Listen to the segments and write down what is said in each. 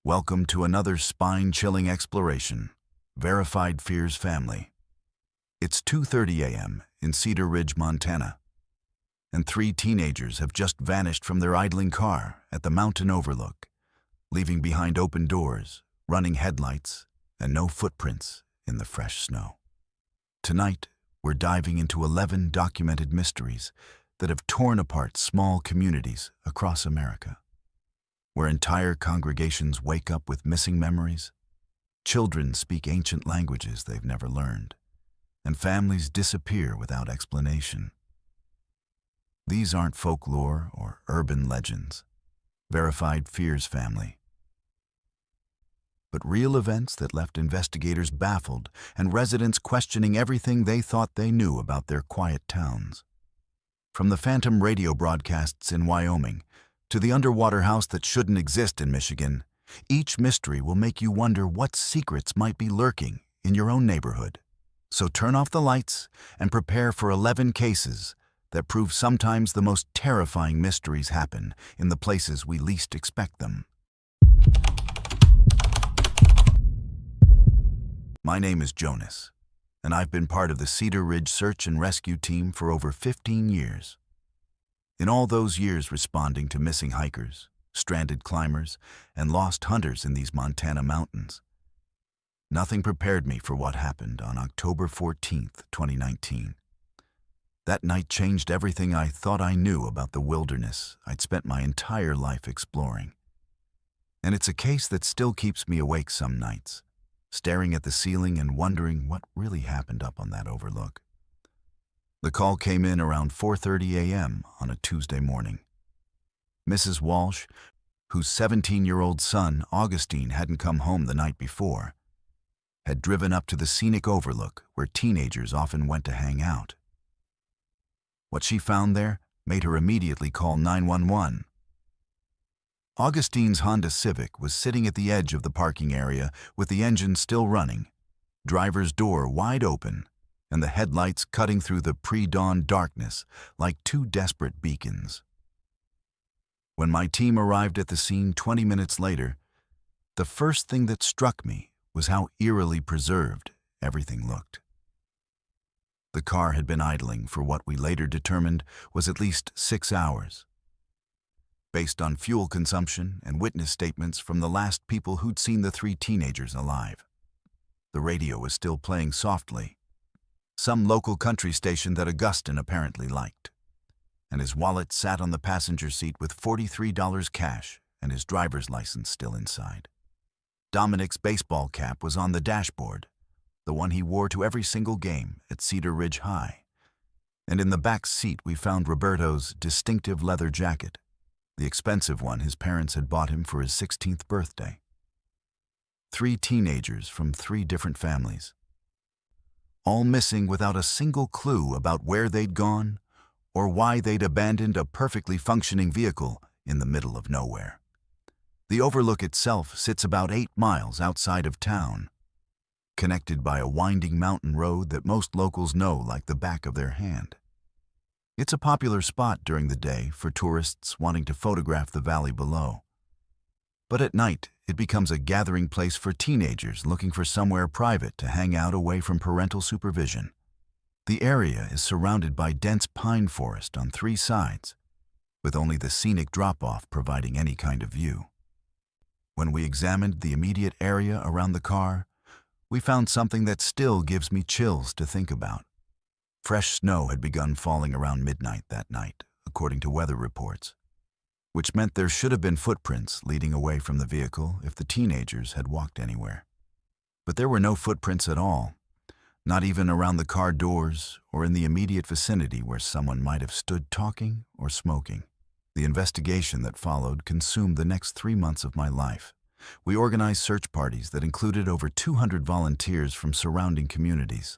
Welcome to another spine-chilling exploration, Verified Fears Family. It's 2:30 a.m. in Cedar Ridge, Montana, and three teenagers have just vanished from their idling car at the mountain overlook, leaving behind open doors, running headlights, and no footprints in the fresh snow. Tonight, we're diving into 11 documented mysteries that have torn apart small communities across America, where entire congregations wake up with missing memories, children speak ancient languages they've never learned, and families disappear without explanation. These aren't folklore or urban legends, Verified Fears Family, but real events that left investigators baffled and residents questioning everything they thought they knew about their quiet towns. From the phantom radio broadcasts in Wyoming to the underwater house that shouldn't exist in Michigan, each mystery will make you wonder what secrets might be lurking in your own neighborhood. So turn off the lights and prepare for 11 cases that prove sometimes the most terrifying mysteries happen in the places we least expect them. My name is Jonas, and I've been part of the Cedar Ridge Search and Rescue Team for over 15 years. In all those years responding to missing hikers, stranded climbers, and lost hunters in these Montana mountains, nothing prepared me for what happened on October 14th, 2019. That night changed everything I thought I knew about the wilderness I'd spent my entire life exploring. And it's a case that still keeps me awake some nights, staring at the ceiling and wondering what really happened up on that overlook. The call came in around 4:30 a.m. on a Tuesday morning. Mrs. Walsh, whose 17-year-old son, Augustine, hadn't come home the night before, had driven up to the scenic overlook where teenagers often went to hang out. What she found there made her immediately call 911. Augustine's Honda Civic was sitting at the edge of the parking area with the engine still running, driver's door wide open, and the headlights cutting through the pre-dawn darkness like two desperate beacons. When my team arrived at the scene 20 minutes later, the first thing that struck me was how eerily preserved everything looked. The car had been idling for what we later determined was at least 6 hours. Based on fuel consumption and witness statements from the last people who'd seen the three teenagers alive. The radio was still playing softly, some local country station that Augustine apparently liked, and his wallet sat on the passenger seat with $43 cash and his driver's license still inside. Dominic's baseball cap was on the dashboard, the one he wore to every single game at Cedar Ridge High, and in the back seat we found Roberto's distinctive leather jacket, the expensive one his parents had bought him for his 16th birthday. Three teenagers from three different families, all missing without a single clue about where they'd gone or why they'd abandoned a perfectly functioning vehicle in the middle of nowhere. The overlook itself sits about 8 miles outside of town, connected by a winding mountain road that most locals know like the back of their hand. It's a popular spot during the day for tourists wanting to photograph the valley below. But at night, it becomes a gathering place for teenagers looking for somewhere private to hang out away from parental supervision. The area is surrounded by dense pine forest on 3 sides, with only the scenic drop-off providing any kind of view. When we examined the immediate area around the car, we found something that still gives me chills to think about. Fresh snow had begun falling around midnight that night, according to weather reports, which meant there should have been footprints leading away from the vehicle if the teenagers had walked anywhere. But there were no footprints at all, not even around the car doors or in the immediate vicinity where someone might have stood talking or smoking. The investigation that followed consumed the next 3 months of my life. We organized search parties that included over 200 volunteers from surrounding communities,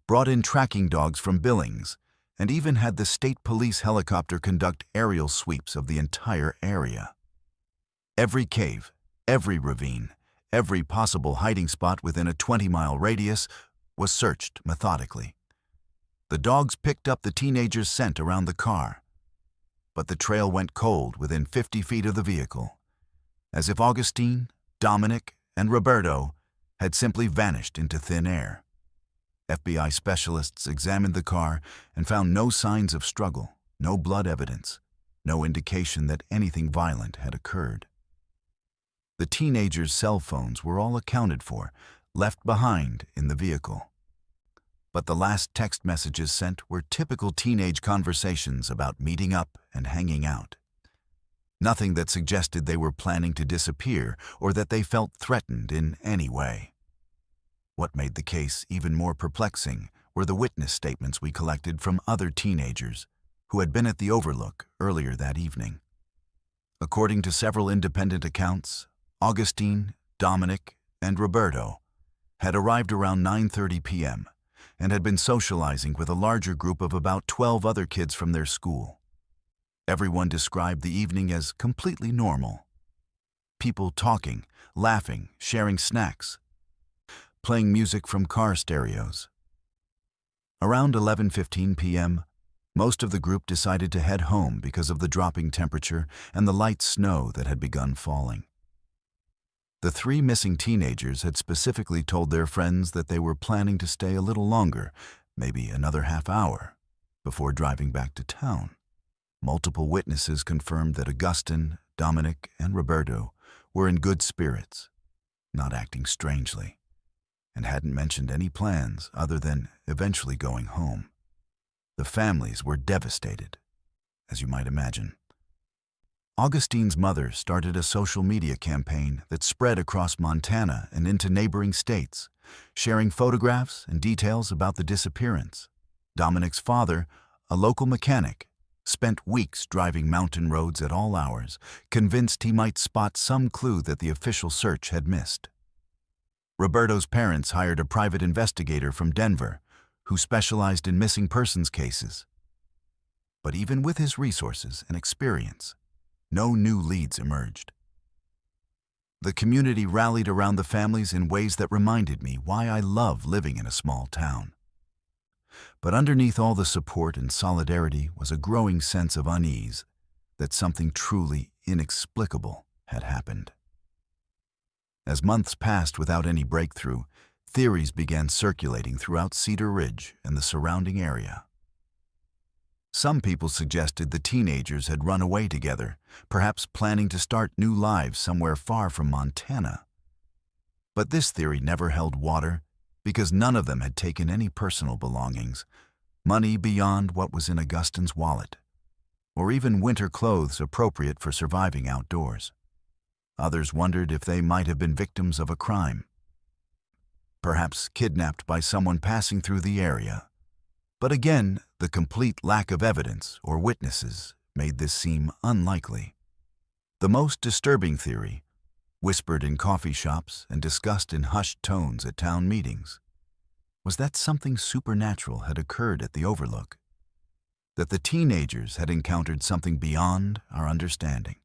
brought in tracking dogs from Billings, and even had the state police helicopter conduct aerial sweeps of the entire area. Every cave, every ravine, every possible hiding spot within a 20-mile radius was searched methodically. The dogs picked up the teenagers' scent around the car, but the trail went cold within 50 feet of the vehicle, as if Augustine Dominic, and Roberto had simply vanished into thin air. FBI specialists examined the car and found no signs of struggle, no blood evidence, no indication that anything violent had occurred. The teenagers' cell phones were all accounted for, left behind in the vehicle. But the last text messages sent were typical teenage conversations about meeting up and hanging out. Nothing that suggested they were planning to disappear or that they felt threatened in any way. What made the case even more perplexing were the witness statements we collected from other teenagers who had been at the Overlook earlier that evening. According to several independent accounts, Augustine, Dominic, and Roberto had arrived around 9:30 p.m. and had been socializing with a larger group of about 12 other kids from their school. Everyone described the evening as completely normal. People talking, laughing, sharing snacks, playing music from car stereos. Around 11:15 p.m., most of the group decided to head home because of the dropping temperature and the light snow that had begun falling. The three missing teenagers had specifically told their friends that they were planning to stay a little longer, maybe another half hour, before driving back to town. Multiple witnesses confirmed that Augustine, Dominic, and Roberto were in good spirits, not acting strangely, and hadn't mentioned any plans other than eventually going home. The families were devastated, as you might imagine. Augustine's mother started a social media campaign that spread across Montana and into neighboring states, sharing photographs and details about the disappearance. Dominic's father, a local mechanic, spent weeks driving mountain roads at all hours, convinced he might spot some clue that the official search had missed. Roberto's parents hired a private investigator from Denver who specialized in missing persons cases. But even with his resources and experience, no new leads emerged. The community rallied around the families in ways that reminded me why I love living in a small town. But underneath all the support and solidarity was a growing sense of unease that something truly inexplicable had happened. As months passed without any breakthrough, theories began circulating throughout Cedar Ridge and the surrounding area. Some people suggested the teenagers had run away together, perhaps planning to start new lives somewhere far from Montana. But this theory never held water because none of them had taken any personal belongings, money beyond what was in Augustine's wallet, or even winter clothes appropriate for surviving outdoors. Others wondered if they might have been victims of a crime, perhaps kidnapped by someone passing through the area. But again, the complete lack of evidence or witnesses made this seem unlikely. The most disturbing theory, whispered in coffee shops and discussed in hushed tones at town meetings, was that something supernatural had occurred at the Overlook, that the teenagers had encountered something beyond our understanding.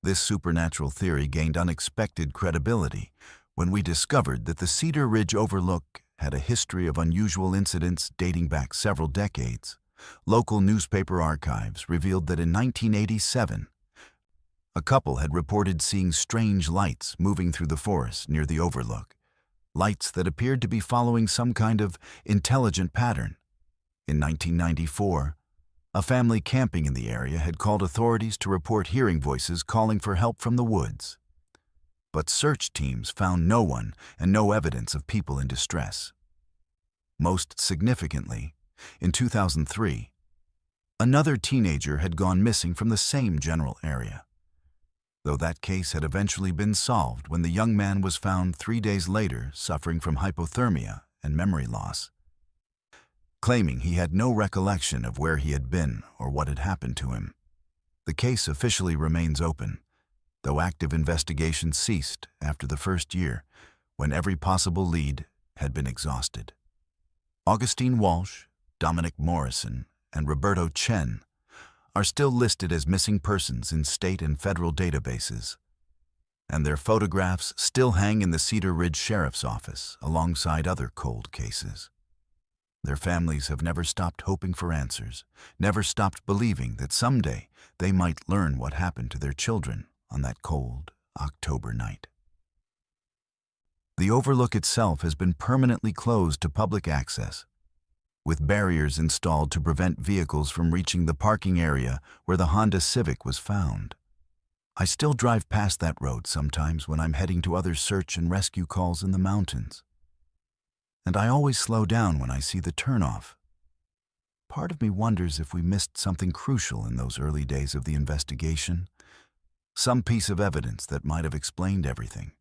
This supernatural theory gained unexpected credibility when we discovered that the Cedar Ridge Overlook had a history of unusual incidents dating back several decades. Local newspaper archives revealed that in 1987, a couple had reported seeing strange lights moving through the forest near the Overlook, lights that appeared to be following some kind of intelligent pattern. In 1994, a family camping in the area had called authorities to report hearing voices calling for help from the woods. But search teams found no one and no evidence of people in distress. Most significantly, in 2003, another teenager had gone missing from the same general area, though that case had eventually been solved when the young man was found 3 days later suffering from hypothermia and memory loss. Claiming he had no recollection of where he had been or what had happened to him. The case officially remains open, though active investigation ceased after the first year, when every possible lead had been exhausted. Augustine Walsh, Dominic Morrison, and Roberto Chen are still listed as missing persons in state and federal databases, and their photographs still hang in the Cedar Ridge Sheriff's Office alongside other cold cases. Their families have never stopped hoping for answers, never stopped believing that someday they might learn what happened to their children on that cold October night. The overlook itself has been permanently closed to public access, with barriers installed to prevent vehicles from reaching the parking area where the Honda Civic was found. I still drive past that road sometimes when I'm heading to other search and rescue calls in the mountains. And I always slow down when I see the turnoff. Part of me wonders if we missed something crucial in those early days of the investigation, some piece of evidence that might have explained everything.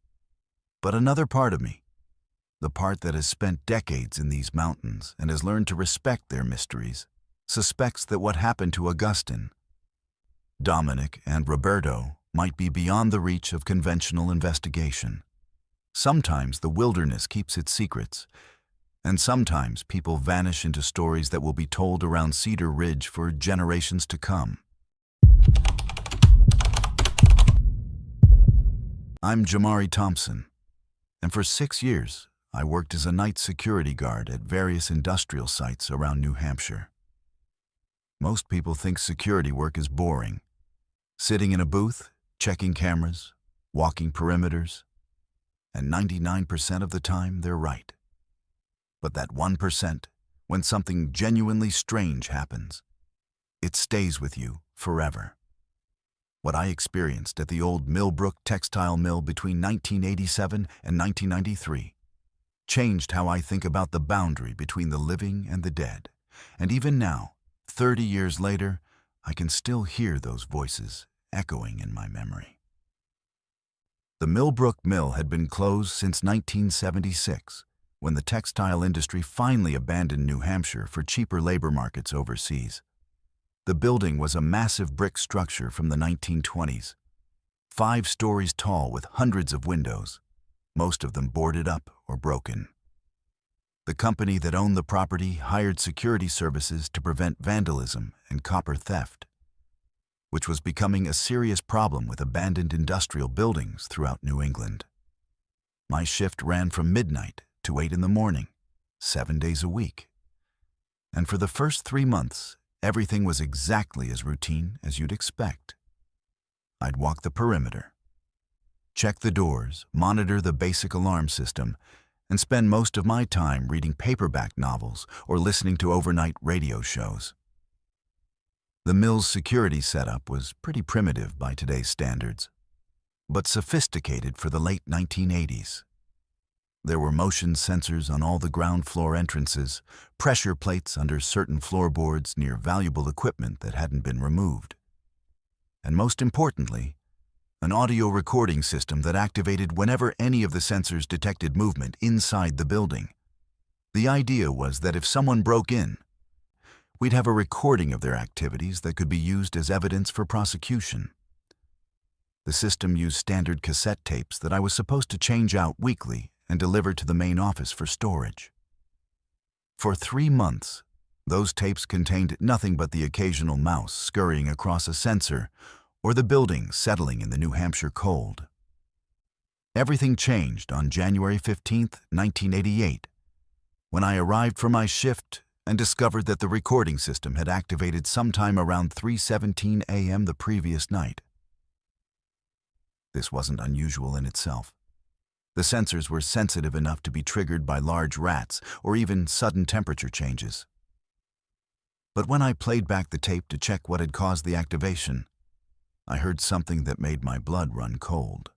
But another part of me, the part that has spent decades in these mountains and has learned to respect their mysteries, suspects that what happened to Augustine, Dominic, and Roberto might be beyond the reach of conventional investigation. Sometimes the wilderness keeps its secrets, and sometimes people vanish into stories that will be told around Cedar Ridge for generations to come. I'm Jamari Thompson, and for 6 years, I worked as a night security guard at various industrial sites around New Hampshire. Most people think security work is boring. Sitting in a booth, checking cameras, walking perimeters, and 99% of the time they're right. But that 1%, when something genuinely strange happens, it stays with you forever. What I experienced at the old Millbrook textile mill between 1987 and 1993 changed how I think about the boundary between the living and the dead. And even now, 30 years later, I can still hear those voices echoing in my memory. The Millbrook Mill had been closed since 1976, when the textile industry finally abandoned New Hampshire for cheaper labor markets overseas. The building was a massive brick structure from the 1920s, 5 stories tall with hundreds of windows, most of them boarded up or broken. The company that owned the property hired security services to prevent vandalism and copper theft, which was becoming a serious problem with abandoned industrial buildings throughout New England. My shift ran from midnight to 8 in the morning, 7 days a week. And for the first 3 months, everything was exactly as routine as you'd expect. I'd walk the perimeter, check the doors, monitor the basic alarm system, and spend most of my time reading paperback novels or listening to overnight radio shows. The mill's security setup was pretty primitive by today's standards, but sophisticated for the late 1980s. There were motion sensors on all the ground floor entrances, pressure plates under certain floorboards near valuable equipment that hadn't been removed. And most importantly, an audio recording system that activated whenever any of the sensors detected movement inside the building. The idea was that if someone broke in, we'd have a recording of their activities that could be used as evidence for prosecution. The system used standard cassette tapes that I was supposed to change out weekly and deliver to the main office for storage. For 3 months, those tapes contained nothing but the occasional mouse scurrying across a sensor or the building settling in the New Hampshire cold. Everything changed on January 15, 1988, when I arrived for my shift and discovered that the recording system had activated sometime around 3:17 a.m. the previous night. This wasn't unusual in itself. The sensors were sensitive enough to be triggered by large rats or even sudden temperature changes. But when I played back the tape to check what had caused the activation, I heard something that made my blood run cold.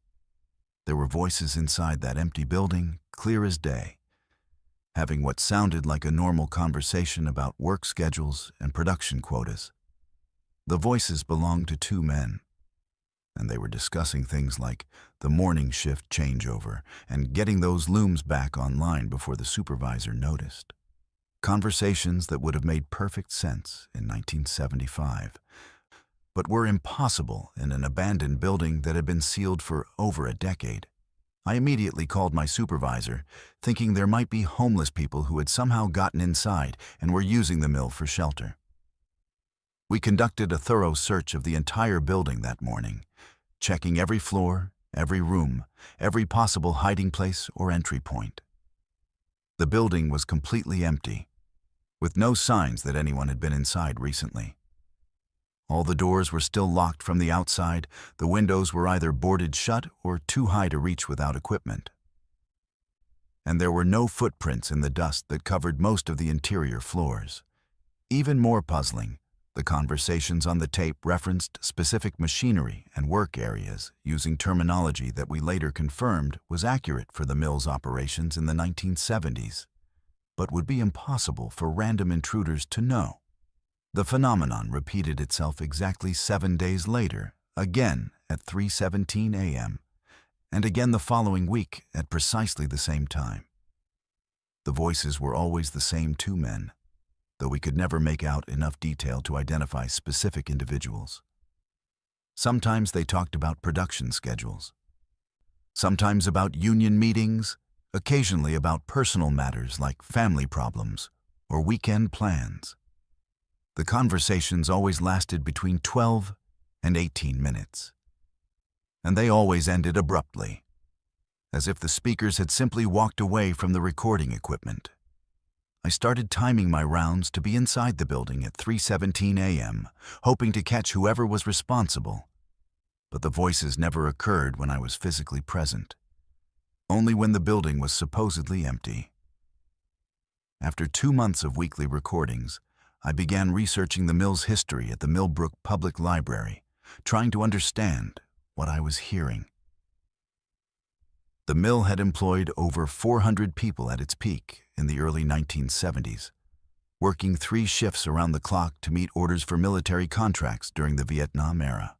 There were voices inside that empty building, clear as day, having what sounded like a normal conversation about work schedules and production quotas. The voices belonged to 2 men, and they were discussing things like the morning shift changeover and getting those looms back online before the supervisor noticed. Conversations that would have made perfect sense in 1975, but were impossible in an abandoned building that had been sealed for over a decade. I immediately called my supervisor, thinking there might be homeless people who had somehow gotten inside and were using the mill for shelter. We conducted a thorough search of the entire building that morning, checking every floor, every room, every possible hiding place or entry point. The building was completely empty, with no signs that anyone had been inside recently. All the doors were still locked from the outside, the windows were either boarded shut or too high to reach without equipment. and there were no footprints in the dust that covered most of the interior floors. Even more puzzling, the conversations on the tape referenced specific machinery and work areas using terminology that we later confirmed was accurate for the mill's operations in the 1970s, but would be impossible for random intruders to know. The phenomenon repeated itself exactly 7 days later, again at 3:17 a.m., and again the following week at precisely the same time. The voices were always the same two men, though we could never make out enough detail to identify specific individuals. Sometimes they talked about production schedules, sometimes about union meetings, occasionally about personal matters like family problems or weekend plans. The conversations always lasted between 12 and 18 minutes, and they always ended abruptly, as if the speakers had simply walked away from the recording equipment. I started timing my rounds to be inside the building at 3:17 a.m., hoping to catch whoever was responsible, but the voices never occurred when I was physically present, only when the building was supposedly empty. After 2 months of weekly recordings, I began researching the mill's history at the Millbrook Public Library, trying to understand what I was hearing. The mill had employed over 400 people at its peak in the early 1970s, working 3 shifts around the clock to meet orders for military contracts during the Vietnam era.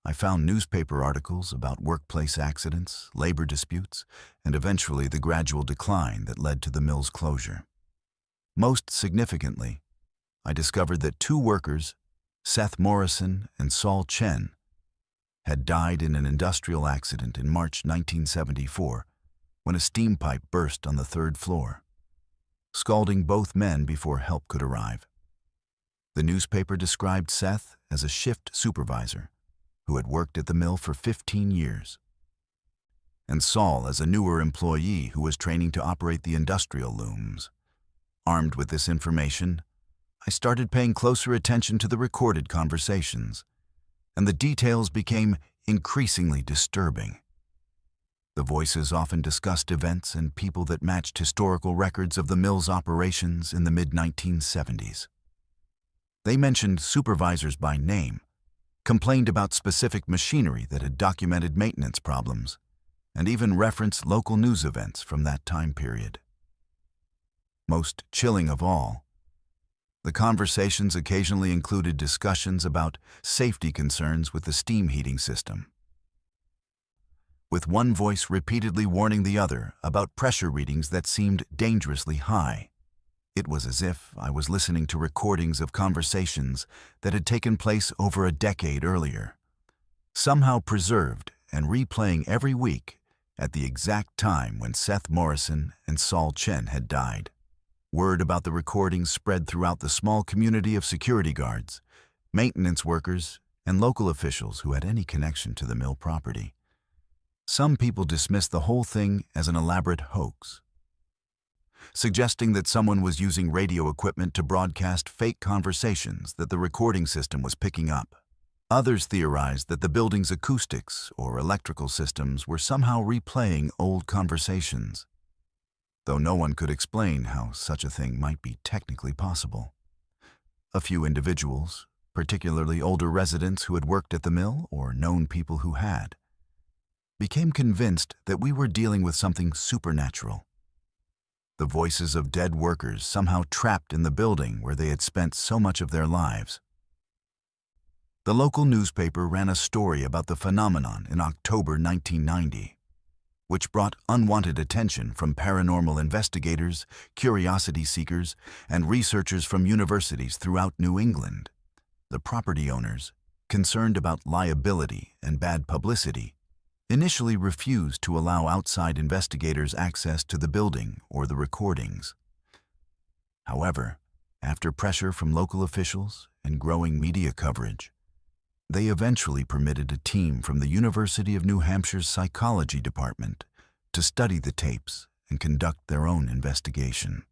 I found newspaper articles about workplace accidents, labor disputes, and eventually the gradual decline that led to the mill's closure. Most significantly, I discovered that 2 workers, Seth Morrison and Saul Chen, had died in an industrial accident in March 1974 when a steam pipe burst on the 3rd floor, scalding both men before help could arrive. The newspaper described Seth as a shift supervisor who had worked at the mill for 15 years, and Saul as a newer employee who was training to operate the industrial looms. Armed with this information, I started paying closer attention to the recorded conversations, and the details became increasingly disturbing. The voices often discussed events and people that matched historical records of the mill's operations in the mid-1970s. They mentioned supervisors by name, complained about specific machinery that had documented maintenance problems, and even referenced local news events from that time period. Most chilling of all, the conversations occasionally included discussions about safety concerns with the steam heating system, with one voice repeatedly warning the other about pressure readings that seemed dangerously high. It was as if I was listening to recordings of conversations that had taken place over a decade earlier, somehow preserved and replaying every week at the exact time when Seth Morrison and Saul Chen had died. Word about the recordings spread throughout the small community of security guards, maintenance workers, and local officials who had any connection to the mill property. Some people dismissed the whole thing as an elaborate hoax, suggesting that someone was using radio equipment to broadcast fake conversations that the recording system was picking up. Others theorized that the building's acoustics or electrical systems were somehow replaying old conversations, though no one could explain how such a thing might be technically possible. A few individuals, particularly older residents who had worked at the mill or known people who had, became convinced that we were dealing with something supernatural. The voices of dead workers somehow trapped in the building where they had spent so much of their lives. The local newspaper ran a story about the phenomenon in October 1990, which brought unwanted attention from paranormal investigators, curiosity seekers, and researchers from universities throughout New England. The property owners, concerned about liability and bad publicity, initially refused to allow outside investigators access to the building or the recordings. However, after pressure from local officials and growing media coverage, they eventually permitted a team from the University of New Hampshire's psychology department to study the tapes and conduct their own investigation.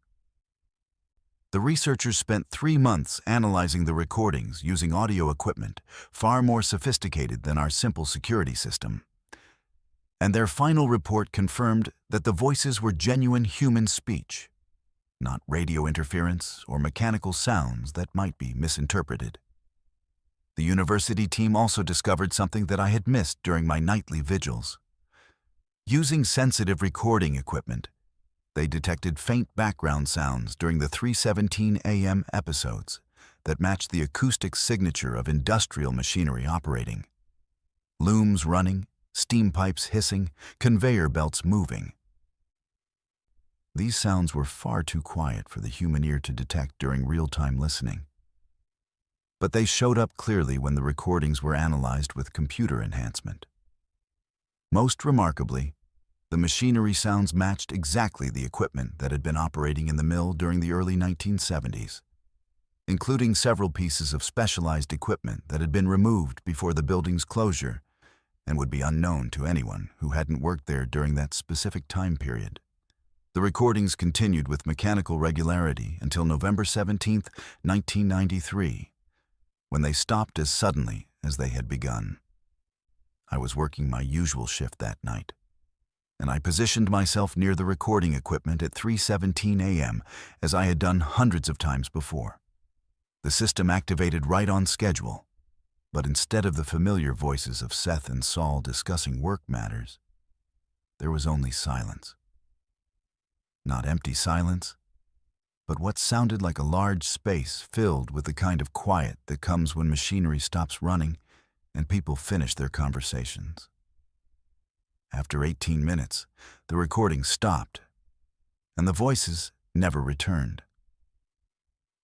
The researchers spent 3 months analyzing the recordings using audio equipment far more sophisticated than our simple security system. And their final report confirmed that the voices were genuine human speech, not radio interference or mechanical sounds that might be misinterpreted. The university team also discovered something that I had missed during my nightly vigils. Using sensitive recording equipment, they detected faint background sounds during the 3:17 a.m. episodes that matched the acoustic signature of industrial machinery operating. Looms running, steam pipes hissing, conveyor belts moving. These sounds were far too quiet for the human ear to detect during real-time listening. But they showed up clearly when the recordings were analyzed with computer enhancement. Most remarkably, the machinery sounds matched exactly the equipment that had been operating in the mill during the early 1970s, including several pieces of specialized equipment that had been removed before the building's closure and would be unknown to anyone who hadn't worked there during that specific time period. The recordings continued with mechanical regularity until November 17, 1993, when they stopped as suddenly as they had begun. I was working my usual shift that night, and I positioned myself near the recording equipment at 3:17 a.m. as I had done hundreds of times before. The system activated right on schedule, but instead of the familiar voices of Seth and Saul discussing work matters, there was only silence. Not empty silence, but what sounded like a large space filled with the kind of quiet that comes when machinery stops running and people finish their conversations. After 18 minutes, the recording stopped, and the voices never returned.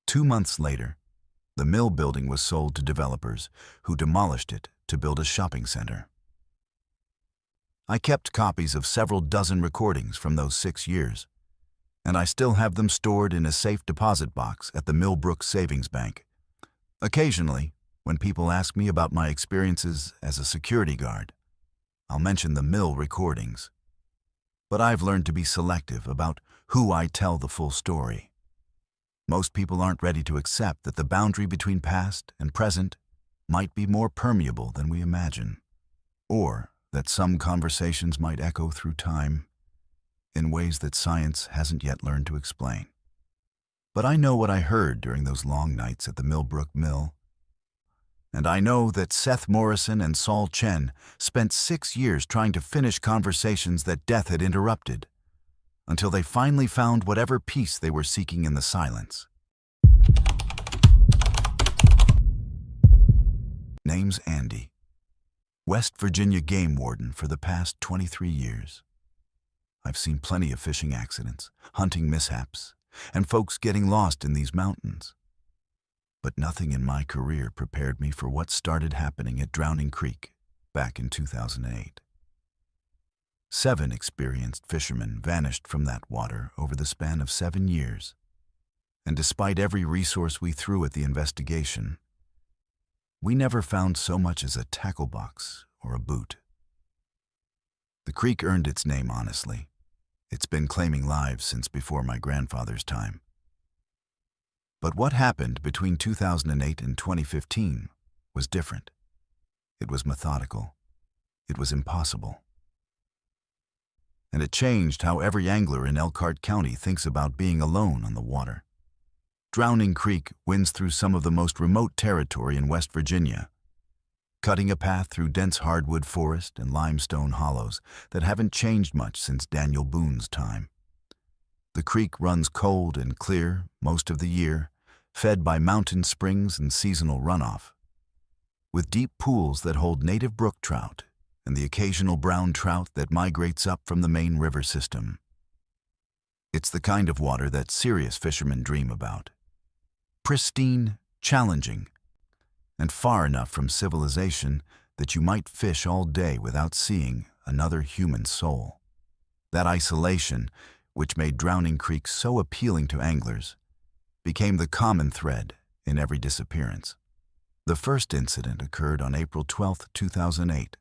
2 months later, the mill building was sold to developers who demolished it to build a shopping center. I kept copies of several dozen recordings from those 6 years, and I still have them stored in a safe deposit box at the Millbrook Savings Bank. Occasionally, when people ask me about my experiences as a security guard, I'll mention the mill recordings. But I've learned to be selective about who I tell the full story. Most people aren't ready to accept that the boundary between past and present might be more permeable than we imagine, or that some conversations might echo through time in ways that science hasn't yet learned to explain. But I know what I heard during those long nights at the Millbrook Mill. And I know that Seth Morrison and Saul Chen spent 6 years trying to finish conversations that death had interrupted, until they finally found whatever peace they were seeking in the silence. Name's Andy, West Virginia game warden for the past 23 years. I've seen plenty of fishing accidents, hunting mishaps, and folks getting lost in these mountains. But nothing in my career prepared me for what started happening at Drowning Creek back in 2008. 7 experienced fishermen vanished from that water over the span of 7 years, and despite every resource we threw at the investigation, we never found so much as a tackle box or a boot. The creek earned its name honestly. It's been claiming lives since before my grandfather's time. But what happened between 2008 and 2015 was different. It was methodical. It was impossible. And it changed how every angler in Elkhart County thinks about being alone on the water. Drowning Creek winds through some of the most remote territory in West Virginia, cutting a path through dense hardwood forest and limestone hollows that haven't changed much since Daniel Boone's time. The creek runs cold and clear most of the year, fed by mountain springs and seasonal runoff, with deep pools that hold native brook trout and the occasional brown trout that migrates up from the main river system. It's the kind of water that serious fishermen dream about. Pristine, challenging, and far enough from civilization that you might fish all day without seeing another human soul. That isolation, which made Drowning Creek so appealing to anglers, became the common thread in every disappearance. The first incident occurred on April 12, 2008,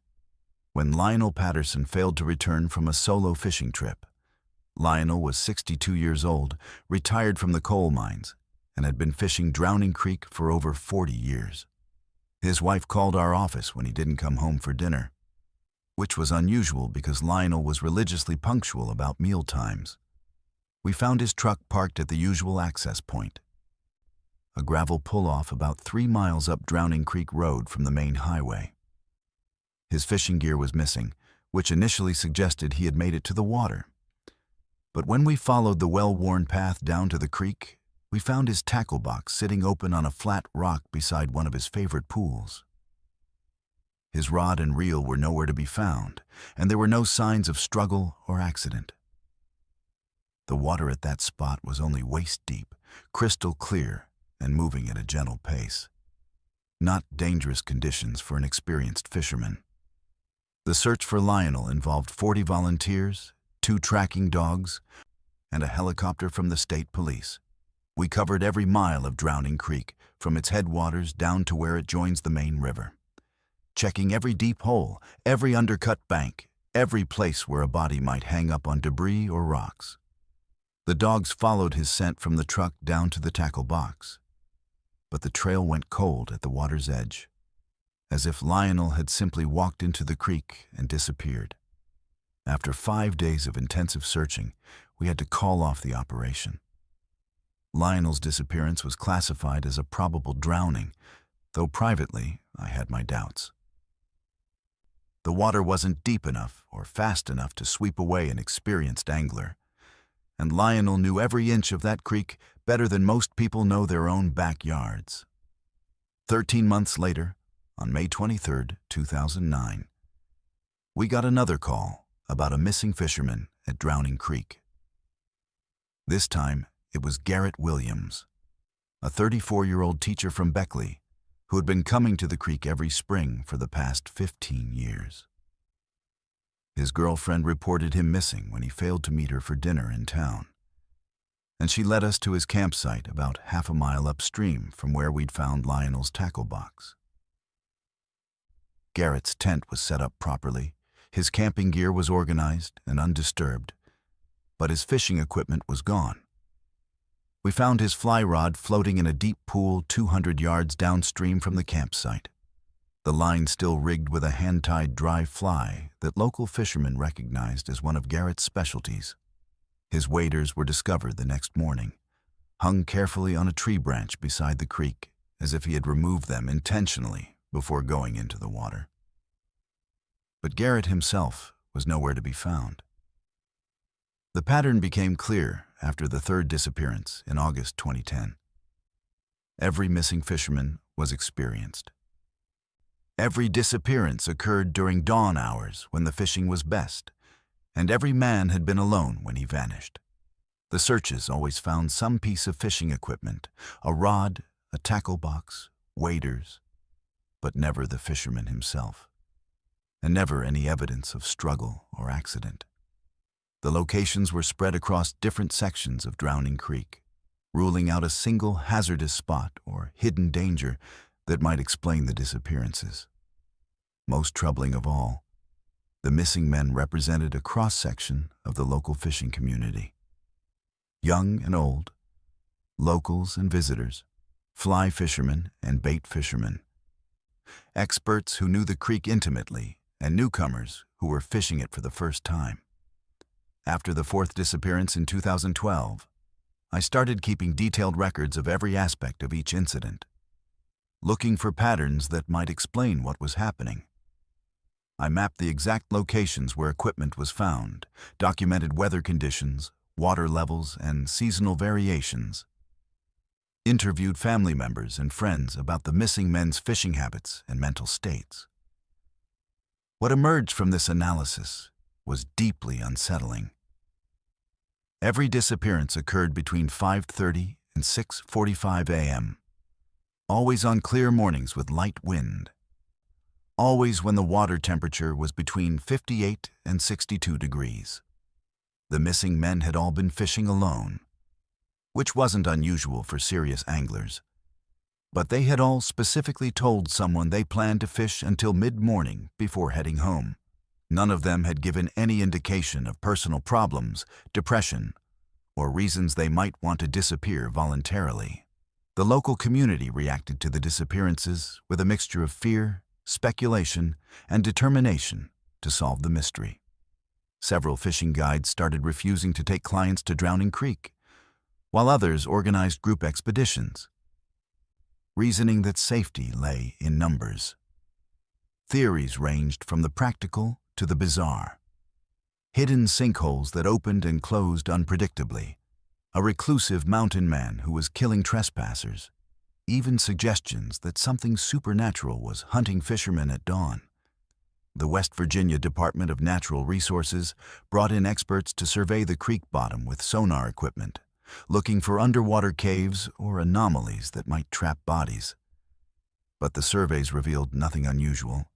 when Lionel Patterson failed to return from a solo fishing trip. Lionel was 62 years old, retired from the coal mines, and had been fishing Drowning Creek for over 40 years. His wife called our office when he didn't come home for dinner. which was unusual because Lionel was religiously punctual about meal times. We found his truck parked at the usual access point, a gravel pull-off about 3 miles up Drowning Creek Road from the main highway. His fishing gear was missing, which initially suggested he had made it to the water. But when we followed the well-worn path down to the creek, we found his tackle box sitting open on a flat rock beside one of his favorite pools. His rod and reel were nowhere to be found, and there were no signs of struggle or accident. The water at that spot was only waist-deep, crystal clear, and moving at a gentle pace. Not dangerous conditions for an experienced fisherman. The search for Lionel involved 40 volunteers, 2 tracking dogs, and a helicopter from the state police. We covered every mile of Drowning Creek, from its headwaters down to where it joins the main river, checking every deep hole, every undercut bank, every place where a body might hang up on debris or rocks. The dogs followed his scent from the truck down to the tackle box. But the trail went cold at the water's edge, as if Lionel had simply walked into the creek and disappeared. After 5 days of intensive searching, we had to call off the operation. Lionel's disappearance was classified as a probable drowning, though privately I had my doubts. The water wasn't deep enough or fast enough to sweep away an experienced angler, and Lionel knew every inch of that creek better than most people know their own backyards. 13 months later, on May 23, 2009, we got another call about a missing fisherman at Drowning Creek. This time, it was Garrett Williams, a 34-year-old teacher from Beckley who had been coming to the creek every spring for the past 15 years. His girlfriend reported him missing when he failed to meet her for dinner in town, and she led us to his campsite about half a mile upstream from where we'd found Lionel's tackle box. Garrett's tent was set up properly, his camping gear was organized and undisturbed, but his fishing equipment was gone. We found his fly rod floating in a deep pool 200 yards downstream from the campsite, the line still rigged with a hand-tied dry fly that local fishermen recognized as one of Garrett's specialties. His waders were discovered the next morning, hung carefully on a tree branch beside the creek, as if he had removed them intentionally before going into the water. But Garrett himself was nowhere to be found. The pattern became clear after the third disappearance in August 2010. Every missing fisherman was experienced. Every disappearance occurred during dawn hours when the fishing was best, and every man had been alone when he vanished. The searches always found some piece of fishing equipment, a rod, a tackle box, waders, but never the fisherman himself, and never any evidence of struggle or accident. The locations were spread across different sections of Drowning Creek, ruling out a single hazardous spot or hidden danger that might explain the disappearances. Most troubling of all, the missing men represented a cross-section of the local fishing community. Young and old, locals and visitors, fly fishermen and bait fishermen, experts who knew the creek intimately and newcomers who were fishing it for the first time. After the fourth disappearance in 2012, I started keeping detailed records of every aspect of each incident, looking for patterns that might explain what was happening. I mapped the exact locations where equipment was found, documented weather conditions, water levels, and seasonal variations, interviewed family members and friends about the missing men's fishing habits and mental states. What emerged from this analysis was deeply unsettling. Every disappearance occurred between 5:30 and 6:45 a.m., always on clear mornings with light wind, always when the water temperature was between 58 and 62 degrees. The missing men had all been fishing alone, which wasn't unusual for serious anglers, but they had all specifically told someone they planned to fish until mid-morning before heading home. None of them had given any indication of personal problems, depression, or reasons they might want to disappear voluntarily. The local community reacted to the disappearances with a mixture of fear, speculation, and determination, to solve the mystery. Several fishing guides started refusing to take clients to Drowning Creek, while others organized group expeditions, reasoning that safety lay in numbers. Theories ranged from the practical to the bizarre. Hidden sinkholes that opened and closed unpredictably, a reclusive mountain man who was killing trespassers, even suggestions that something supernatural was hunting fishermen at dawn. The West Virginia Department of Natural Resources brought in experts to survey the creek bottom with sonar equipment, looking for underwater caves or anomalies that might trap bodies. But the surveys revealed nothing unusual.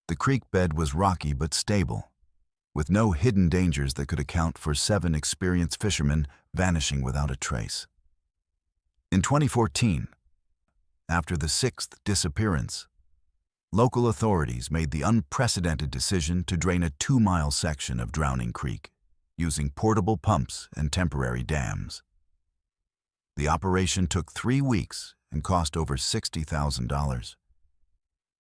The creek bed was rocky but stable, with no hidden dangers that could account for 7 experienced fishermen vanishing without a trace. In 2014, after the 6th disappearance, local authorities made the unprecedented decision to drain a 2-mile section of Drowning Creek, using portable pumps and temporary dams. The operation took 3 weeks and cost over $60,000,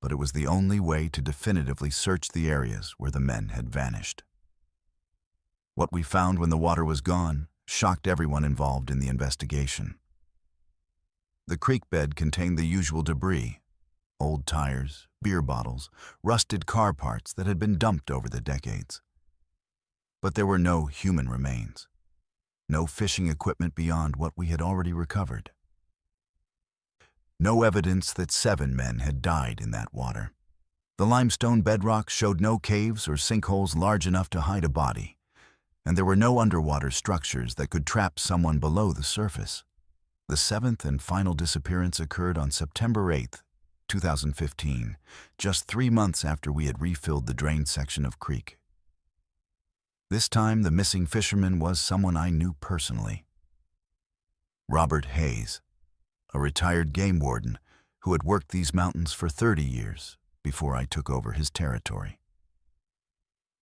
but it was the only way to definitively search the areas where the men had vanished. What we found when the water was gone shocked everyone involved in the investigation. The creek bed contained the usual debris: old tires, beer bottles, rusted car parts that had been dumped over the decades. But there were no human remains, no fishing equipment beyond what we had already recovered. No evidence that 7 men had died in that water. The limestone bedrock showed no caves or sinkholes large enough to hide a body, and there were no underwater structures that could trap someone below the surface. The 7th and final disappearance occurred on September 8, 2015, just 3 months after we had refilled the drained section of creek. This time, the missing fisherman was someone I knew personally. Robert Hayes, a retired game warden who had worked these mountains for 30 years before I took over his territory.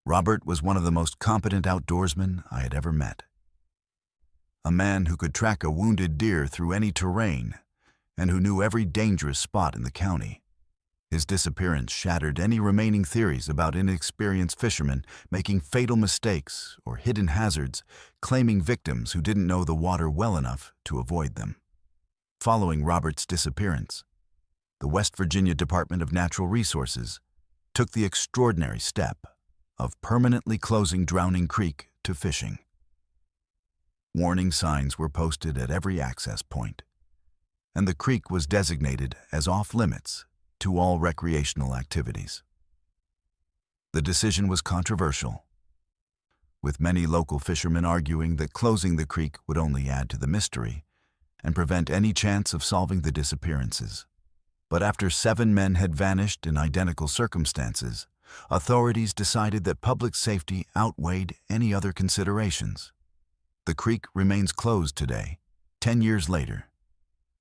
Robert was one of the most competent outdoorsmen I had ever met. A man who could track a wounded deer through any terrain and who knew every dangerous spot in the county. His disappearance shattered any remaining theories about inexperienced fishermen making fatal mistakes or hidden hazards, claiming victims who didn't know the water well enough to avoid them. Following Robert's disappearance, the West Virginia Department of Natural Resources took the extraordinary step of permanently closing Drowning Creek to fishing. Warning signs were posted at every access point, and the creek was designated as off-limits to all recreational activities. The decision was controversial, with many local fishermen arguing that closing the creek would only add to the mystery and prevent any chance of solving the disappearances. But after 7 men had vanished in identical circumstances, authorities decided that public safety outweighed any other considerations. The creek remains closed today, 10 years later,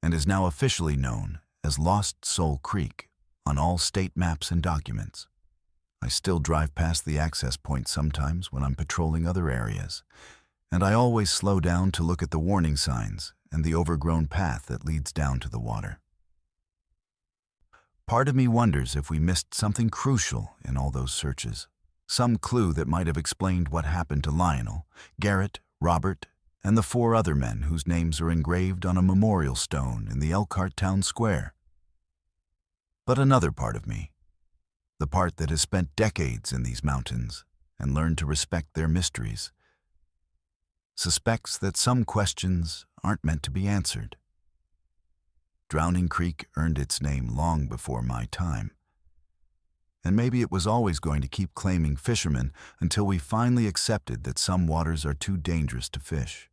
and is now officially known as Lost Soul Creek on all state maps and documents. I still drive past the access point sometimes when I'm patrolling other areas, and I always slow down to look at the warning signs and the overgrown path that leads down to the water. Part of me wonders if we missed something crucial in all those searches, some clue that might have explained what happened to Lionel, Garrett, Robert, and the 4 other men whose names are engraved on a memorial stone in the Elkhart Town Square. But another part of me, the part that has spent decades in these mountains and learned to respect their mysteries, suspects that some questions aren't meant to be answered. Drowning Creek earned its name long before my time, and maybe it was always going to keep claiming fishermen until we finally accepted that some waters are too dangerous to fish.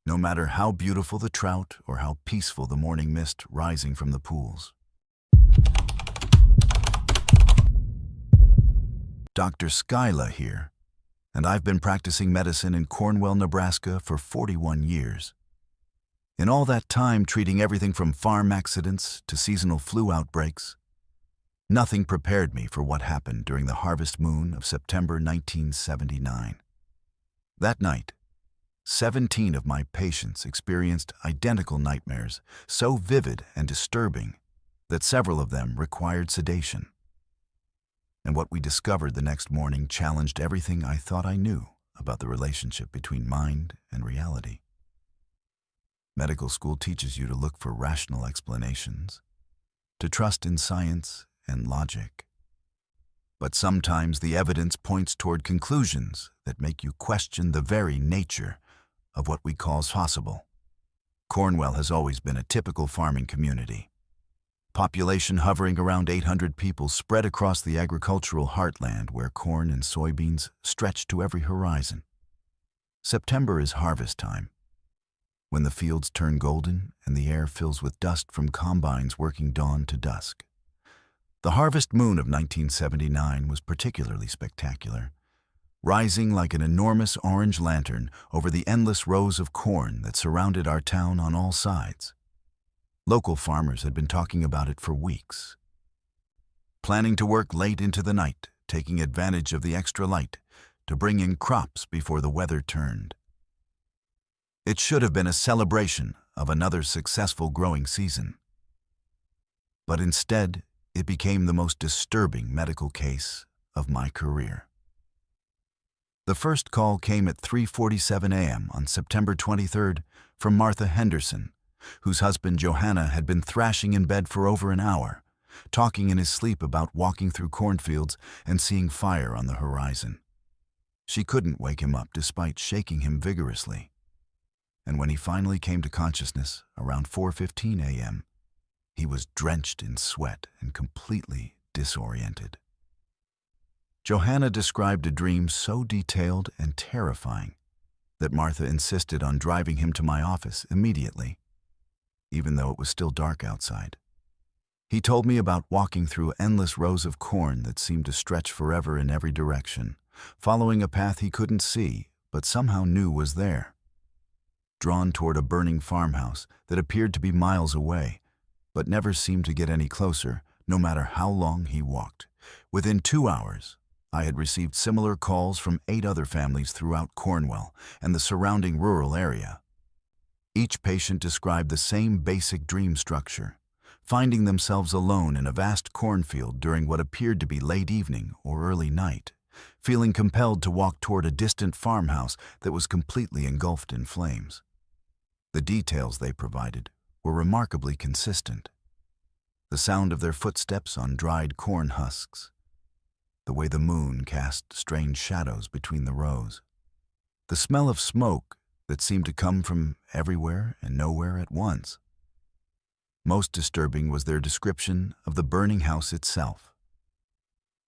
No matter how beautiful the trout or how peaceful the morning mist rising from the pools. Dr. Skyla here, and I've been practicing medicine in Cornwall, Nebraska for 41 years. In all that time treating everything from farm accidents to seasonal flu outbreaks, nothing prepared me for what happened during the harvest moon of September 1979. That night, 17 of my patients experienced identical nightmares, so vivid and disturbing that several of them required sedation. And what we discovered the next morning challenged everything I thought I knew about the relationship between mind and reality. Medical school teaches you to look for rational explanations, to trust in science and logic. But sometimes the evidence points toward conclusions that make you question the very nature of what we call possible. Cornwall has always been a typical farming community. Population hovering around 800 people spread across the agricultural heartland where corn and soybeans stretch to every horizon. September is harvest time, when the fields turn golden and the air fills with dust from combines working dawn to dusk. The harvest moon of 1979 was particularly spectacular, rising like an enormous orange lantern over the endless rows of corn that surrounded our town on all sides. Local farmers had been talking about it for weeks, planning to work late into the night, taking advantage of the extra light to bring in crops before the weather turned. It should have been a celebration of another successful growing season. But instead, it became the most disturbing medical case of my career. The first call came at 3:47 a.m. on September 23rd from Martha Henderson, whose husband Johanna had been thrashing in bed for over an hour, talking in his sleep about walking through cornfields and seeing fire on the horizon. She couldn't wake him up despite shaking him vigorously. And when he finally came to consciousness around 4:15 a.m., he was drenched in sweat and completely disoriented. Johanna described a dream so detailed and terrifying that Martha insisted on driving him to my office immediately, even though it was still dark outside. He told me about walking through endless rows of corn that seemed to stretch forever in every direction, following a path he couldn't see but somehow knew was there. Drawn toward a burning farmhouse that appeared to be miles away, but never seemed to get any closer, no matter how long he walked. Within 2 hours, I had received similar calls from 8 other families throughout Cornwall and the surrounding rural area. Each patient described the same basic dream structure, finding themselves alone in a vast cornfield during what appeared to be late evening or early night, feeling compelled to walk toward a distant farmhouse that was completely engulfed in flames. The details they provided were remarkably consistent. The sound of their footsteps on dried corn husks, the way the moon cast strange shadows between the rows, the smell of smoke that seemed to come from everywhere and nowhere at once. Most disturbing was their description of the burning house itself.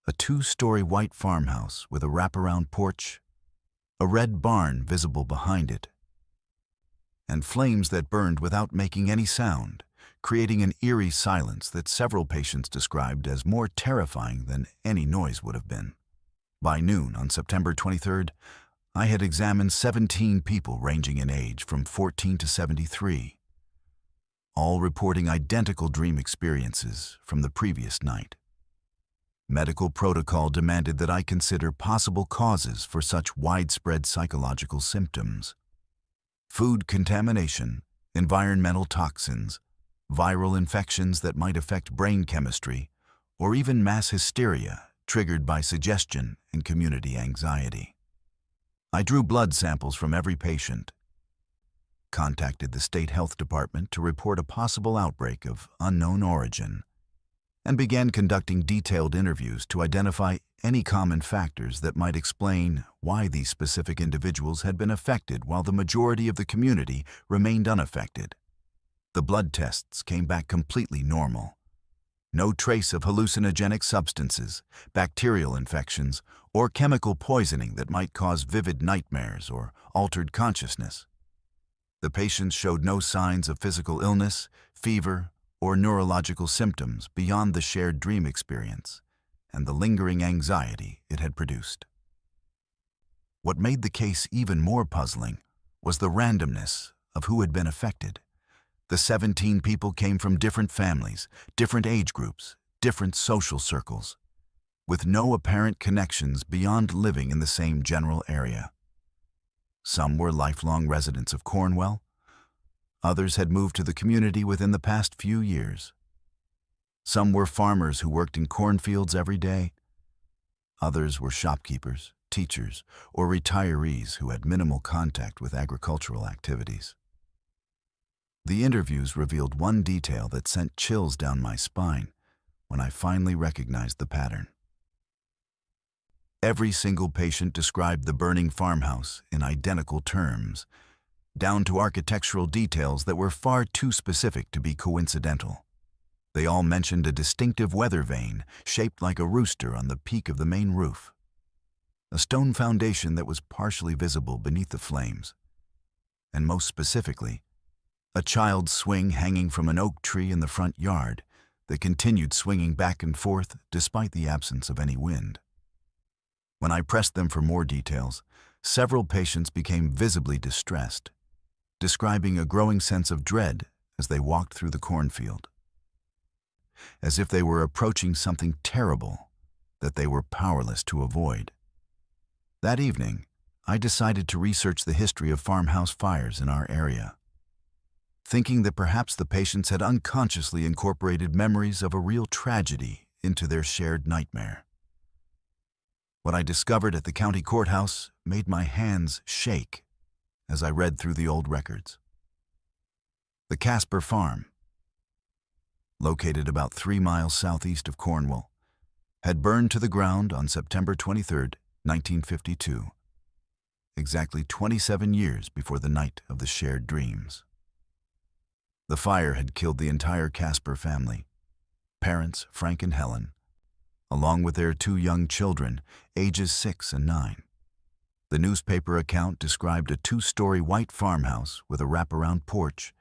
A 2-story white farmhouse with a wraparound porch, a red barn visible behind it, and flames that burned without making any sound, creating an eerie silence that several patients described as more terrifying than any noise would have been. By noon on September 23rd, I had examined 17 people ranging in age from 14 to 73, all reporting identical dream experiences from the previous night. Medical protocol demanded that I consider possible causes for such widespread psychological symptoms: food contamination, environmental toxins, viral infections that might affect brain chemistry, or even mass hysteria triggered by suggestion and community anxiety. I drew blood samples from every patient, contacted the state health department to report a possible outbreak of unknown origin, and began conducting detailed interviews to identify any common factors that might explain why these specific individuals had been affected while the majority of the community remained unaffected. The blood tests came back completely normal. No trace of hallucinogenic substances, bacterial infections, or chemical poisoning that might cause vivid nightmares or altered consciousness. The patients showed no signs of physical illness, fever, or neurological symptoms beyond the shared dream experience and the lingering anxiety it had produced. What made the case even more puzzling was the randomness of who had been affected. The 17 people came from different families, different age groups, different social circles, with no apparent connections beyond living in the same general area. Some were lifelong residents of Cornwall. Others had moved to the community within the past few years. Some were farmers who worked in cornfields every day. Others were shopkeepers, teachers, or retirees who had minimal contact with agricultural activities. The interviews revealed one detail that sent chills down my spine when I finally recognized the pattern. Every single patient described the burning farmhouse in identical terms, down to architectural details that were far too specific to be coincidental. They all mentioned a distinctive weather vane shaped like a rooster on the peak of the main roof, a stone foundation that was partially visible beneath the flames, and most specifically, a child's swing hanging from an oak tree in the front yard that continued swinging back and forth despite the absence of any wind. When I pressed them for more details, several patients became visibly distressed, describing a growing sense of dread as they walked through the cornfield, as if they were approaching something terrible that they were powerless to avoid. That evening, I decided to research the history of farmhouse fires in our area, thinking that perhaps the patients had unconsciously incorporated memories of a real tragedy into their shared nightmare. What I discovered at the county courthouse made my hands shake as I read through the old records. The Casper Farm, located about 3 miles southeast of Cornwall, had burned to the ground on September 23, 1952, exactly 27 years before the night of the shared dreams. The fire had killed the entire Casper family, parents Frank and Helen, along with their 2 young children, ages 6 and 9. The newspaper account described a 2-story white farmhouse with a wraparound porch,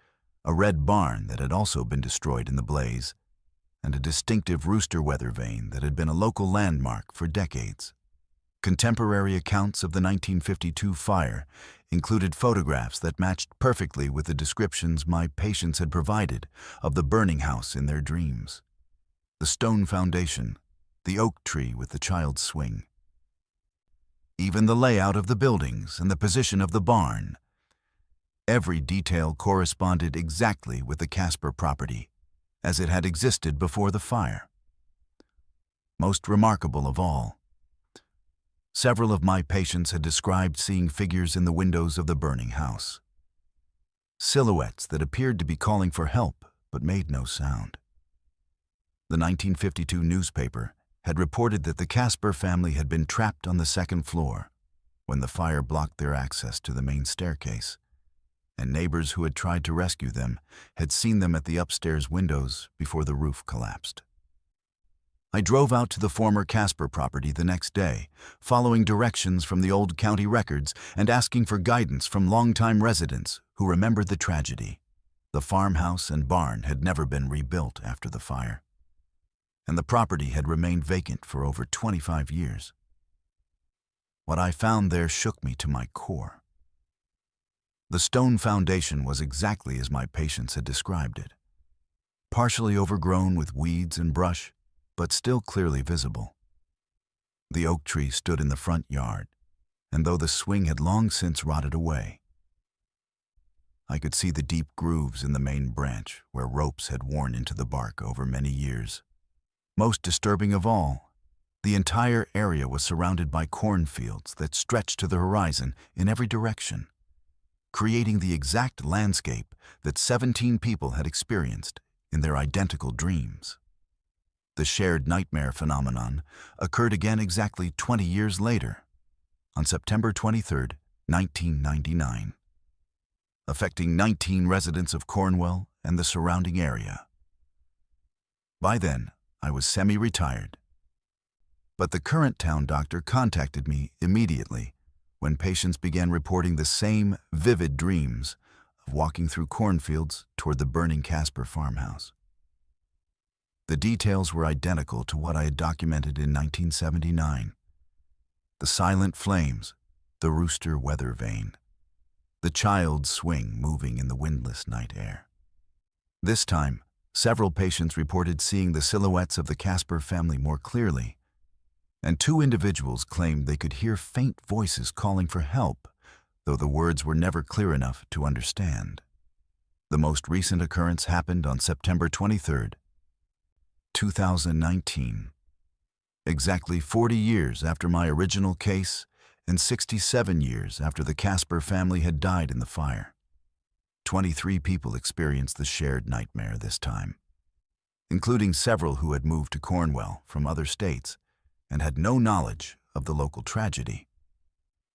a red barn that had also been destroyed in the blaze, and a distinctive rooster weather vane that had been a local landmark for decades. Contemporary accounts of the 1952 fire included photographs that matched perfectly with the descriptions my patients had provided of the burning house in their dreams. The stone foundation, the oak tree with the child's swing, even the layout of the buildings and the position of the barn. Every detail corresponded exactly with the Casper property, as it had existed before the fire. Most remarkable of all, several of my patients had described seeing figures in the windows of the burning house. Silhouettes that appeared to be calling for help but made no sound. The 1952 newspaper had reported that the Casper family had been trapped on the 2nd floor when the fire blocked their access to the main staircase, and neighbors who had tried to rescue them had seen them at the upstairs windows before the roof collapsed. I drove out to the former Casper property the next day, following directions from the old county records and asking for guidance from longtime residents who remembered the tragedy. The farmhouse and barn had never been rebuilt after the fire, and the property had remained vacant for over 25 years. What I found there shook me to my core. The stone foundation was exactly as my patients had described it, partially overgrown with weeds and brush, but still clearly visible. The oak tree stood in the front yard, and though the swing had long since rotted away, I could see the deep grooves in the main branch where ropes had worn into the bark over many years. Most disturbing of all, the entire area was surrounded by cornfields that stretched to the horizon in every direction, creating the exact landscape that 17 people had experienced in their identical dreams. The shared nightmare phenomenon occurred again exactly 20 years later, on September 23, 1999, affecting 19 residents of Cornwall and the surrounding area. By then, I was semi-retired, but the current town doctor contacted me immediately when patients began reporting the same vivid dreams of walking through cornfields toward the burning Casper farmhouse. The details were identical to what I had documented in 1979. The silent flames, the rooster weather vane, the child's swing moving in the windless night air. This time, several patients reported seeing the silhouettes of the Casper family more clearly, and 2 individuals claimed they could hear faint voices calling for help, though the words were never clear enough to understand. The most recent occurrence happened on September 23, 2019. exactly 40 years after my original case and 67 years after the Casper family had died in the fire. 23 people experienced the shared nightmare this time, including several who had moved to Cornwall from other states and had no knowledge of the local tragedy.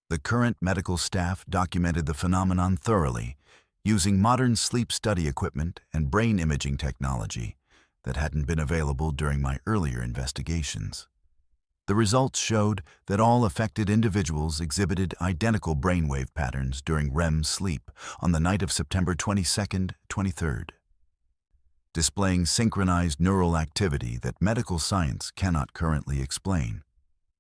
The current medical staff documented the phenomenon thoroughly, using modern sleep study equipment and brain imaging technology that hadn't been available during my earlier investigations. The results showed that all affected individuals exhibited identical brainwave patterns during REM sleep on the night of September 22nd, 23rd, displaying synchronized neural activity that medical science cannot currently explain.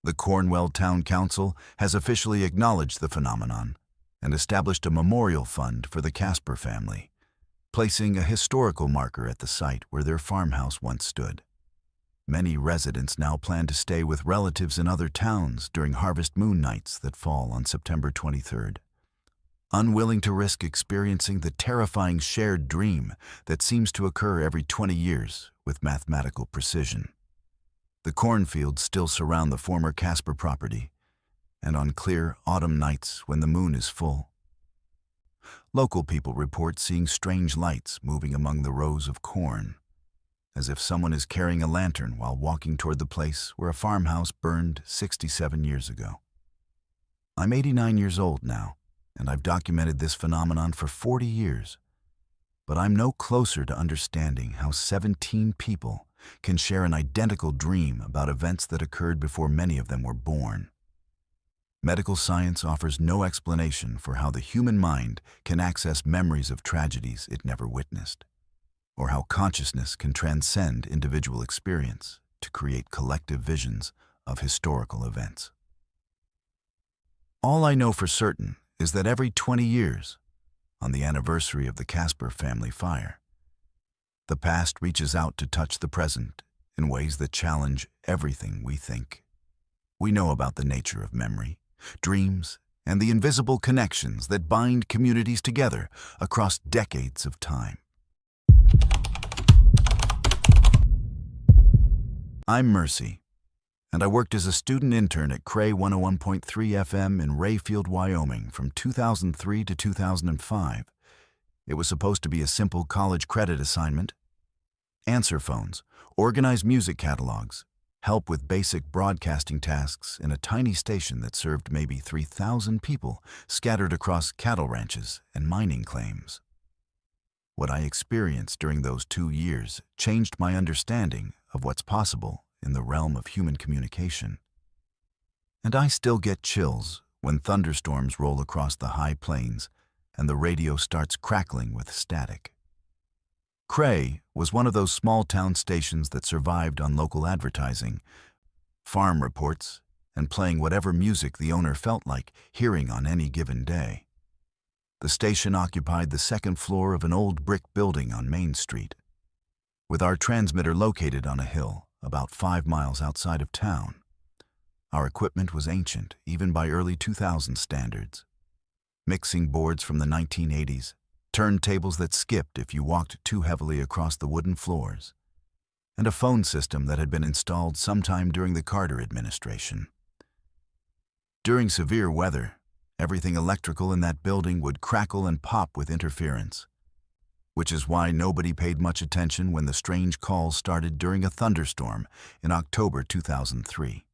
The Cornwall Town Council has officially acknowledged the phenomenon and established a memorial fund for the Casper family, placing a historical marker at the site where their farmhouse once stood. Many residents now plan to stay with relatives in other towns during harvest moon nights that fall on September 23rd, unwilling to risk experiencing the terrifying shared dream that seems to occur every 20 years with mathematical precision. The cornfields still surround the former Casper property, and on clear autumn nights when the moon is full, local people report seeing strange lights moving among the rows of corn, as if someone is carrying a lantern while walking toward the place where a farmhouse burned 67 years ago. I'm 89 years old now, and I've documented this phenomenon for 40 years, but I'm no closer to understanding how 17 people can share an identical dream about events that occurred before many of them were born. Medical science offers no explanation for how the human mind can access memories of tragedies it never witnessed, or how consciousness can transcend individual experience to create collective visions of historical events. All I know for certain is that every 20 years, on the anniversary of the Casper family fire, the past reaches out to touch the present in ways that challenge everything we think. We know about the nature of memory, dreams, and the invisible connections that bind communities together across decades of time. I'm Mercy, and I worked as a student intern at Cray 101.3 FM in Rayfield, Wyoming from 2003 to 2005. It was supposed to be a simple college credit assignment: answer phones, organize music catalogs, help with basic broadcasting tasks in a tiny station that served maybe 3,000 people scattered across cattle ranches and mining claims. What I experienced during those 2 years changed my understanding of what's possible in the realm of human communication. And I still get chills when thunderstorms roll across the high plains and the radio starts crackling with static. Cray was one of those small-town stations that survived on local advertising, farm reports, and playing whatever music the owner felt like hearing on any given day. The station occupied the second floor of an old brick building on Main Street, with our transmitter located on a hill about 5 miles outside of town. Our equipment was ancient, even by early 2000 standards. Mixing boards from the 1980s, turntables that skipped if you walked too heavily across the wooden floors, and a phone system that had been installed sometime during the Carter administration. During severe weather, everything electrical in that building would crackle and pop with interference, which is why nobody paid much attention when the strange calls started during a thunderstorm in October 2003.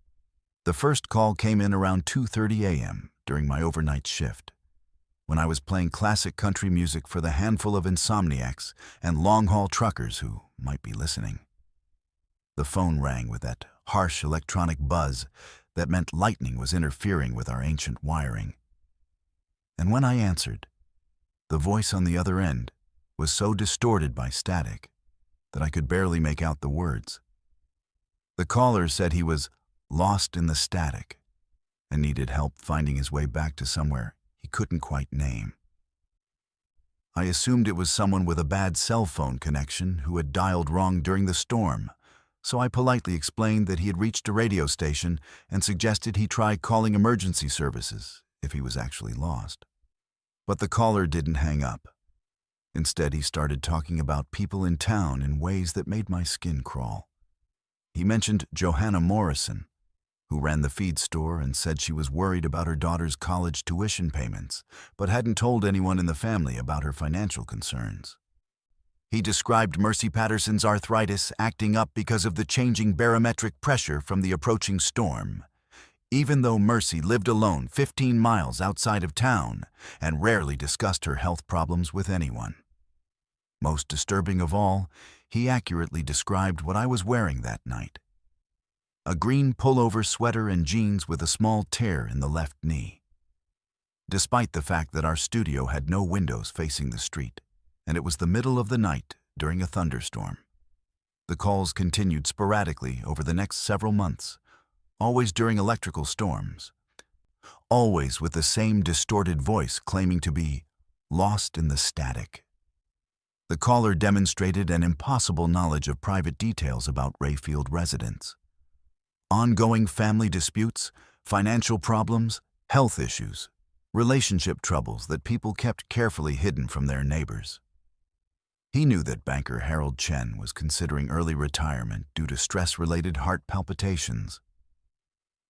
The first call came in around 2:30 a.m. during my overnight shift, when I was playing classic country music for the handful of insomniacs and long-haul truckers who might be listening. The phone rang with that harsh electronic buzz that meant lightning was interfering with our ancient wiring. And when I answered, the voice on the other end was so distorted by static that I could barely make out the words. The caller said he was lost in the static and needed help finding his way back to somewhere he couldn't quite name. I assumed it was someone with a bad cell phone connection who had dialed wrong during the storm, so I politely explained that he had reached a radio station and suggested he try calling emergency services if he was actually lost. But the caller didn't hang up. Instead, he started talking about people in town in ways that made my skin crawl. He mentioned Johanna Morrison, who ran the feed store and said she was worried about her daughter's college tuition payments, but hadn't told anyone in the family about her financial concerns. He described Mercy Patterson's arthritis acting up because of the changing barometric pressure from the approaching storm. Even though Mercy lived alone 15 miles outside of town and rarely discussed her health problems with anyone. Most disturbing of all, he accurately described what I was wearing that night. A green pullover sweater and jeans with a small tear in the left knee. Despite the fact that our studio had no windows facing the street, and it was the middle of the night during a thunderstorm. The calls continued sporadically over the next several months, always during electrical storms, always with the same distorted voice claiming to be lost in the static. The caller demonstrated an impossible knowledge of private details about Rayfield residents. Ongoing family disputes, financial problems, health issues, relationship troubles that people kept carefully hidden from their neighbors. He knew that banker Harold Chen was considering early retirement due to stress-related heart palpitations,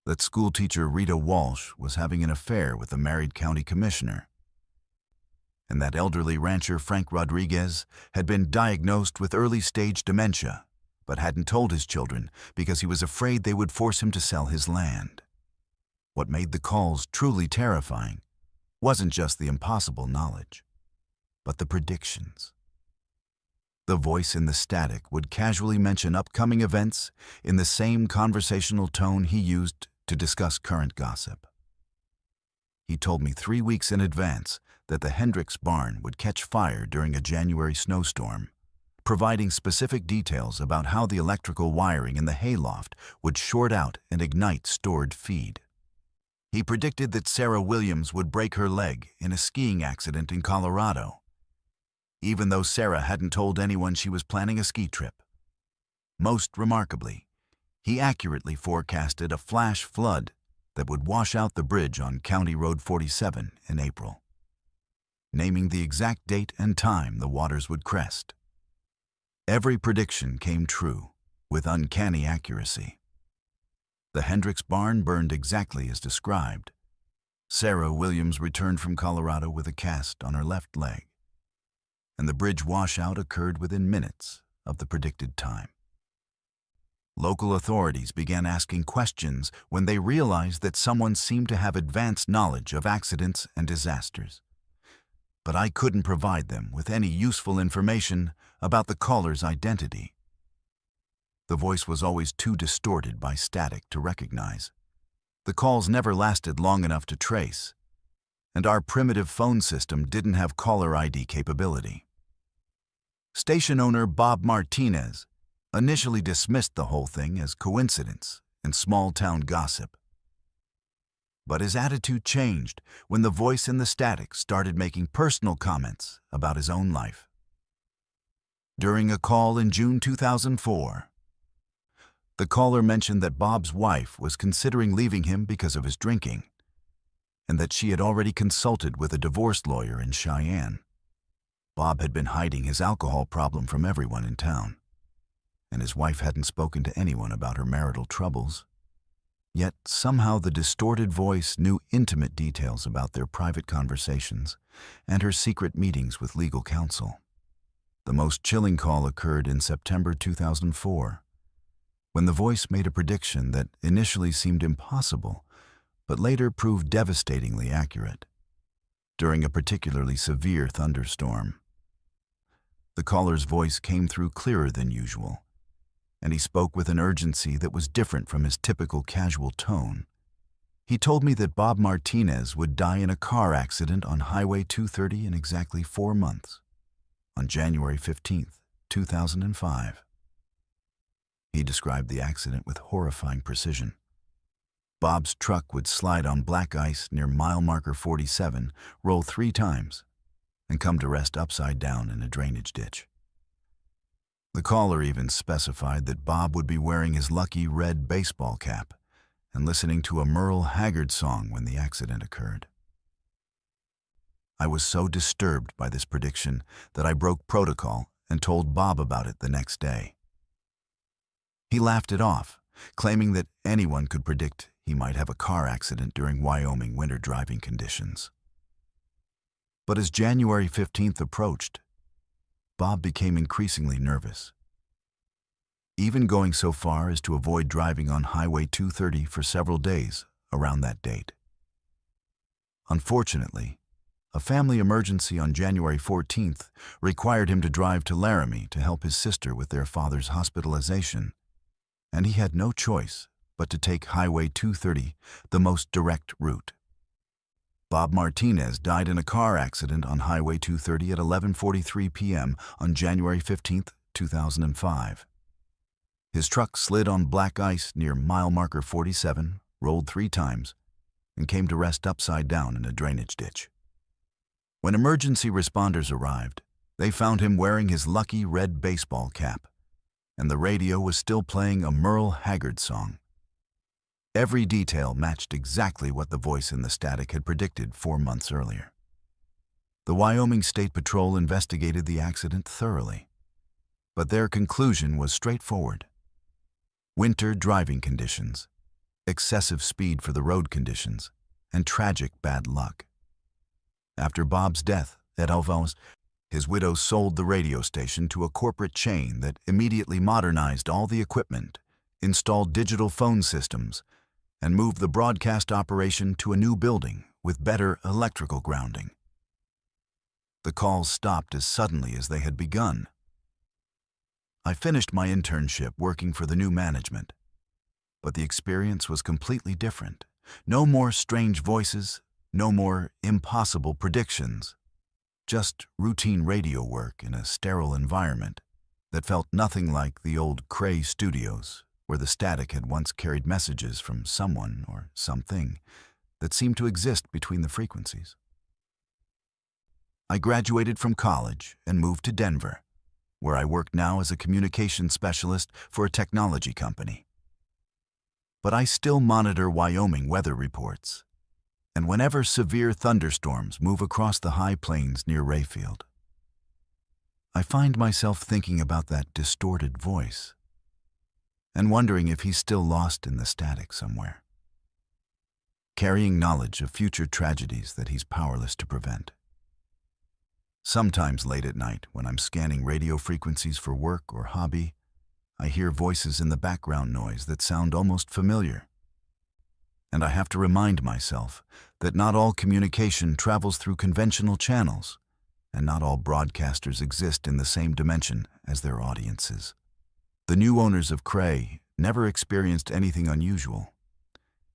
that schoolteacher Rita Walsh was having an affair with a married county commissioner, and that elderly rancher Frank Rodriguez had been diagnosed with early-stage dementia, but hadn't told his children because he was afraid they would force him to sell his land. What made the calls truly terrifying wasn't just the impossible knowledge, but the predictions. The voice in the static would casually mention upcoming events in the same conversational tone he used to discuss current gossip. He told me 3 weeks in advance that the Hendricks barn would catch fire during a January snowstorm, providing specific details about how the electrical wiring in the hayloft would short out and ignite stored feed. He predicted that Sarah Williams would break her leg in a skiing accident in Colorado, even though Sarah hadn't told anyone she was planning a ski trip. Most remarkably, he accurately forecasted a flash flood that would wash out the bridge on County Road 47 in April, naming the exact date and time the waters would crest. Every prediction came true, with uncanny accuracy. The Hendricks barn burned exactly as described. Sarah Williams returned from Colorado with a cast on her left leg, and the bridge washout occurred within minutes of the predicted time. Local authorities began asking questions when they realized that someone seemed to have advanced knowledge of accidents and disasters. But I couldn't provide them with any useful information about the caller's identity. The voice was always too distorted by static to recognize. The calls never lasted long enough to trace, and our primitive phone system didn't have caller ID capability. Station owner Bob Martinez initially dismissed the whole thing as coincidence and small-town gossip. But his attitude changed when the voice in the static started making personal comments about his own life. During a call in June 2004, the caller mentioned that Bob's wife was considering leaving him because of his drinking, and that she had already consulted with a divorce lawyer in Cheyenne. Bob had been hiding his alcohol problem from everyone in town, and his wife hadn't spoken to anyone about her marital troubles. Yet somehow the distorted voice knew intimate details about their private conversations and her secret meetings with legal counsel. The most chilling call occurred in September 2004, when the voice made a prediction that initially seemed impossible, but later proved devastatingly accurate. During a particularly severe thunderstorm, the caller's voice came through clearer than usual, and he spoke with an urgency that was different from his typical casual tone. He told me that Bob Martinez would die in a car accident on Highway 230 in exactly 4 months, on January 15th, 2005. He described the accident with horrifying precision. Bob's truck would slide on black ice near mile marker 47, roll 3 times, and come to rest upside down in a drainage ditch. The caller even specified that Bob would be wearing his lucky red baseball cap and listening to a Merle Haggard song when the accident occurred. I was so disturbed by this prediction that I broke protocol and told Bob about it the next day. He laughed it off, claiming that anyone could predict he might have a car accident during Wyoming winter driving conditions. But as January 15th approached, Bob became increasingly nervous, even going so far as to avoid driving on Highway 230 for several days around that date. Unfortunately, a family emergency on January 14th required him to drive to Laramie to help his sister with their father's hospitalization, and he had no choice but to take Highway 230, the most direct route. Bob Martinez died in a car accident on Highway 230 at 11:43 p.m. on January 15, 2005. His truck slid on black ice near mile marker 47, rolled 3 times, and came to rest upside down in a drainage ditch. When emergency responders arrived, they found him wearing his lucky red baseball cap, and the radio was still playing a Merle Haggard song. Every detail matched exactly what the voice in the static had predicted 4 months earlier. The Wyoming State Patrol investigated the accident thoroughly, but their conclusion was straightforward. Winter driving conditions, excessive speed for the road conditions, and tragic bad luck. After Bob's death at Elvos, his widow sold the radio station to a corporate chain that immediately modernized all the equipment, installed digital phone systems, and moved the broadcast operation to a new building with better electrical grounding. The calls stopped as suddenly as they had begun. I finished my internship working for the new management, but the experience was completely different. No more strange voices, no more impossible predictions, just routine radio work in a sterile environment that felt nothing like the old Cray studios, where the static had once carried messages from someone or something that seemed to exist between the frequencies. I graduated from college and moved to Denver, where I work now as a communications specialist for a technology company. But I still monitor Wyoming weather reports, and whenever severe thunderstorms move across the high plains near Rayfield, I find myself thinking about that distorted voice and wondering if he's still lost in the static somewhere, carrying knowledge of future tragedies that he's powerless to prevent. Sometimes late at night, when I'm scanning radio frequencies for work or hobby, I hear voices in the background noise that sound almost familiar. And I have to remind myself that not all communication travels through conventional channels, and not all broadcasters exist in the same dimension as their audiences. The new owners of Cray never experienced anything unusual,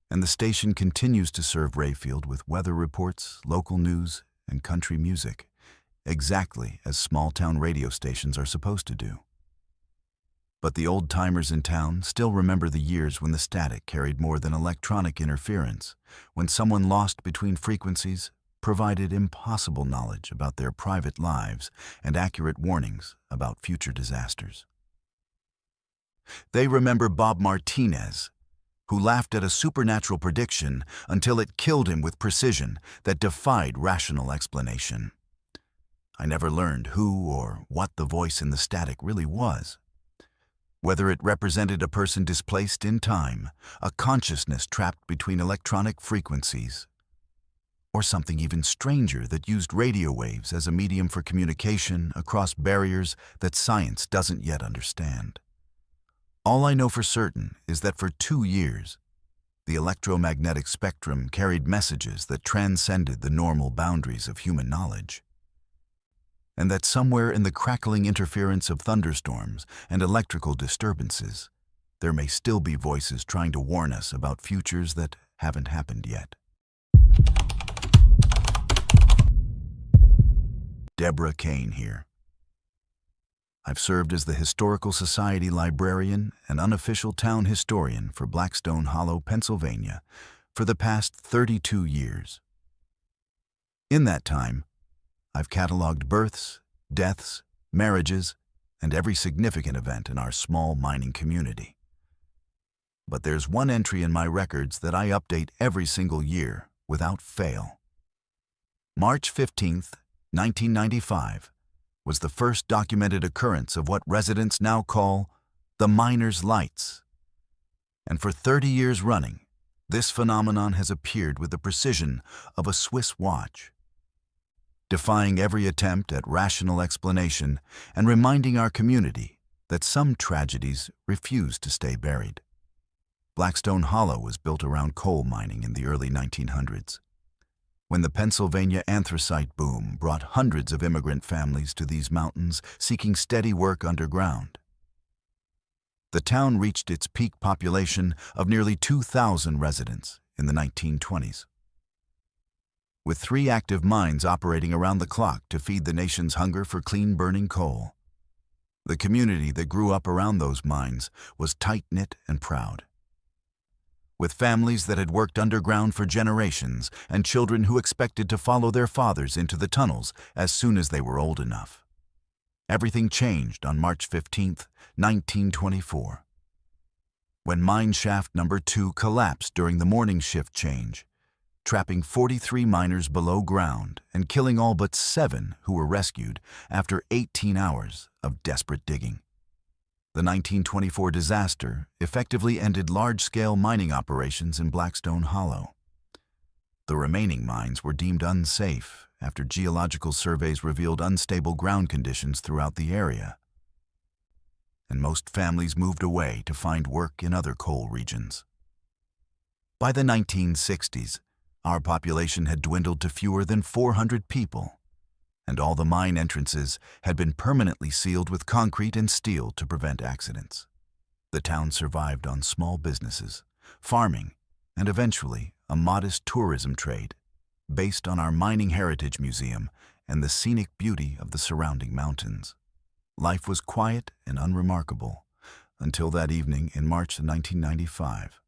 and the station continues to serve Rayfield with weather reports, local news, and country music, exactly as small-town radio stations are supposed to do. But the old-timers in town still remember the years when the static carried more than electronic interference, when someone lost between frequencies provided impossible knowledge about their private lives and accurate warnings about future disasters. They remember Bob Martinez, who laughed at a supernatural prediction until it killed him with precision that defied rational explanation. I never learned who or what the voice in the static really was. Whether it represented a person displaced in time, a consciousness trapped between electronic frequencies, or something even stranger that used radio waves as a medium for communication across barriers that science doesn't yet understand. All I know for certain is that for 2 years, the electromagnetic spectrum carried messages that transcended the normal boundaries of human knowledge, and that somewhere in the crackling interference of thunderstorms and electrical disturbances, there may still be voices trying to warn us about futures that haven't happened yet. Deborah Kane here. I've served as the Historical Society librarian and unofficial town historian for Blackstone Hollow, Pennsylvania, for the past 32 years. In that time, I've cataloged births, deaths, marriages, and every significant event in our small mining community. But there's one entry in my records that I update every single year without fail. March 15th, 1995, was the first documented occurrence of what residents now call the Miners' Lights. And for 30 years running, This phenomenon has appeared with the precision of a Swiss watch, defying every attempt at rational explanation and reminding our community that some tragedies refuse to stay buried. Blackstone Hollow was built around coal mining in the early 1900s. When the Pennsylvania anthracite boom brought hundreds of immigrant families to these mountains seeking steady work underground. The town reached its peak population of nearly 2,000 residents in the 1920s. With 3 active mines operating around the clock to feed the nation's hunger for clean-burning coal. The community that grew up around those mines was tight-knit and proud, with families that had worked underground for generations and children who expected to follow their fathers into the tunnels as soon as they were old enough. Everything changed on March 15, 1924, when mine shaft number 2 collapsed during the morning shift change, trapping 43 miners below ground and killing all but 7 who were rescued after 18 hours of desperate digging. The 1924 disaster effectively ended large-scale mining operations in Blackstone Hollow. The remaining mines were deemed unsafe after geological surveys revealed unstable ground conditions throughout the area, and most families moved away to find work in other coal regions. By the 1960s, our population had dwindled to fewer than 400 people, and all the mine entrances had been permanently sealed with concrete and steel to prevent accidents. The town survived on small businesses, farming, and eventually a modest tourism trade based on our mining heritage museum and the scenic beauty of the surrounding mountains. Life was quiet and unremarkable until that evening in March of 1995,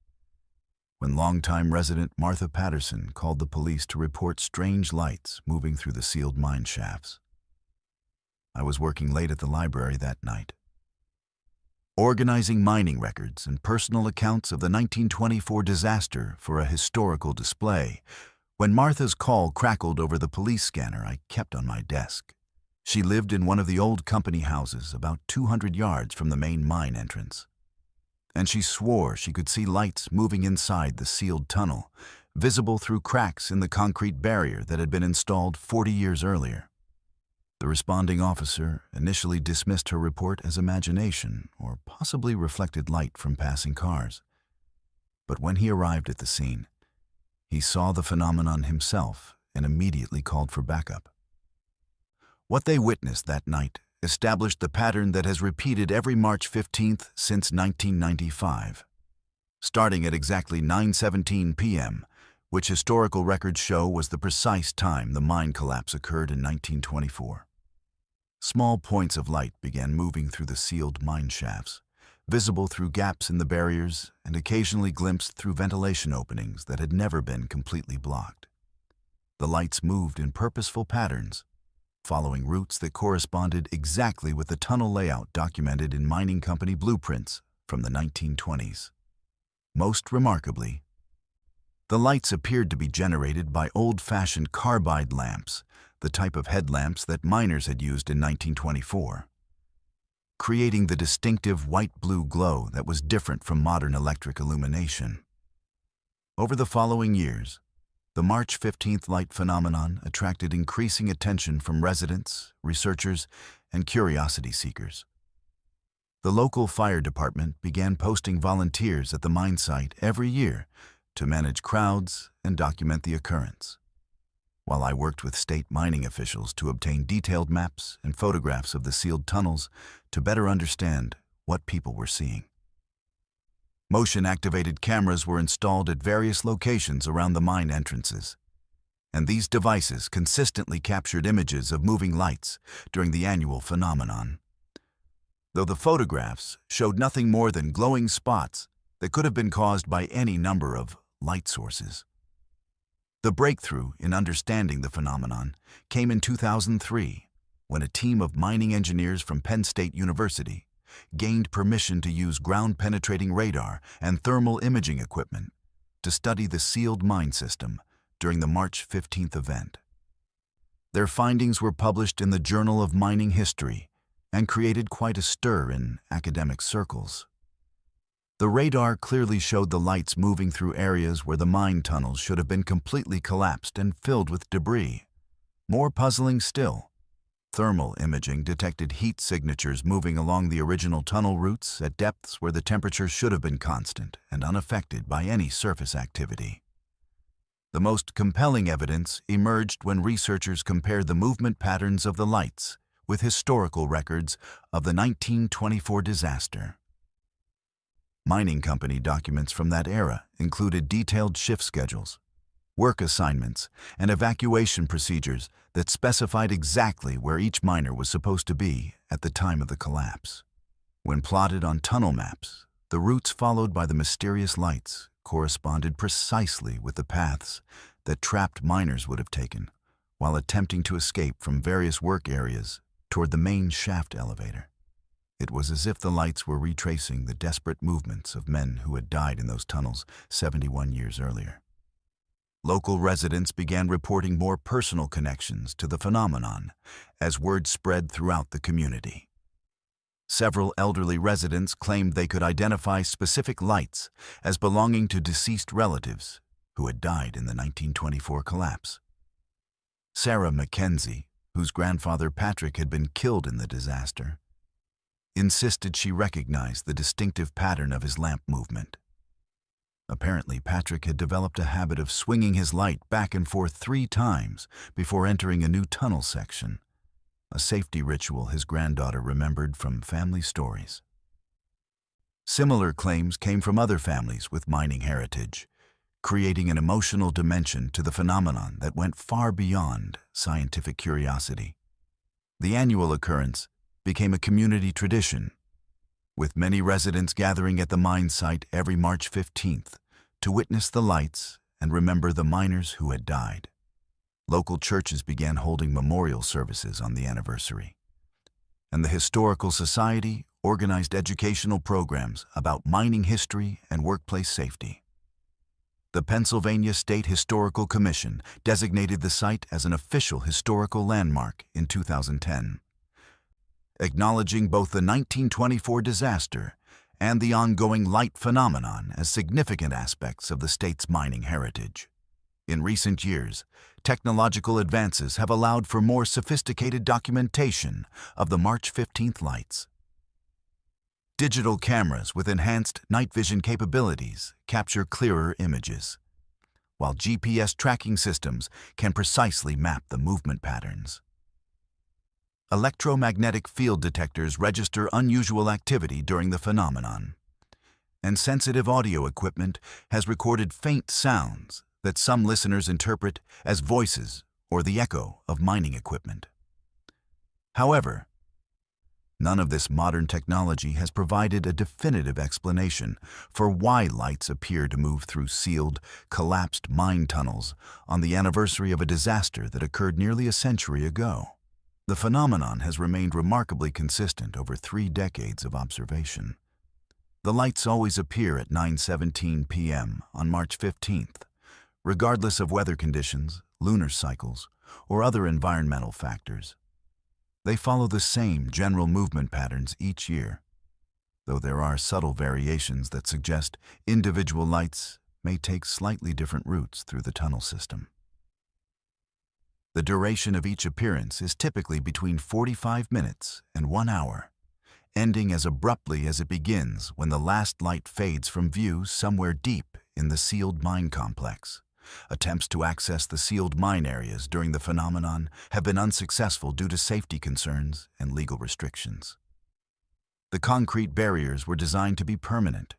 when longtime resident Martha Patterson called the police to report strange lights moving through the sealed mine shafts. I was working late at the library that night, organizing mining records and personal accounts of the 1924 disaster for a historical display, when Martha's call crackled over the police scanner I kept on my desk. She lived in one of the old company houses about 200 yards from the main mine entrance, and she swore she could see lights moving inside the sealed tunnel, visible through cracks in the concrete barrier that had been installed 40 years earlier. The responding officer initially dismissed her report as imagination or possibly reflected light from passing cars. But when he arrived at the scene, he saw the phenomenon himself and immediately called for backup. What they witnessed that night established the pattern that has repeated every March 15th since 1995. Starting at exactly 9:17 p.m., which historical records show was the precise time the mine collapse occurred in 1924. Small points of light began moving through the sealed mine shafts, visible through gaps in the barriers and occasionally glimpsed through ventilation openings that had never been completely blocked. The lights moved in purposeful patterns, following routes that corresponded exactly with the tunnel layout documented in mining company blueprints from the 1920s. Most remarkably, the lights appeared to be generated by old-fashioned carbide lamps, the type of headlamps that miners had used in 1924, creating the distinctive white-blue glow that was different from modern electric illumination. Over the following years, the March 15th light phenomenon attracted increasing attention from residents, researchers, and curiosity seekers. The local fire department began posting volunteers at the mine site every year to manage crowds and document the occurrence, while I worked with state mining officials to obtain detailed maps and photographs of the sealed tunnels to better understand what people were seeing. Motion-activated cameras were installed at various locations around the mine entrances, and these devices consistently captured images of moving lights during the annual phenomenon. Though the photographs showed nothing more than glowing spots that could have been caused by any number of light sources. The breakthrough in understanding the phenomenon came in 2003, when a team of mining engineers from Penn State University gained permission to use ground-penetrating radar and thermal imaging equipment to study the sealed mine system during the March 15th event. Their findings were published in the Journal of Mining History and created quite a stir in academic circles. The radar clearly showed the lights moving through areas where the mine tunnels should have been completely collapsed and filled with debris. More puzzling still, thermal imaging detected heat signatures moving along the original tunnel routes at depths where the temperature should have been constant and unaffected by any surface activity. The most compelling evidence emerged when researchers compared the movement patterns of the lights with historical records of the 1924 disaster. Mining company documents from that era included detailed shift schedules, work assignments, and evacuation procedures that specified exactly where each miner was supposed to be at the time of the collapse. When plotted on tunnel maps, the routes followed by the mysterious lights corresponded precisely with the paths that trapped miners would have taken while attempting to escape from various work areas toward the main shaft elevator. It was as if the lights were retracing the desperate movements of men who had died in those tunnels 71 years earlier. Local residents began reporting more personal connections to the phenomenon as word spread throughout the community. Several elderly residents claimed they could identify specific lights as belonging to deceased relatives who had died in the 1924 collapse. Sarah Mackenzie, whose grandfather Patrick had been killed in the disaster, insisted she recognized the distinctive pattern of his lamp movement. Apparently, Patrick had developed a habit of swinging his light back and forth 3 times before entering a new tunnel section, a safety ritual his granddaughter remembered from family stories. Similar claims came from other families with mining heritage, creating an emotional dimension to the phenomenon that went far beyond scientific curiosity. The annual occurrence became a community tradition, with many residents gathering at the mine site every March 15th to witness the lights and remember the miners who had died. Local churches began holding memorial services on the anniversary, and the Historical Society organized educational programs about mining history and workplace safety. The Pennsylvania State Historical Commission designated the site as an official historical landmark in 2010, acknowledging both the 1924 disaster and the ongoing light phenomenon as significant aspects of the state's mining heritage. In recent years, technological advances have allowed for more sophisticated documentation of the March 15th lights. Digital cameras with enhanced night vision capabilities capture clearer images, while GPS tracking systems can precisely map the movement patterns. Electromagnetic field detectors register unusual activity during the phenomenon, and sensitive audio equipment has recorded faint sounds that some listeners interpret as voices or the echo of mining equipment. However, none of this modern technology has provided a definitive explanation for why lights appear to move through sealed, collapsed mine tunnels on the anniversary of a disaster that occurred nearly a century ago. The phenomenon has remained remarkably consistent over 3 decades of observation. The lights always appear at 9:17 p.m. on March 15th, regardless of weather conditions, lunar cycles, or other environmental factors. They follow the same general movement patterns each year, though there are subtle variations that suggest individual lights may take slightly different routes through the tunnel system. The duration of each appearance is typically between 45 minutes and 1 hour, ending as abruptly as it begins when the last light fades from view somewhere deep in the sealed mine complex. Attempts to access the sealed mine areas during the phenomenon have been unsuccessful due to safety concerns and legal restrictions. The concrete barriers were designed to be permanent,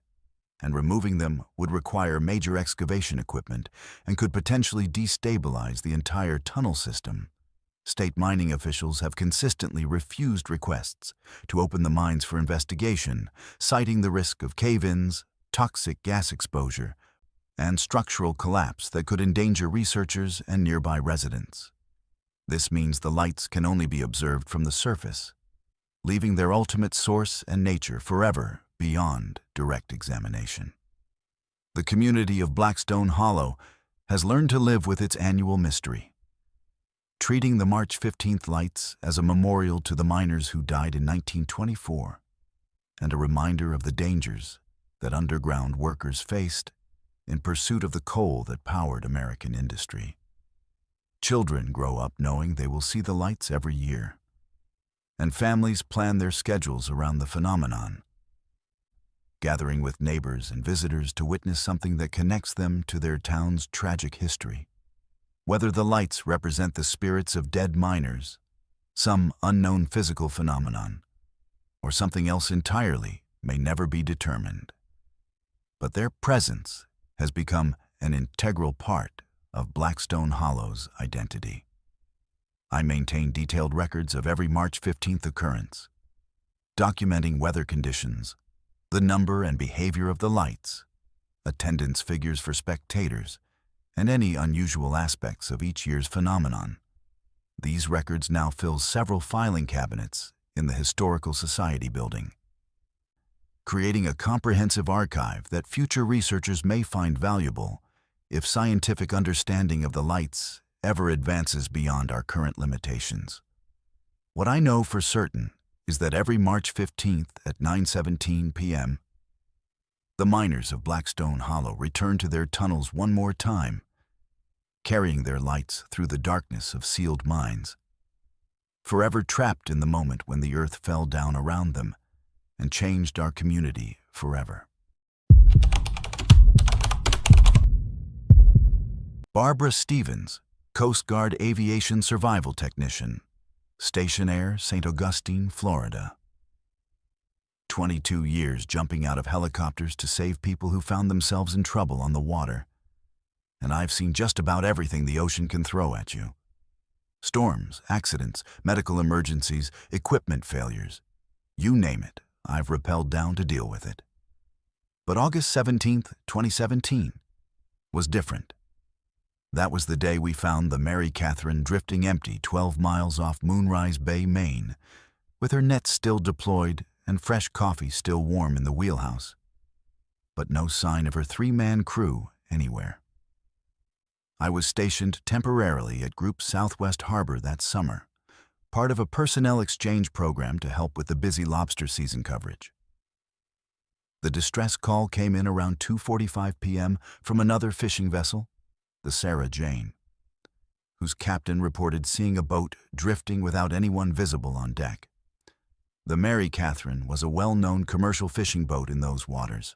and removing them would require major excavation equipment and could potentially destabilize the entire tunnel system. State mining officials have consistently refused requests to open the mines for investigation, citing the risk of cave-ins, toxic gas exposure, and structural collapse that could endanger researchers and nearby residents. This means the lights can only be observed from the surface, leaving their ultimate source and nature forever beyond direct examination. The community of Blackstone Hollow has learned to live with its annual mystery, treating the March 15th lights as a memorial to the miners who died in 1924 and a reminder of the dangers that underground workers faced in pursuit of the coal that powered American industry. Children grow up knowing they will see the lights every year, and families plan their schedules around the phenomenon, gathering with neighbors and visitors to witness something that connects them to their town's tragic history. Whether the lights represent the spirits of dead miners, some unknown physical phenomenon, or something else entirely may never be determined. But their presence has become an integral part of Blackstone Hollow's identity. I maintain detailed records of every March 15th occurrence, documenting weather conditions, the number and behavior of the lights, attendance figures for spectators, and any unusual aspects of each year's phenomenon. These records now fill several filing cabinets in the Historical Society building, creating a comprehensive archive that future researchers may find valuable if scientific understanding of the lights ever advances beyond our current limitations. What I know for certain is that every March 15th at 9:17 p.m., the miners of Blackstone Hollow return to their tunnels one more time, carrying their lights through the darkness of sealed mines, forever trapped in the moment when the earth fell down around them and changed our community forever. Barbara Stevens, Coast Guard Aviation Survival Technician, Station Air, St. Augustine, Florida. 22 years jumping out of helicopters to save people who found themselves in trouble on the water. And I've seen just about everything the ocean can throw at you. Storms, accidents, medical emergencies, equipment failures. You name it, I've rappelled down to deal with it. But August 17th, 2017 was different. That was the day we found the Mary Catherine drifting empty 12 miles off Moonrise Bay, Maine, with her nets still deployed and fresh coffee still warm in the wheelhouse, but no sign of her three-man crew anywhere. I was stationed temporarily at Group Southwest Harbor that summer, part of a personnel exchange program to help with the busy lobster season coverage. The distress call came in around 2:45 p.m. from another fishing vessel, the Sarah Jane, whose captain reported seeing a boat drifting without anyone visible on deck. The Mary Catherine was a well-known commercial fishing boat in those waters,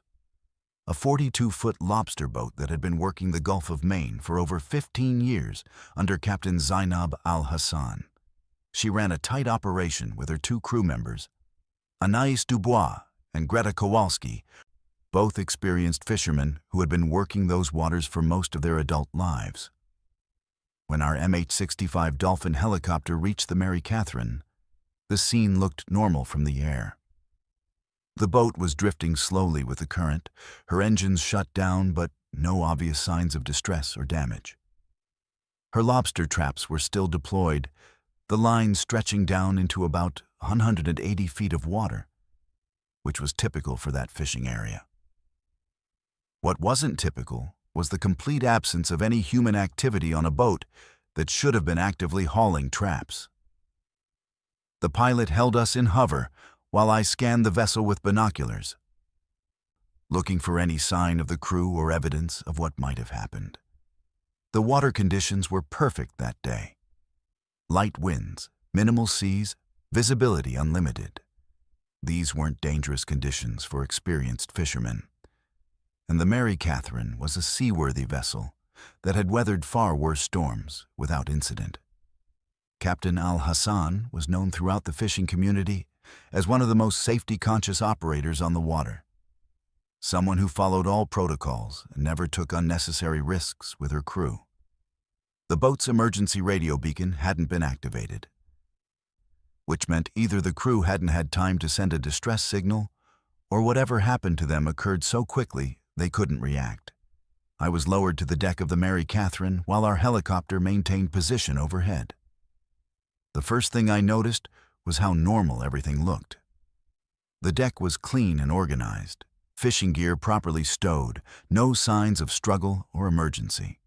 a 42-foot lobster boat that had been working the Gulf of Maine for over 15 years under Captain Zainab Al-Hassan. She ran a tight operation with her two crew members, Anais Dubois and Greta Kowalski, both experienced fishermen who had been working those waters for most of their adult lives. When our MH-65 Dolphin helicopter reached the Mary Catherine, the scene looked normal from the air. The boat was drifting slowly with the current, her engines shut down, but no obvious signs of distress or damage. Her lobster traps were still deployed, the line stretching down into about 180 feet of water, which was typical for that fishing area. What wasn't typical was the complete absence of any human activity on a boat that should have been actively hauling traps. The pilot held us in hover while I scanned the vessel with binoculars, looking for any sign of the crew or evidence of what might have happened. The water conditions were perfect that day. Light winds, minimal seas, visibility unlimited. These weren't dangerous conditions for experienced fishermen. And the Mary Catherine was a seaworthy vessel that had weathered far worse storms without incident. Captain Al-Hassan was known throughout the fishing community as one of the most safety-conscious operators on the water, someone who followed all protocols and never took unnecessary risks with her crew. The boat's emergency radio beacon hadn't been activated, which meant either the crew hadn't had time to send a distress signal, or whatever happened to them occurred so quickly they couldn't react. I was lowered to the deck of the Mary Catherine while our helicopter maintained position overhead. The first thing I noticed was how normal everything looked. The deck was clean and organized, fishing gear properly stowed, no signs of struggle or emergency.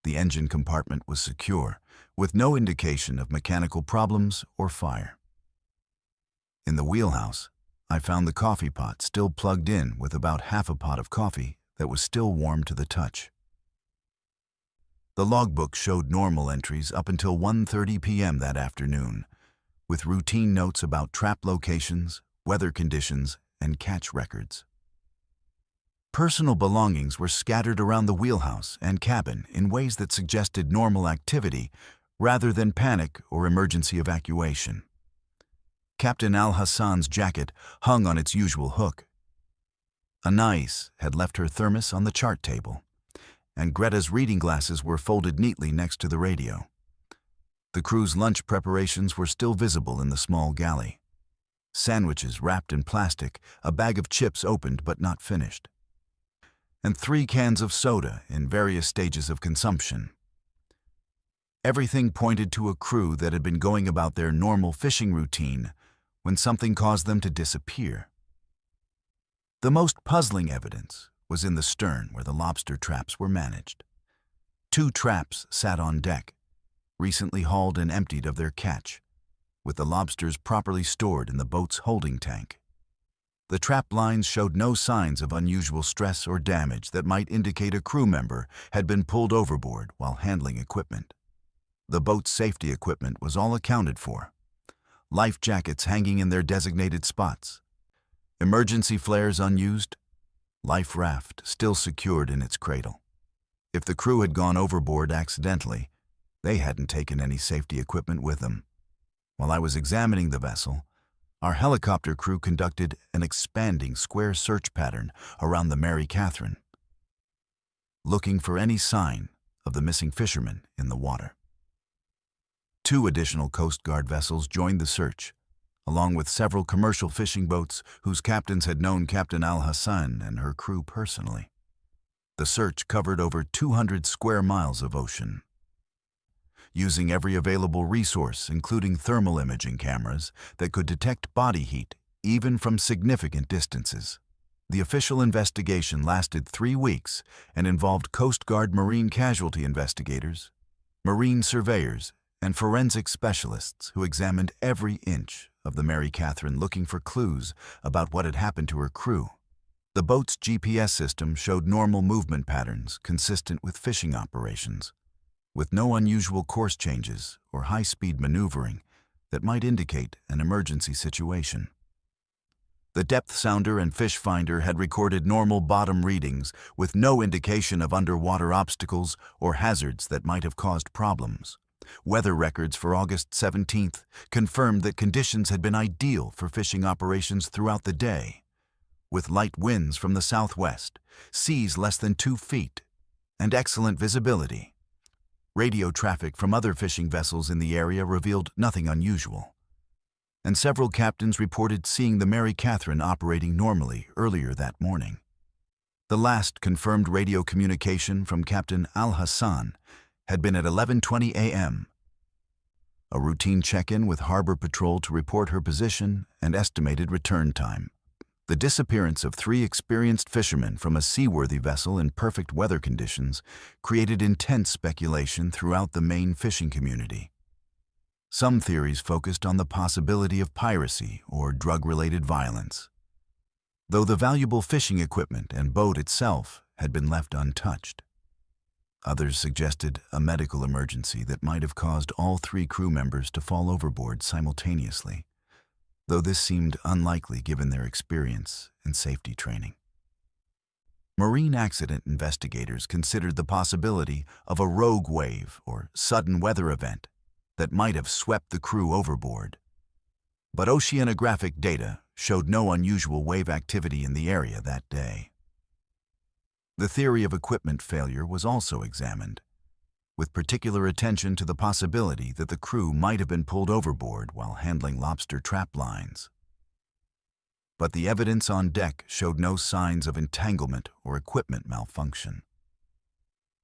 The engine compartment was secure, with no indication of mechanical problems or fire. In the wheelhouse, I found the coffee pot still plugged in with about half a pot of coffee that was still warm to the touch. The logbook showed normal entries up until 1:30 p.m. that afternoon, with routine notes about trap locations, weather conditions, and catch records. Personal belongings were scattered around the wheelhouse and cabin in ways that suggested normal activity rather than panic or emergency evacuation. Captain Al-Hassan's jacket hung on its usual hook. Anais had left her thermos on the chart table, and Greta's reading glasses were folded neatly next to the radio. The crew's lunch preparations were still visible in the small galley. Sandwiches wrapped in plastic, a bag of chips opened but not finished, and 3 cans of soda in various stages of consumption. Everything pointed to a crew that had been going about their normal fishing routine when something caused them to disappear. The most puzzling evidence was in the stern where the lobster traps were managed. 2 traps sat on deck, recently hauled and emptied of their catch, with the lobsters properly stored in the boat's holding tank. The trap lines showed no signs of unusual stress or damage that might indicate a crew member had been pulled overboard while handling equipment. The boat's safety equipment was all accounted for. Life jackets hanging in their designated spots, emergency flares unused, life raft still secured in its cradle. If the crew had gone overboard accidentally, they hadn't taken any safety equipment with them. While I was examining the vessel, our helicopter crew conducted an expanding square search pattern around the Mary Catherine, looking for any sign of the missing fishermen in the water. 2 additional Coast Guard vessels joined the search, along with several commercial fishing boats whose captains had known Captain Al-Hassan and her crew personally. The search covered over 200 square miles of ocean. Using every available resource, including thermal imaging cameras that could detect body heat even from significant distances. The official investigation lasted 3 weeks and involved Coast Guard marine casualty investigators, marine surveyors, and forensic specialists who examined every inch of the Mary Catherine looking for clues about what had happened to her crew. The boat's GPS system showed normal movement patterns consistent with fishing operations, with no unusual course changes or high-speed maneuvering that might indicate an emergency situation. The depth sounder and fish finder had recorded normal bottom readings with no indication of underwater obstacles or hazards that might have caused problems. Weather records for August 17th confirmed that conditions had been ideal for fishing operations throughout the day, with light winds from the southwest, seas less than 2 feet, and excellent visibility. Radio traffic from other fishing vessels in the area revealed nothing unusual, and several captains reported seeing the Mary Catherine operating normally earlier that morning. The last confirmed radio communication from Captain Al-Hassan had been at 11:20 a.m. A routine check-in with Harbor Patrol to report her position and estimated return time. The disappearance of 3 experienced fishermen from a seaworthy vessel in perfect weather conditions created intense speculation throughout the Maine fishing community. Some theories focused on the possibility of piracy or drug-related violence, though the valuable fishing equipment and boat itself had been left untouched. Others suggested a medical emergency that might have caused all 3 crew members to fall overboard simultaneously, though this seemed unlikely given their experience and safety training. Marine accident investigators considered the possibility of a rogue wave or sudden weather event that might have swept the crew overboard. But oceanographic data showed no unusual wave activity in the area that day. The theory of equipment failure was also examined, with particular attention to the possibility that the crew might have been pulled overboard while handling lobster trap lines. But the evidence on deck showed no signs of entanglement or equipment malfunction.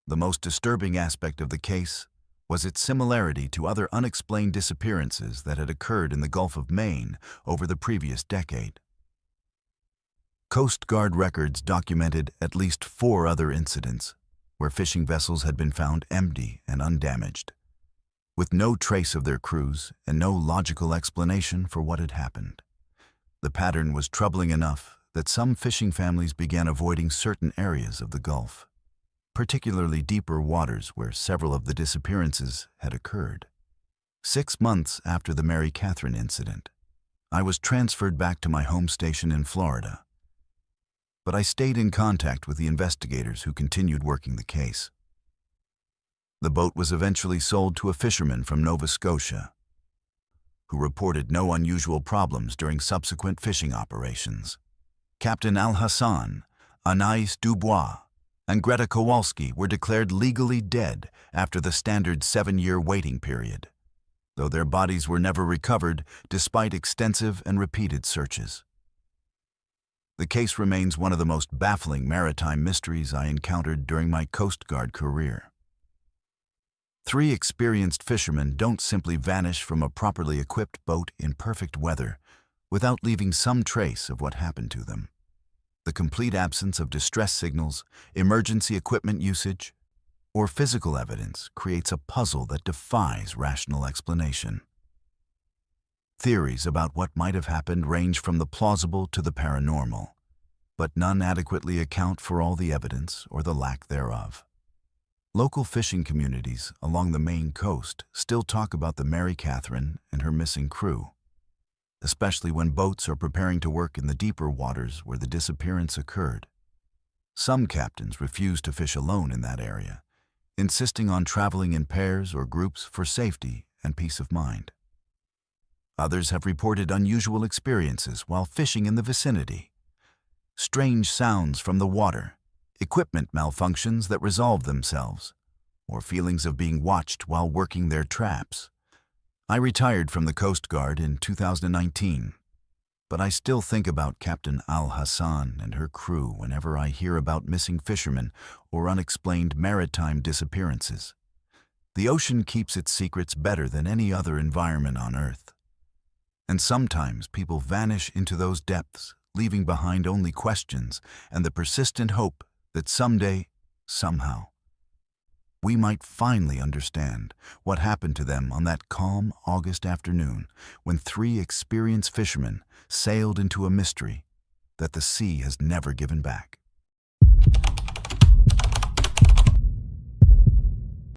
The most disturbing aspect of the case was its similarity to other unexplained disappearances that had occurred in the Gulf of Maine over the previous decade. Coast Guard records documented at least 4 other incidents where fishing vessels had been found empty and undamaged, with no trace of their crews and no logical explanation for what had happened. The pattern was troubling enough that some fishing families began avoiding certain areas of the Gulf, particularly deeper waters where several of the disappearances had occurred. 6 months after the Mary Catherine incident, I was transferred back to my home station in Florida, but I stayed in contact with the investigators who continued working the case. The boat was eventually sold to a fisherman from Nova Scotia, who reported no unusual problems during subsequent fishing operations. Captain Al-Hassan, Anais Dubois, and Greta Kowalski were declared legally dead after the standard 7-year waiting period, though their bodies were never recovered despite extensive and repeated searches. The case remains one of the most baffling maritime mysteries I encountered during my Coast Guard career. 3 experienced fishermen don't simply vanish from a properly equipped boat in perfect weather without leaving some trace of what happened to them. The complete absence of distress signals, emergency equipment usage, or physical evidence creates a puzzle that defies rational explanation. Theories about what might have happened range from the plausible to the paranormal, but none adequately account for all the evidence or the lack thereof. Local fishing communities along the Maine coast still talk about the Mary Catherine and her missing crew, especially when boats are preparing to work in the deeper waters where the disappearance occurred. Some captains refuse to fish alone in that area, insisting on traveling in pairs or groups for safety and peace of mind. Others have reported unusual experiences while fishing in the vicinity. Strange sounds from the water, equipment malfunctions that resolve themselves, or feelings of being watched while working their traps. I retired from the Coast Guard in 2019, but I still think about Captain Al-Hassan and her crew whenever I hear about missing fishermen or unexplained maritime disappearances. The ocean keeps its secrets better than any other environment on Earth. And sometimes people vanish into those depths, leaving behind only questions and the persistent hope that someday, somehow, we might finally understand what happened to them on that calm August afternoon when 3 experienced fishermen sailed into a mystery that the sea has never given back.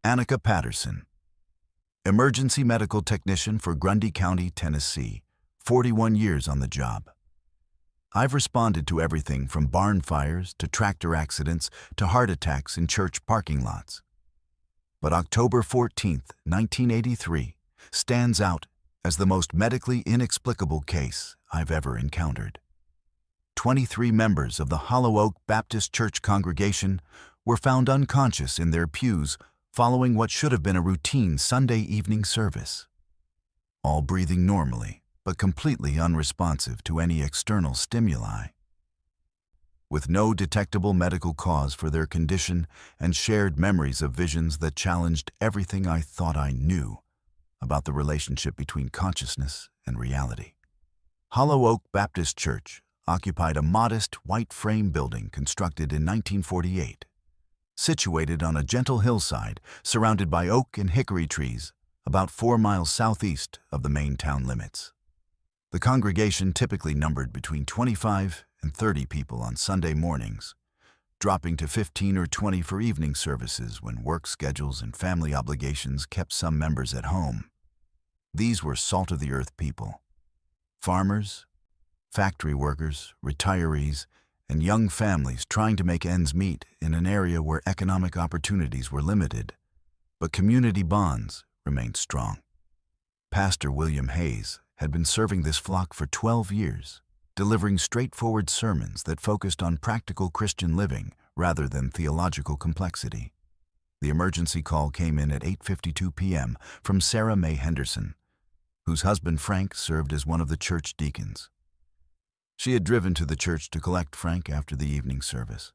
Annika Patterson, emergency medical technician for Grundy County, Tennessee, 41 years on the job. I've responded to everything from barn fires to tractor accidents to heart attacks in church parking lots. But October 14, 1983, stands out as the most medically inexplicable case I've ever encountered. 23 members of the Hollow Oak Baptist Church congregation were found unconscious in their pews following what should have been a routine Sunday evening service. All breathing normally, but completely unresponsive to any external stimuli. With no detectable medical cause for their condition and shared memories of visions that challenged everything I thought I knew about the relationship between consciousness and reality. Hollow Oak Baptist Church occupied a modest white frame building constructed in 1948, situated on a gentle hillside surrounded by oak and hickory trees about 4 miles southeast of the main town limits. The congregation typically numbered between 25 and 30 people on Sunday mornings, dropping to 15 or 20 for evening services when work schedules and family obligations kept some members at home. These were salt-of-the-earth people. Farmers, factory workers, retirees, and young families trying to make ends meet in an area where economic opportunities were limited, but community bonds remained strong. Pastor William Hayes had been serving this flock for 12 years, delivering straightforward sermons that focused on practical Christian living rather than theological complexity. The emergency call came in at 8:52 p.m. from Sarah Mae Henderson, whose husband Frank served as one of the church deacons. She had driven to the church to collect Frank after the evening service,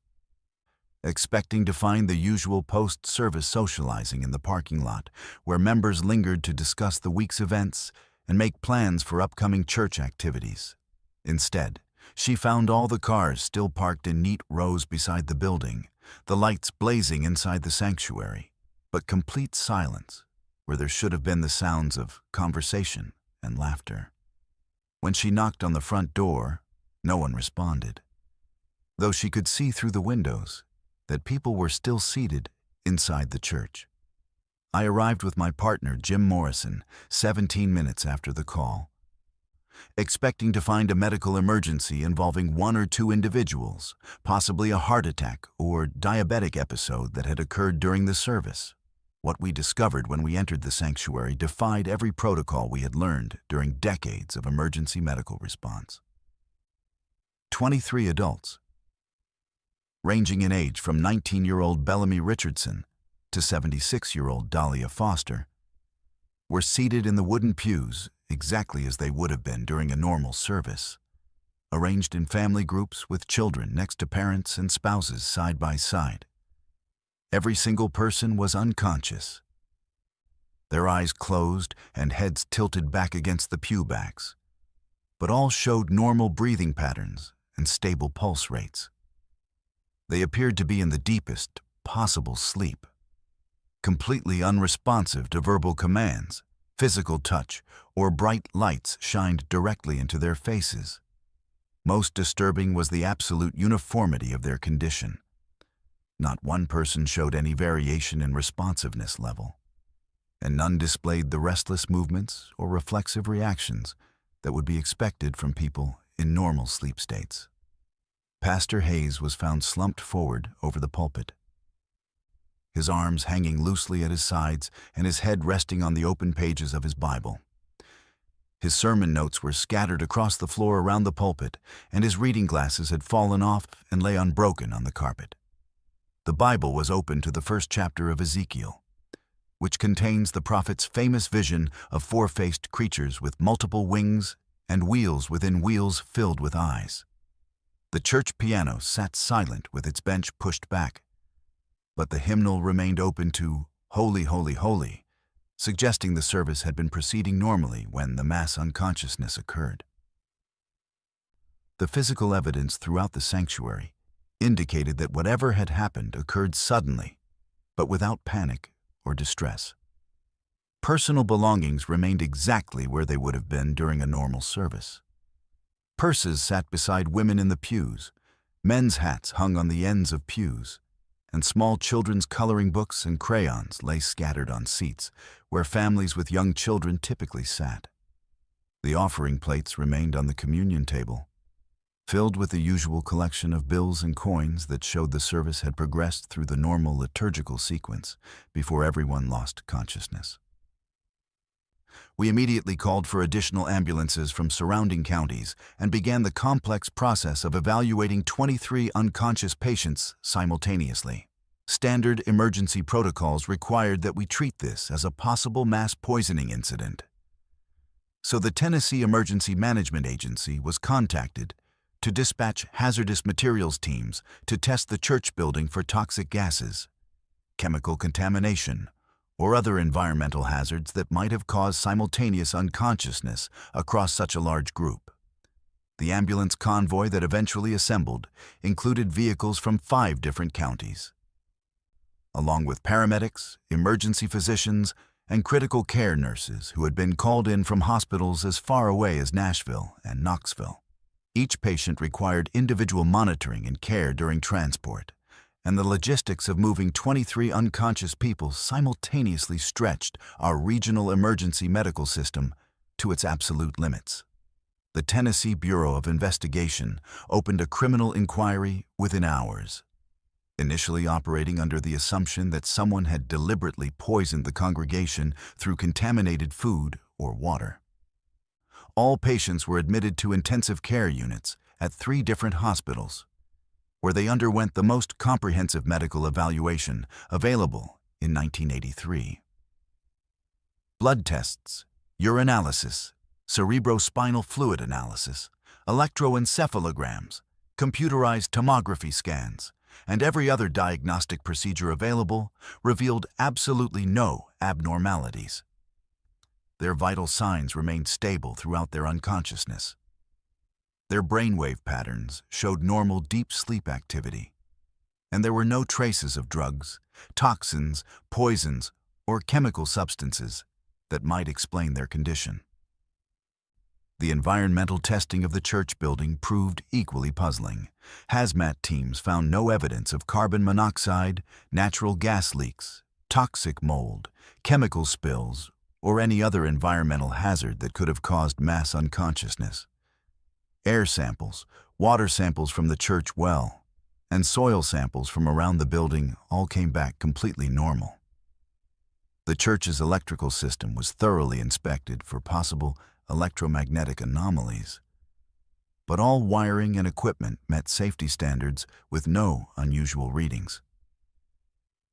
expecting to find the usual post-service socializing in the parking lot, where members lingered to discuss the week's events and make plans for upcoming church activities. Instead, she found all the cars still parked in neat rows beside the building, the lights blazing inside the sanctuary, but complete silence where there should have been the sounds of conversation and laughter. When she knocked on the front door, no one responded, though she could see through the windows that people were still seated inside the church. I arrived with my partner, Jim Morrison, 17 minutes after the call, expecting to find a medical emergency involving one or two individuals, possibly a heart attack or diabetic episode that had occurred during the service. What we discovered when we entered the sanctuary defied every protocol we had learned during decades of emergency medical response. 23 adults, ranging in age from 19-year-old Bellamy Richardson to 76-year-old Dahlia Foster, were seated in the wooden pews exactly as they would have been during a normal service, arranged in family groups with children next to parents and spouses side by side. Every single person was unconscious, their eyes closed and heads tilted back against the pew backs, but all showed normal breathing patterns and stable pulse rates. They appeared to be in the deepest possible sleep, completely unresponsive to verbal commands, physical touch, or bright lights shined directly into their faces. Most disturbing was the absolute uniformity of their condition. Not one person showed any variation in responsiveness level, and none displayed the restless movements or reflexive reactions that would be expected from people in normal sleep states. Pastor Hayes was found slumped forward over the pulpit, his arms hanging loosely at his sides and his head resting on the open pages of his Bible. His sermon notes were scattered across the floor around the pulpit, and his reading glasses had fallen off and lay unbroken on the carpet. The Bible was open to the first chapter of Ezekiel, which contains the prophet's famous vision of four-faced creatures with multiple wings and wheels within wheels filled with eyes. The church piano sat silent with its bench pushed back, but the hymnal remained open to "Holy, Holy, Holy," suggesting the service had been proceeding normally when the mass unconsciousness occurred. The physical evidence throughout the sanctuary indicated that whatever had happened occurred suddenly, but without panic or distress. Personal belongings remained exactly where they would have been during a normal service. Purses sat beside women in the pews, men's hats hung on the ends of pews, and small children's coloring books and crayons lay scattered on seats where families with young children typically sat. The offering plates remained on the communion table, filled with the usual collection of bills and coins that showed the service had progressed through the normal liturgical sequence before everyone lost consciousness. We immediately called for additional ambulances from surrounding counties and began the complex process of evaluating 23 unconscious patients simultaneously. Standard emergency protocols required that we treat this as a possible mass poisoning incident. So the Tennessee Emergency Management Agency was contacted to dispatch hazardous materials teams to test the church building for toxic gases, chemical contamination, or other environmental hazards that might have caused simultaneous unconsciousness across such a large group. The ambulance convoy that eventually assembled included vehicles from 5 different counties, along with paramedics, emergency physicians, and critical care nurses who had been called in from hospitals as far away as Nashville and Knoxville. Each patient required individual monitoring and care during transport, and the logistics of moving 23 unconscious people simultaneously stretched our regional emergency medical system to its absolute limits. The Tennessee Bureau of Investigation opened a criminal inquiry within hours, initially operating under the assumption that someone had deliberately poisoned the congregation through contaminated food or water. All patients were admitted to intensive care units at 3 different hospitals, where they underwent the most comprehensive medical evaluation available in 1983. Blood tests, urinalysis, cerebrospinal fluid analysis, electroencephalograms, computerized tomography scans, and every other diagnostic procedure available revealed absolutely no abnormalities. Their vital signs remained stable throughout their unconsciousness. Their brainwave patterns showed normal deep sleep activity, and there were no traces of drugs, toxins, poisons, or chemical substances that might explain their condition. The environmental testing of the church building proved equally puzzling. Hazmat teams found no evidence of carbon monoxide, natural gas leaks, toxic mold, chemical spills, or any other environmental hazard that could have caused mass unconsciousness. Air samples, water samples from the church well, and soil samples from around the building all came back completely normal. The church's electrical system was thoroughly inspected for possible electromagnetic anomalies, but all wiring and equipment met safety standards with no unusual readings.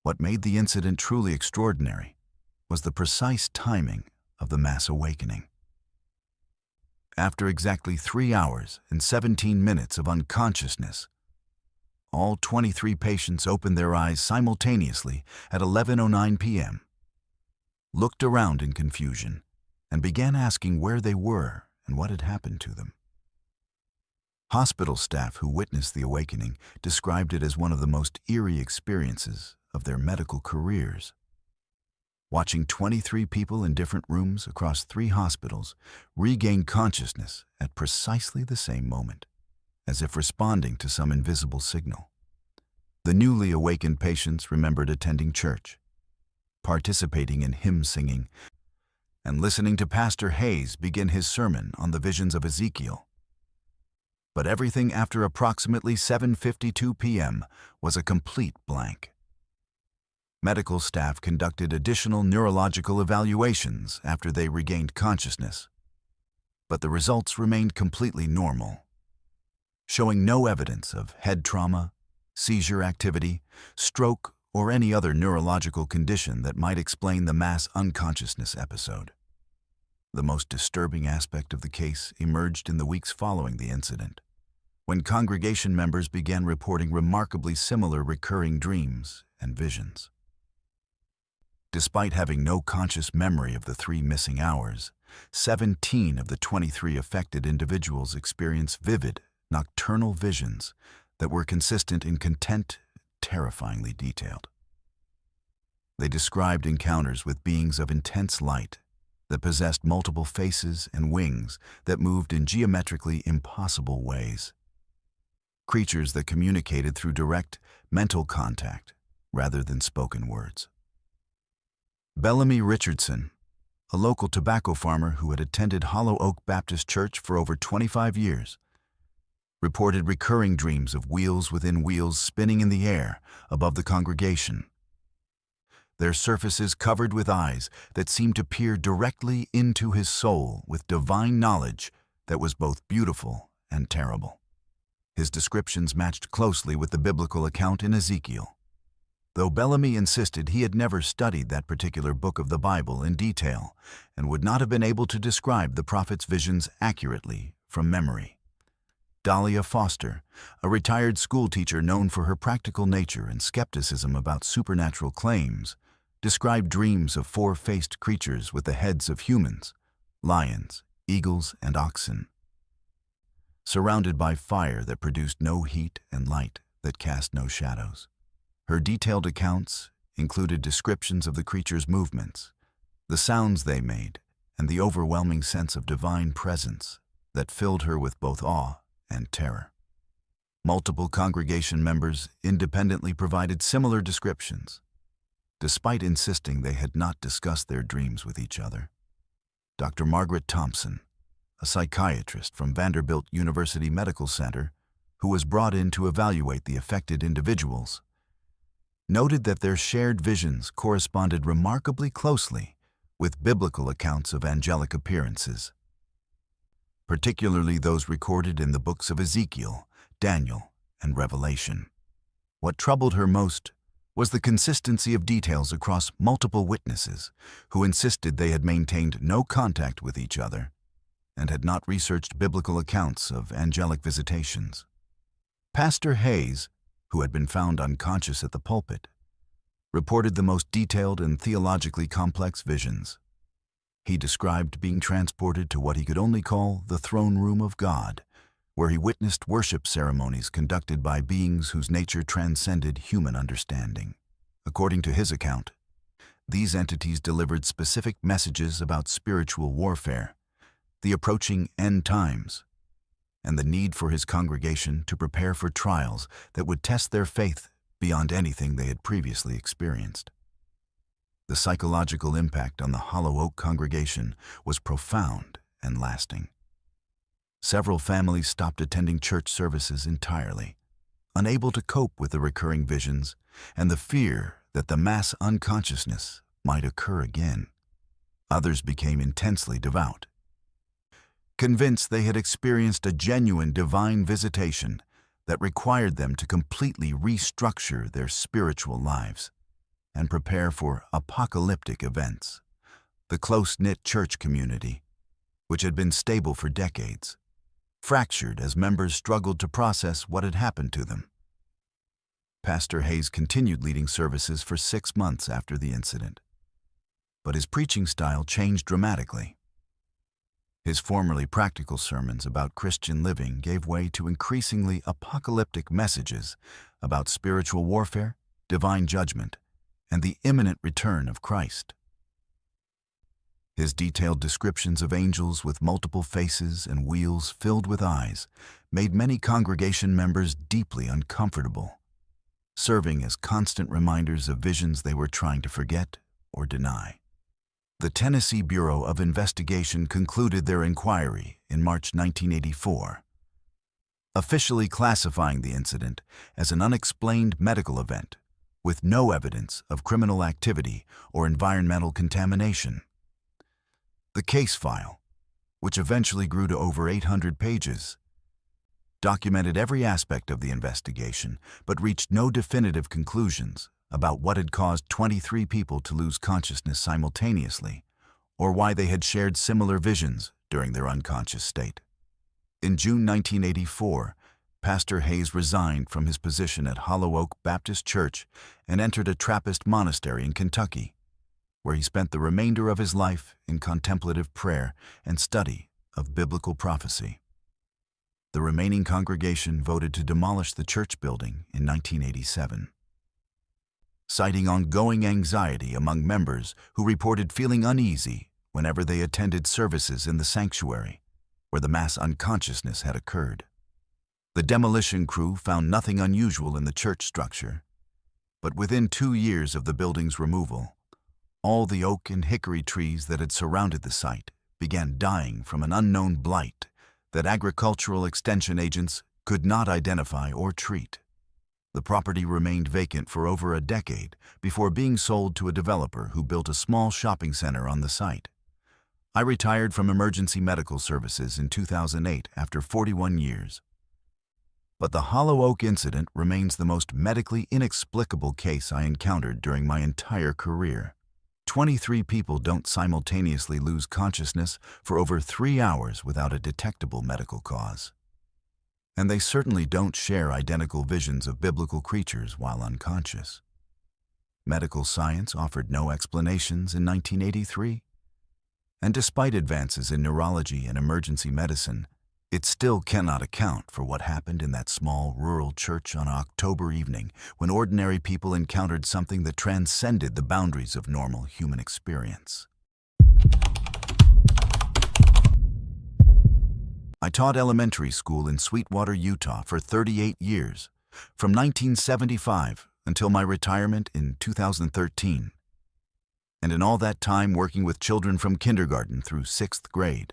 What made the incident truly extraordinary was the precise timing of the mass awakening. After exactly 3 hours and 17 minutes of unconsciousness, all 23 patients opened their eyes simultaneously at 11:09 p.m., looked around in confusion, and began asking where they were and what had happened to them. Hospital staff who witnessed the awakening described it as one of the most eerie experiences of their medical careers. Watching 23 people in different rooms across 3 hospitals regain consciousness at precisely the same moment, as if responding to some invisible signal. The newly awakened patients remembered attending church, participating in hymn singing, and listening to Pastor Hayes begin his sermon on the visions of Ezekiel. But everything after approximately 7:52 p.m. was a complete blank. Medical staff conducted additional neurological evaluations after they regained consciousness, but the results remained completely normal, showing no evidence of head trauma, seizure activity, stroke, or any other neurological condition that might explain the mass unconsciousness episode. The most disturbing aspect of the case emerged in the weeks following the incident, when congregation members began reporting remarkably similar recurring dreams and visions. Despite having no conscious memory of the 3 missing hours, 17 of the 23 affected individuals experienced vivid, nocturnal visions that were consistent in content, terrifyingly detailed. They described encounters with beings of intense light that possessed multiple faces and wings that moved in geometrically impossible ways. Creatures that communicated through direct mental contact rather than spoken words. Bellamy Richardson, a local tobacco farmer who had attended Hollow Oak Baptist Church for over 25 years, reported recurring dreams of wheels within wheels spinning in the air above the congregation, their surfaces covered with eyes that seemed to peer directly into his soul with divine knowledge that was both beautiful and terrible. His descriptions matched closely with the biblical account in Ezekiel, though Bellamy insisted he had never studied that particular book of the Bible in detail and would not have been able to describe the prophet's visions accurately from memory. Dahlia Foster, a retired schoolteacher known for her practical nature and skepticism about supernatural claims, described dreams of 4-faced creatures with the heads of humans, lions, eagles, and oxen, surrounded by fire that produced no heat and light that cast no shadows. Her detailed accounts included descriptions of the creatures' movements, the sounds they made, and the overwhelming sense of divine presence that filled her with both awe and terror. Multiple congregation members independently provided similar descriptions, despite insisting they had not discussed their dreams with each other. Dr. Margaret Thompson, a psychiatrist from Vanderbilt University Medical Center, who was brought in to evaluate the affected individuals, noted that their shared visions corresponded remarkably closely with biblical accounts of angelic appearances, particularly those recorded in the books of Ezekiel, Daniel, and Revelation. What troubled her most was the consistency of details across multiple witnesses who insisted they had maintained no contact with each other and had not researched biblical accounts of angelic visitations. Pastor Hayes, who had been found unconscious at the pulpit, reported the most detailed and theologically complex visions. He described being transported to what he could only call the throne room of God, where he witnessed worship ceremonies conducted by beings whose nature transcended human understanding. According to his account, these entities delivered specific messages about spiritual warfare, the approaching end times, and the need for his congregation to prepare for trials that would test their faith beyond anything they had previously experienced. The psychological impact on the Hollow Oak congregation was profound and lasting. Several families stopped attending church services entirely, unable to cope with the recurring visions and the fear that the mass unconsciousness might occur again. Others became intensely devout, convinced they had experienced a genuine divine visitation that required them to completely restructure their spiritual lives and prepare for apocalyptic events. The close-knit church community, which had been stable for decades, fractured as members struggled to process what had happened to them. Pastor Hayes continued leading services for 6 months after the incident, but his preaching style changed dramatically. His formerly practical sermons about Christian living gave way to increasingly apocalyptic messages about spiritual warfare, divine judgment, and the imminent return of Christ. His detailed descriptions of angels with multiple faces and wheels filled with eyes made many congregation members deeply uncomfortable, serving as constant reminders of visions they were trying to forget or deny. The Tennessee Bureau of Investigation concluded their inquiry in March 1984, officially classifying the incident as an unexplained medical event with no evidence of criminal activity or environmental contamination. The case file, which eventually grew to over 800 pages, documented every aspect of the investigation but reached no definitive conclusions about what had caused 23 people to lose consciousness simultaneously or why they had shared similar visions during their unconscious state. In June 1984, Pastor Hayes resigned from his position at Hollow Oak Baptist Church and entered a Trappist monastery in Kentucky, where he spent the remainder of his life in contemplative prayer and study of biblical prophecy. The remaining congregation voted to demolish the church building in 1987. Citing ongoing anxiety among members who reported feeling uneasy whenever they attended services in the sanctuary, where the mass unconsciousness had occurred. The demolition crew found nothing unusual in the church structure, but within 2 years of the building's removal, all the oak and hickory trees that had surrounded the site began dying from an unknown blight that agricultural extension agents could not identify or treat. The property remained vacant for over a decade before being sold to a developer who built a small shopping center on the site. I retired from emergency medical services in 2008 after 41 years. But the Hollow Oak incident remains the most medically inexplicable case I encountered during my entire career. 23 people don't simultaneously lose consciousness for over 3 hours without a detectable medical cause. And they certainly don't share identical visions of biblical creatures while unconscious. Medical science offered no explanations in 1983. And despite advances in neurology and emergency medicine, it still cannot account for what happened in that small rural church on an October evening when ordinary people encountered something that transcended the boundaries of normal human experience. I taught elementary school in Sweetwater, Utah for 38 years, from 1975 until my retirement in 2013. And in all that time working with children from kindergarten through 6th grade.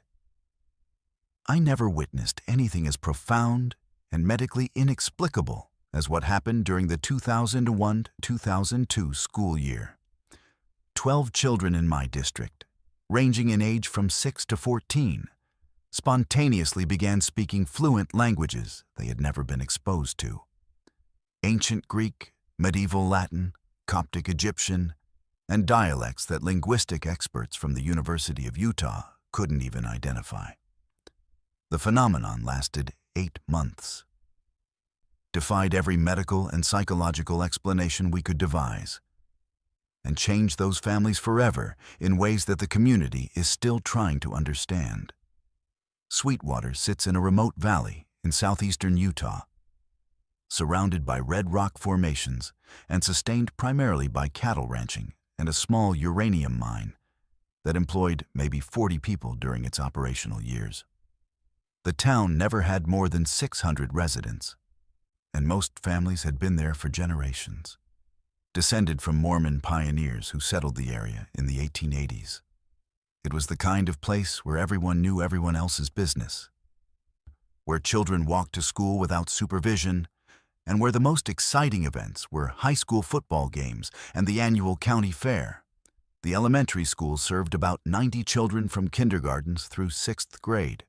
I never witnessed anything as profound and medically inexplicable as what happened during the 2001-2002 school year. 12 children in my district, ranging in age from 6 to 14, spontaneously began speaking fluent languages they had never been exposed to. Ancient Greek, medieval Latin, Coptic Egyptian, and dialects that linguistic experts from the University of Utah couldn't even identify. The phenomenon lasted 8 months, defied every medical and psychological explanation we could devise, and changed those families forever in ways that the community is still trying to understand. Sweetwater sits in a remote valley in southeastern Utah, surrounded by red rock formations and sustained primarily by cattle ranching and a small uranium mine that employed maybe 40 people during its operational years. The town never had more than 600 residents, and most families had been there for generations, descended from Mormon pioneers who settled the area in the 1880s. It was the kind of place where everyone knew everyone else's business, where children walked to school without supervision, and where the most exciting events were high school football games and the annual county fair. The elementary school served about 90 children from kindergartens through 6th grade,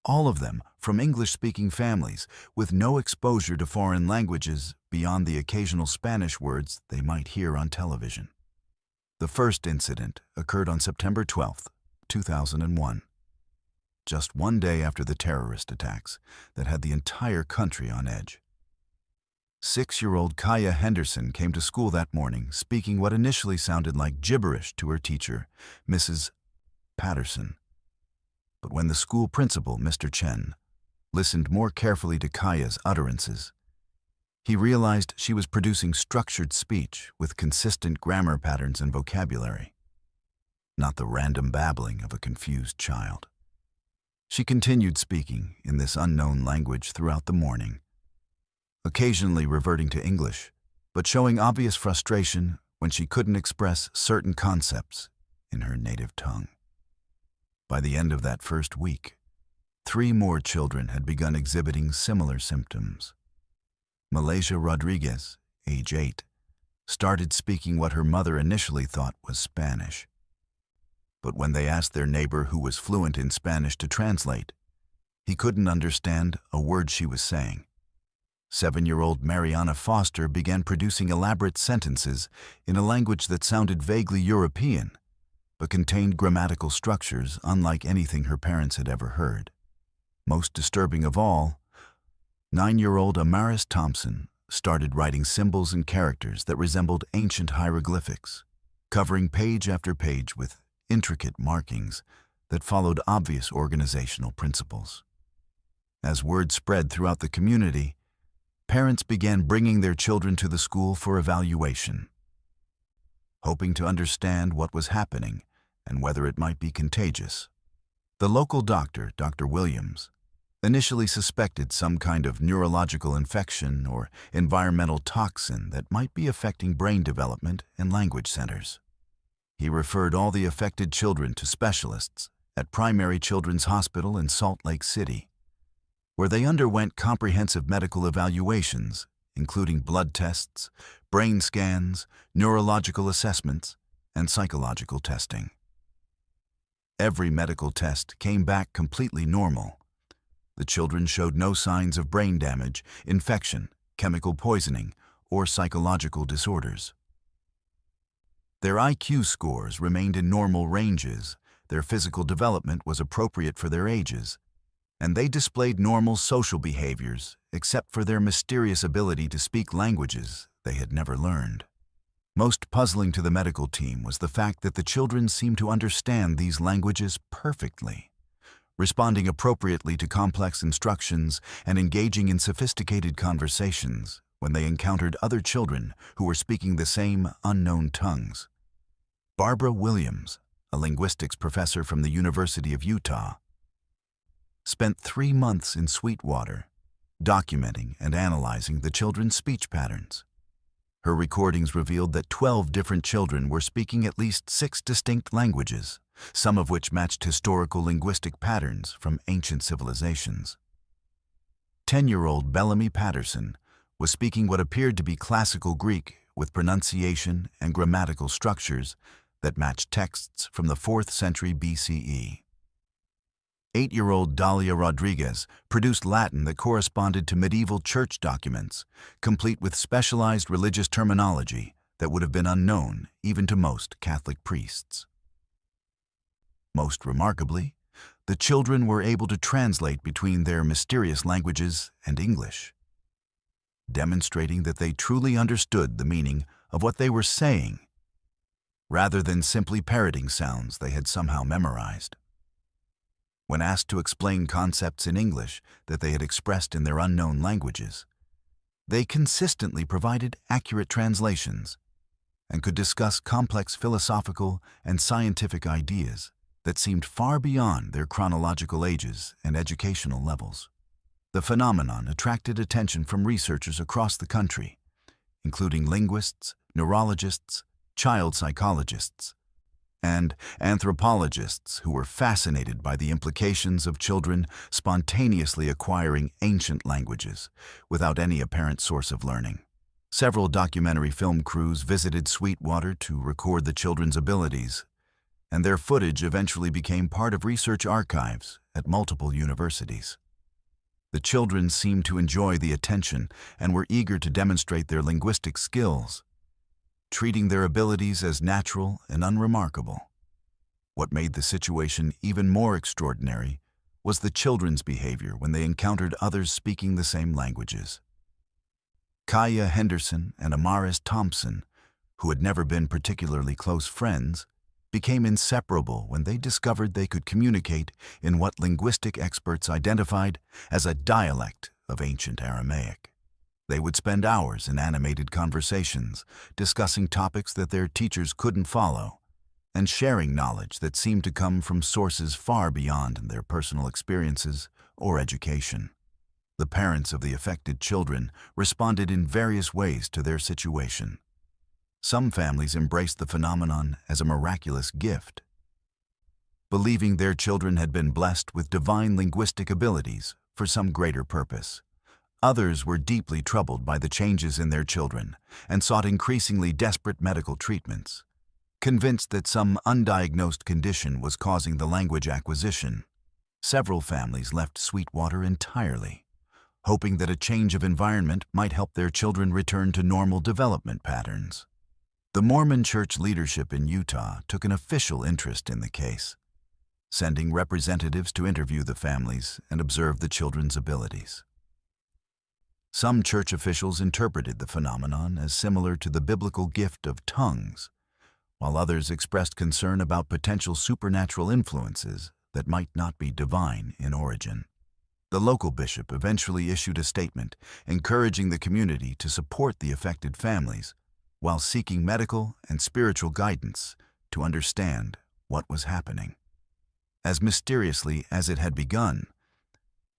all of them from English-speaking families with no exposure to foreign languages beyond the occasional Spanish words they might hear on television. The first incident occurred on September 12, 2001, just one day after the terrorist attacks that had the entire country on edge. 6-year-old Kaya Henderson came to school that morning speaking what initially sounded like gibberish to her teacher, Mrs. Patterson. But when the school principal, Mr. Chen, listened more carefully to Kaya's utterances, he realized she was producing structured speech with consistent grammar patterns and vocabulary, not the random babbling of a confused child. She continued speaking in this unknown language throughout the morning, occasionally reverting to English, but showing obvious frustration when she couldn't express certain concepts in her native tongue. By the end of that first week, 3 more children had begun exhibiting similar symptoms. Malaysia Rodriguez, age 8, started speaking what her mother initially thought was Spanish. But when they asked their neighbor who was fluent in Spanish to translate, he couldn't understand a word she was saying. 7-year-old Mariana Foster began producing elaborate sentences in a language that sounded vaguely European, but contained grammatical structures unlike anything her parents had ever heard. Most disturbing of all, 9-year-old Amaris Thompson started writing symbols and characters that resembled ancient hieroglyphics, covering page after page with intricate markings that followed obvious organizational principles. As word spread throughout the community, parents began bringing their children to the school for evaluation, hoping to understand what was happening and whether it might be contagious. The local doctor, Dr. Williams, initially suspected some kind of neurological infection or environmental toxin that might be affecting brain development and language centers. He referred all the affected children to specialists at Primary Children's Hospital in Salt Lake City, where they underwent comprehensive medical evaluations, including blood tests, brain scans, neurological assessments, and psychological testing. Every medical test came back completely normal. The children showed no signs of brain damage, infection, chemical poisoning, or psychological disorders. Their IQ scores remained in normal ranges, their physical development was appropriate for their ages, and they displayed normal social behaviors except for their mysterious ability to speak languages they had never learned. Most puzzling to the medical team was the fact that the children seemed to understand these languages perfectly, responding appropriately to complex instructions and engaging in sophisticated conversations when they encountered other children who were speaking the same unknown tongues. Barbara Williams, a linguistics professor from the University of Utah, spent 3 months in Sweetwater, documenting and analyzing the children's speech patterns. Her recordings revealed that 12 different children were speaking at least 6 distinct languages, some of which matched historical linguistic patterns from ancient civilizations. 10-year-old Bellamy Patterson was speaking what appeared to be classical Greek with pronunciation and grammatical structures that matched texts from the 4th century BCE. 8-year-old Dalia Rodriguez produced Latin that corresponded to medieval church documents, complete with specialized religious terminology that would have been unknown even to most Catholic priests. Most remarkably, the children were able to translate between their mysterious languages and English, demonstrating that they truly understood the meaning of what they were saying, rather than simply parroting sounds they had somehow memorized. When asked to explain concepts in English that they had expressed in their unknown languages, they consistently provided accurate translations, and could discuss complex philosophical and scientific ideas that seemed far beyond their chronological ages and educational levels. The phenomenon attracted attention from researchers across the country, including linguists, neurologists, child psychologists, and anthropologists who were fascinated by the implications of children spontaneously acquiring ancient languages without any apparent source of learning. Several documentary film crews visited Sweetwater to record the children's abilities, and their footage eventually became part of research archives at multiple universities. The children seemed to enjoy the attention and were eager to demonstrate their linguistic skills, treating their abilities as natural and unremarkable. What made the situation even more extraordinary was the children's behavior when they encountered others speaking the same languages. Kaya Henderson and Amaris Thompson, who had never been particularly close friends, became inseparable when they discovered they could communicate in what linguistic experts identified as a dialect of ancient Aramaic. They would spend hours in animated conversations, discussing topics that their teachers couldn't follow, and sharing knowledge that seemed to come from sources far beyond their personal experiences or education. The parents of the affected children responded in various ways to their situation. Some families embraced the phenomenon as a miraculous gift, believing their children had been blessed with divine linguistic abilities for some greater purpose. Others were deeply troubled by the changes in their children and sought increasingly desperate medical treatments, convinced that some undiagnosed condition was causing the language acquisition. Several families left Sweetwater entirely, hoping that a change of environment might help their children return to normal development patterns. The Mormon Church leadership in Utah took an official interest in the case, sending representatives to interview the families and observe the children's abilities. Some church officials interpreted the phenomenon as similar to the biblical gift of tongues, while others expressed concern about potential supernatural influences that might not be divine in origin. The local bishop eventually issued a statement encouraging the community to support the affected families while seeking medical and spiritual guidance to understand what was happening. As mysteriously as it had begun,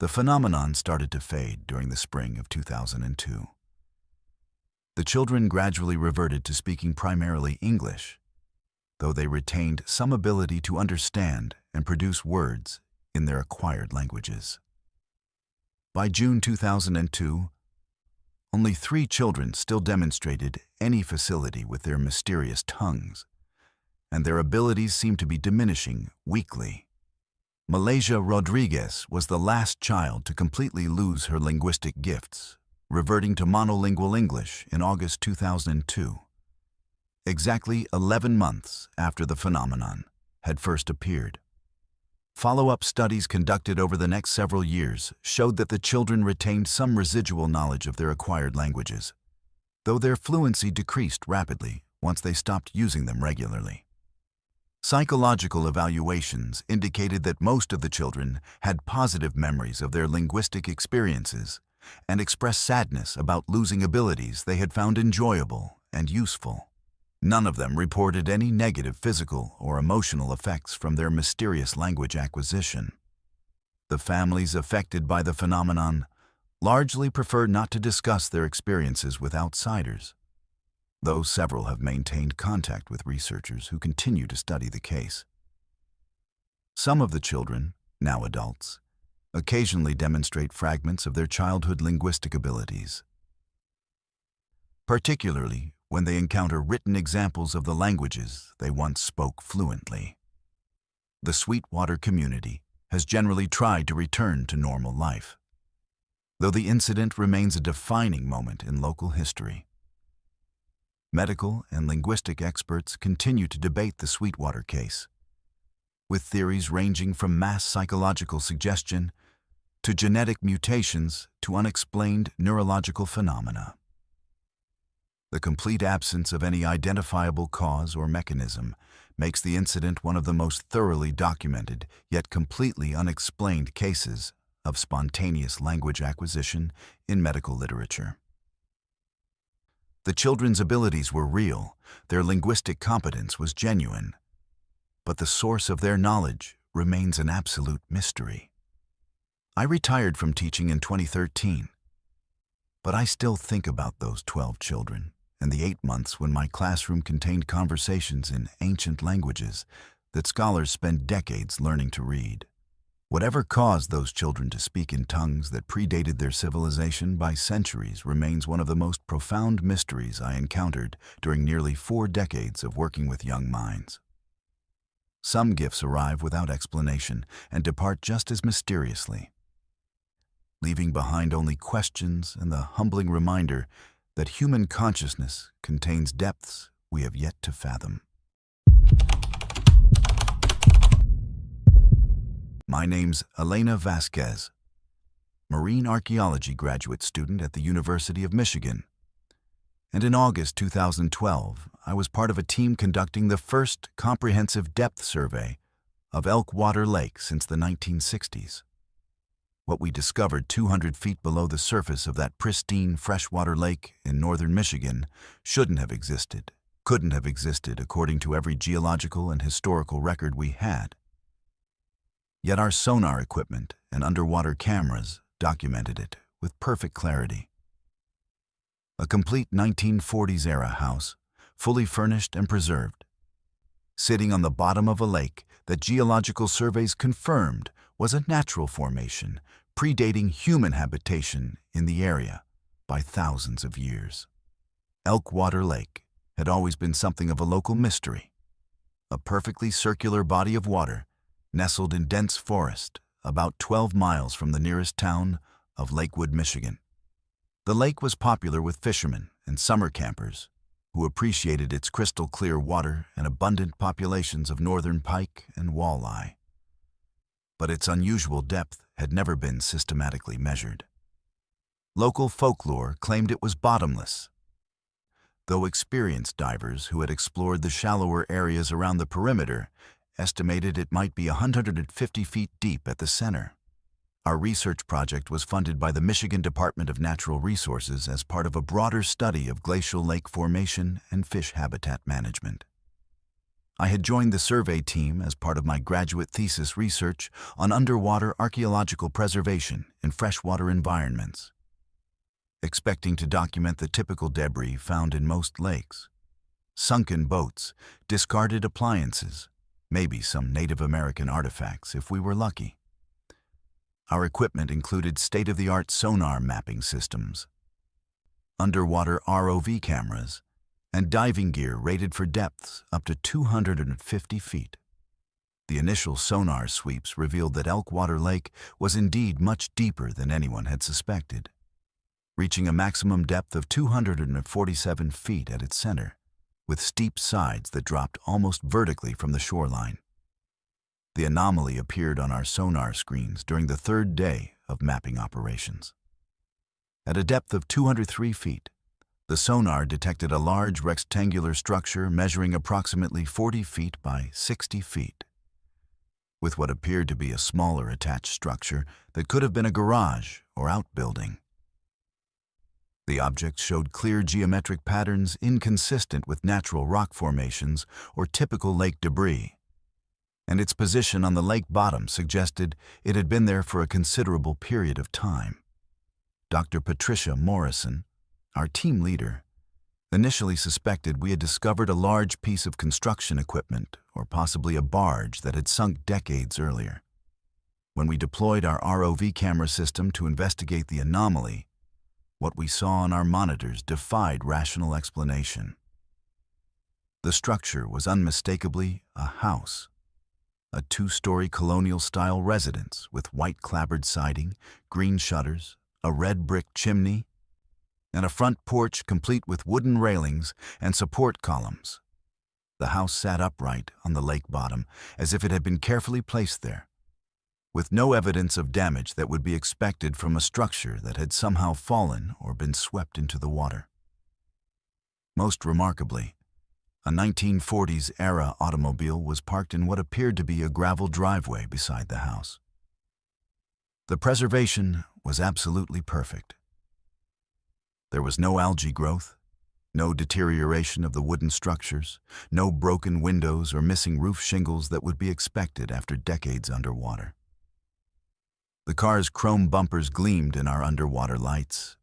the phenomenon started to fade during the spring of 2002. The children gradually reverted to speaking primarily English, though they retained some ability to understand and produce words in their acquired languages. By June 2002, only 3 children still demonstrated any facility with their mysterious tongues, and their abilities seemed to be diminishing weekly. Malaysia Rodriguez was the last child to completely lose her linguistic gifts, reverting to monolingual English in August 2002, exactly 11 months after the phenomenon had first appeared. Follow-up studies conducted over the next several years showed that the children retained some residual knowledge of their acquired languages, though their fluency decreased rapidly once they stopped using them regularly. Psychological evaluations indicated that most of the children had positive memories of their linguistic experiences and expressed sadness about losing abilities they had found enjoyable and useful. None of them reported any negative physical or emotional effects from their mysterious language acquisition. The families affected by the phenomenon largely prefer not to discuss their experiences with outsiders, though several have maintained contact with researchers who continue to study the case. Some of the children, now adults, occasionally demonstrate fragments of their childhood linguistic abilities, particularly when they encounter written examples of the languages they once spoke fluently. The Sweetwater community has generally tried to return to normal life, though the incident remains a defining moment in local history. Medical and linguistic experts continue to debate the Sweetwater case, with theories ranging from mass psychological suggestion to genetic mutations to unexplained neurological phenomena. The complete absence of any identifiable cause or mechanism makes the incident one of the most thoroughly documented yet completely unexplained cases of spontaneous language acquisition in medical literature. The children's abilities were real, their linguistic competence was genuine, but the source of their knowledge remains an absolute mystery. I retired from teaching in 2013, but I still think about those 12 children and the 8 months when my classroom contained conversations in ancient languages that scholars spend decades learning to read. Whatever caused those children to speak in tongues that predated their civilization by centuries remains one of the most profound mysteries I encountered during nearly 4 decades of working with young minds. Some gifts arrive without explanation and depart just as mysteriously, leaving behind only questions and the humbling reminder that human consciousness contains depths we have yet to fathom. My name's Elena Vasquez, marine archaeology graduate student at the University of Michigan. And in August 2012, I was part of a team conducting the first comprehensive depth survey of Elkwater Lake since the 1960s. What we discovered 200 feet below the surface of that pristine freshwater lake in northern Michigan shouldn't have existed, couldn't have existed according to every geological and historical record we had. Yet our sonar equipment and underwater cameras documented it with perfect clarity. A complete 1940s-era house, fully furnished and preserved, sitting on the bottom of a lake that geological surveys confirmed was a natural formation, predating human habitation in the area by thousands of years. Elkwater Lake had always been something of a local mystery, a perfectly circular body of water nestled in dense forest about 12 miles from the nearest town of Lakewood, Michigan. The lake was popular with fishermen and summer campers who appreciated its crystal-clear water and abundant populations of northern pike and walleye. But its unusual depth had never been systematically measured. Local folklore claimed it was bottomless, though experienced divers who had explored the shallower areas around the perimeter estimated it might be 150 feet deep at the center. Our research project was funded by the Michigan Department of Natural Resources as part of a broader study of glacial lake formation and fish habitat management. I had joined the survey team as part of my graduate thesis research on underwater archaeological preservation in freshwater environments, expecting to document the typical debris found in most lakes: sunken boats, discarded appliances, maybe some Native American artifacts if we were lucky. Our equipment included state-of-the-art sonar mapping systems, underwater ROV cameras, and diving gear rated for depths up to 250 feet. The initial sonar sweeps revealed that Elkwater Lake was indeed much deeper than anyone had suspected, reaching a maximum depth of 247 feet at its center, with steep sides that dropped almost vertically from the shoreline. The anomaly appeared on our sonar screens during the 3rd day of mapping operations. At a depth of 203 feet, the sonar detected a large rectangular structure measuring approximately 40 feet by 60 feet, with what appeared to be a smaller attached structure that could have been a garage or outbuilding. The object showed clear geometric patterns inconsistent with natural rock formations or typical lake debris, and its position on the lake bottom suggested it had been there for a considerable period of time. Dr. Patricia Morrison, our team leader, initially suspected we had discovered a large piece of construction equipment or possibly a barge that had sunk decades earlier. When we deployed our ROV camera system to investigate the anomaly, what we saw on our monitors defied rational explanation. The structure was unmistakably a house, a 2-story colonial-style residence with white clapboard siding, green shutters, a red brick chimney, and a front porch complete with wooden railings and support columns. The house sat upright on the lake bottom as if it had been carefully placed there, with no evidence of damage that would be expected from a structure that had somehow fallen or been swept into the water. Most remarkably, a 1940s-era automobile was parked in what appeared to be a gravel driveway beside the house. The preservation was absolutely perfect. There was no algae growth, No deterioration of the wooden structures, no broken windows or missing roof shingles that would be expected after decades underwater. The car's chrome bumpers gleamed in our underwater lights,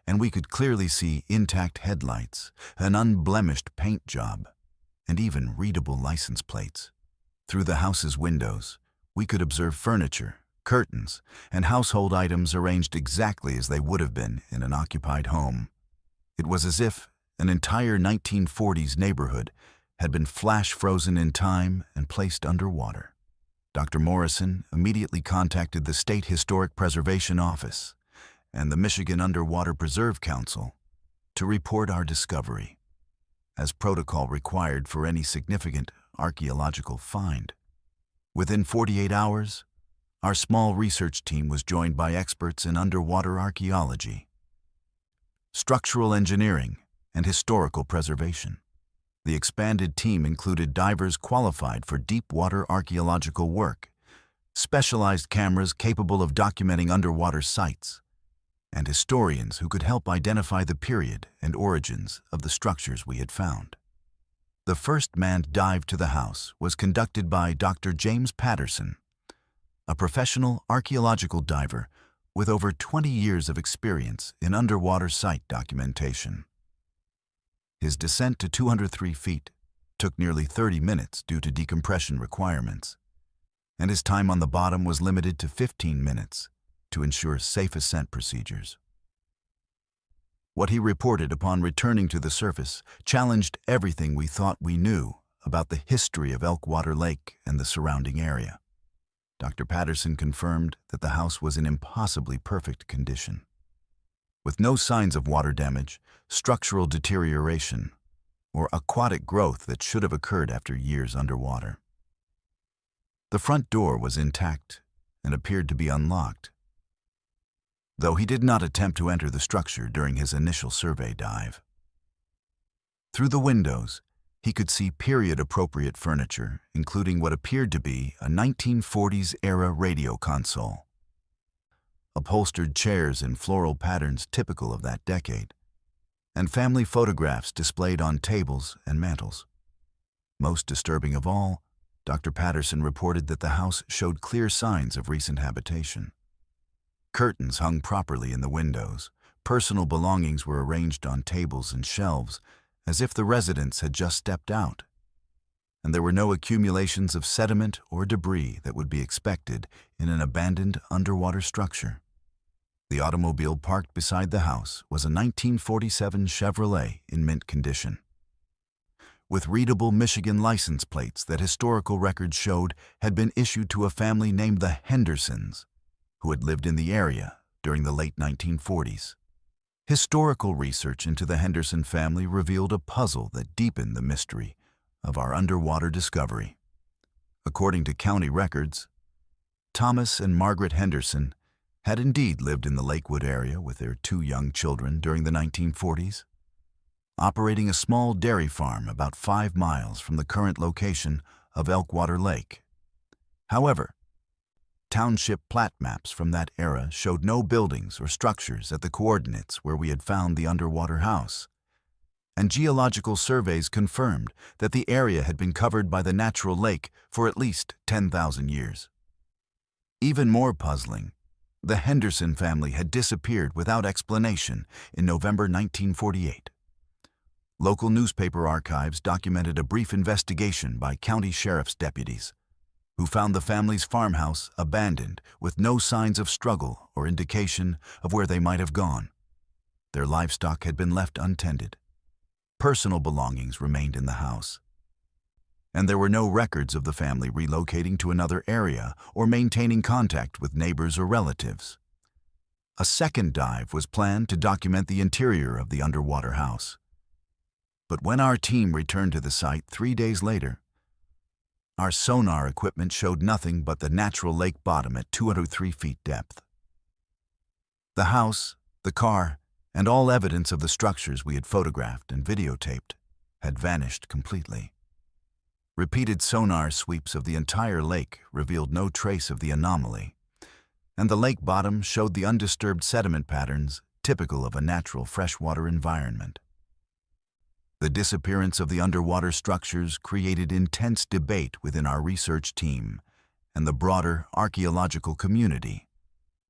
and we could clearly see intact headlights, an unblemished paint job, and even readable license plates. Through the house's windows, we could observe furniture, curtains, and household items arranged exactly as they would have been in an occupied home. It was as if an entire 1940s neighborhood had been flash-frozen in time and placed underwater. Dr. Morrison immediately contacted the State Historic Preservation Office and the Michigan Underwater Preserve Council to report our discovery, as protocol required for any significant archaeological find. Within 48 hours, our small research team was joined by experts in underwater archaeology, structural engineering, and historical preservation. The expanded team included divers qualified for deep-water archaeological work, specialized cameras capable of documenting underwater sites, and historians who could help identify the period and origins of the structures we had found. The first manned dive to the house was conducted by Dr. James Patterson, a professional archaeological diver with over 20 years of experience in underwater site documentation. His descent to 203 feet took nearly 30 minutes due to decompression requirements, and his time on the bottom was limited to 15 minutes to ensure safe ascent procedures. What he reported upon returning to the surface challenged everything we thought we knew about the history of Elkwater Lake and the surrounding area. Dr. Patterson confirmed that the house was in impossibly perfect condition, with no signs of water damage, structural deterioration, or aquatic growth that should have occurred after years underwater. The front door was intact and appeared to be unlocked, though he did not attempt to enter the structure during his initial survey dive. Through the windows, he could see period-appropriate furniture, including what appeared to be a 1940s-era radio console, upholstered chairs in floral patterns typical of that decade, and family photographs displayed on tables and mantels. Most disturbing of all, Dr. Patterson reported that the house showed clear signs of recent habitation. Curtains hung properly in the windows, personal belongings were arranged on tables and shelves, as if the residents had just stepped out, and there were no accumulations of sediment or debris that would be expected in an abandoned underwater structure. The automobile parked beside the house was a 1947 Chevrolet in mint condition, with readable Michigan license plates that historical records showed had been issued to a family named the Hendersons, who had lived in the area during the late 1940s. Historical research into the Henderson family revealed a puzzle that deepened the mystery of our underwater discovery. According to county records, Thomas and Margaret Henderson had indeed lived in the Lakewood area with their 2 young children during the 1940s, operating a small dairy farm about 5 miles from the current location of Elkwater Lake. However, township plat maps from that era showed no buildings or structures at the coordinates where we had found the underwater house, and geological surveys confirmed that the area had been covered by the natural lake for at least 10,000 years. Even more puzzling, the Henderson family had disappeared without explanation in November 1948. Local newspaper archives documented a brief investigation by county sheriff's deputies, who found the family's farmhouse abandoned with no signs of struggle or indication of where they might have gone. Their livestock had been left untended. Personal belongings remained in the house, and there were no records of the family relocating to another area or maintaining contact with neighbors or relatives. A second dive was planned to document the interior of the underwater house. But when our team returned to the site 3 days later, our sonar equipment showed nothing but the natural lake bottom at 203 feet depth. The house, the car, and all evidence of the structures we had photographed and videotaped had vanished completely. Repeated sonar sweeps of the entire lake revealed no trace of the anomaly, and the lake bottom showed the undisturbed sediment patterns typical of a natural freshwater environment. The disappearance of the underwater structures created intense debate within our research team and the broader archaeological community.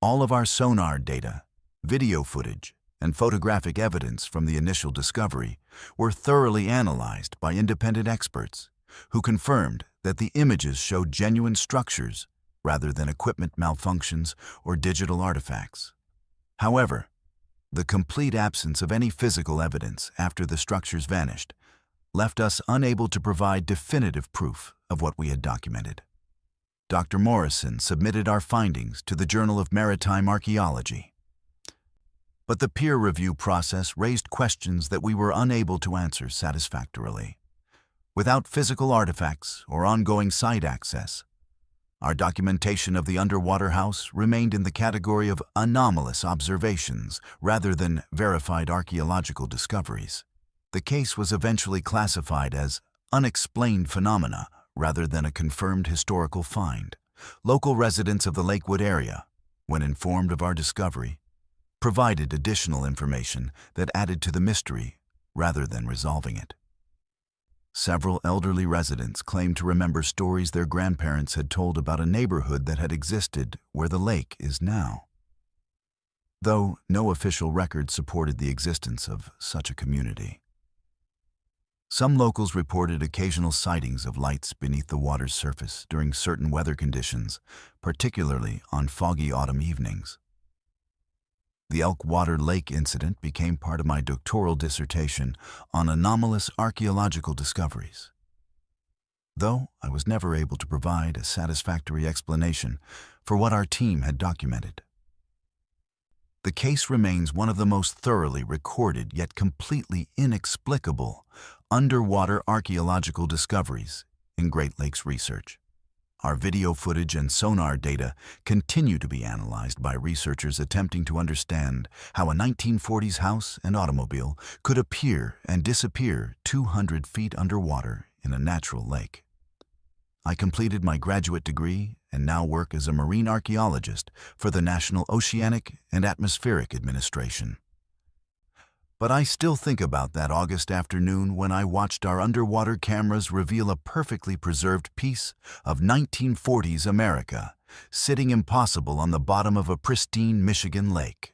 All of our sonar data, video footage, and photographic evidence from the initial discovery were thoroughly analyzed by independent experts who confirmed that the images showed genuine structures rather than equipment malfunctions or digital artifacts. However, the complete absence of any physical evidence after the structures vanished left us unable to provide definitive proof of what we had documented. Dr. Morrison submitted our findings to the Journal of Maritime Archaeology. But the peer review process raised questions that we were unable to answer satisfactorily. Without physical artifacts or ongoing site access, our documentation of the underwater house remained in the category of anomalous observations rather than verified archaeological discoveries. The case was eventually classified as unexplained phenomena rather than a confirmed historical find. Local residents of the Lakewood area, when informed of our discovery, provided additional information that added to the mystery rather than resolving it. Several elderly residents claimed to remember stories their grandparents had told about a neighborhood that had existed where the lake is now, though no official record supported the existence of such a community. Some locals reported occasional sightings of lights beneath the water's surface during certain weather conditions, particularly on foggy autumn evenings. The Elkwater Lake incident became part of my doctoral dissertation on anomalous archaeological discoveries. Though I was never able to provide a satisfactory explanation for what our team had documented. The case remains one of the most thoroughly recorded yet completely inexplicable underwater archaeological discoveries in Great Lakes research. Our video footage and sonar data continue to be analyzed by researchers attempting to understand how a 1940s house and automobile could appear and disappear 200 feet underwater in a natural lake. I completed my graduate degree and now work as a marine archaeologist for the National Oceanic and Atmospheric Administration. But I still think about that August afternoon when I watched our underwater cameras reveal a perfectly preserved piece of 1940s America, sitting impossible on the bottom of a pristine Michigan lake.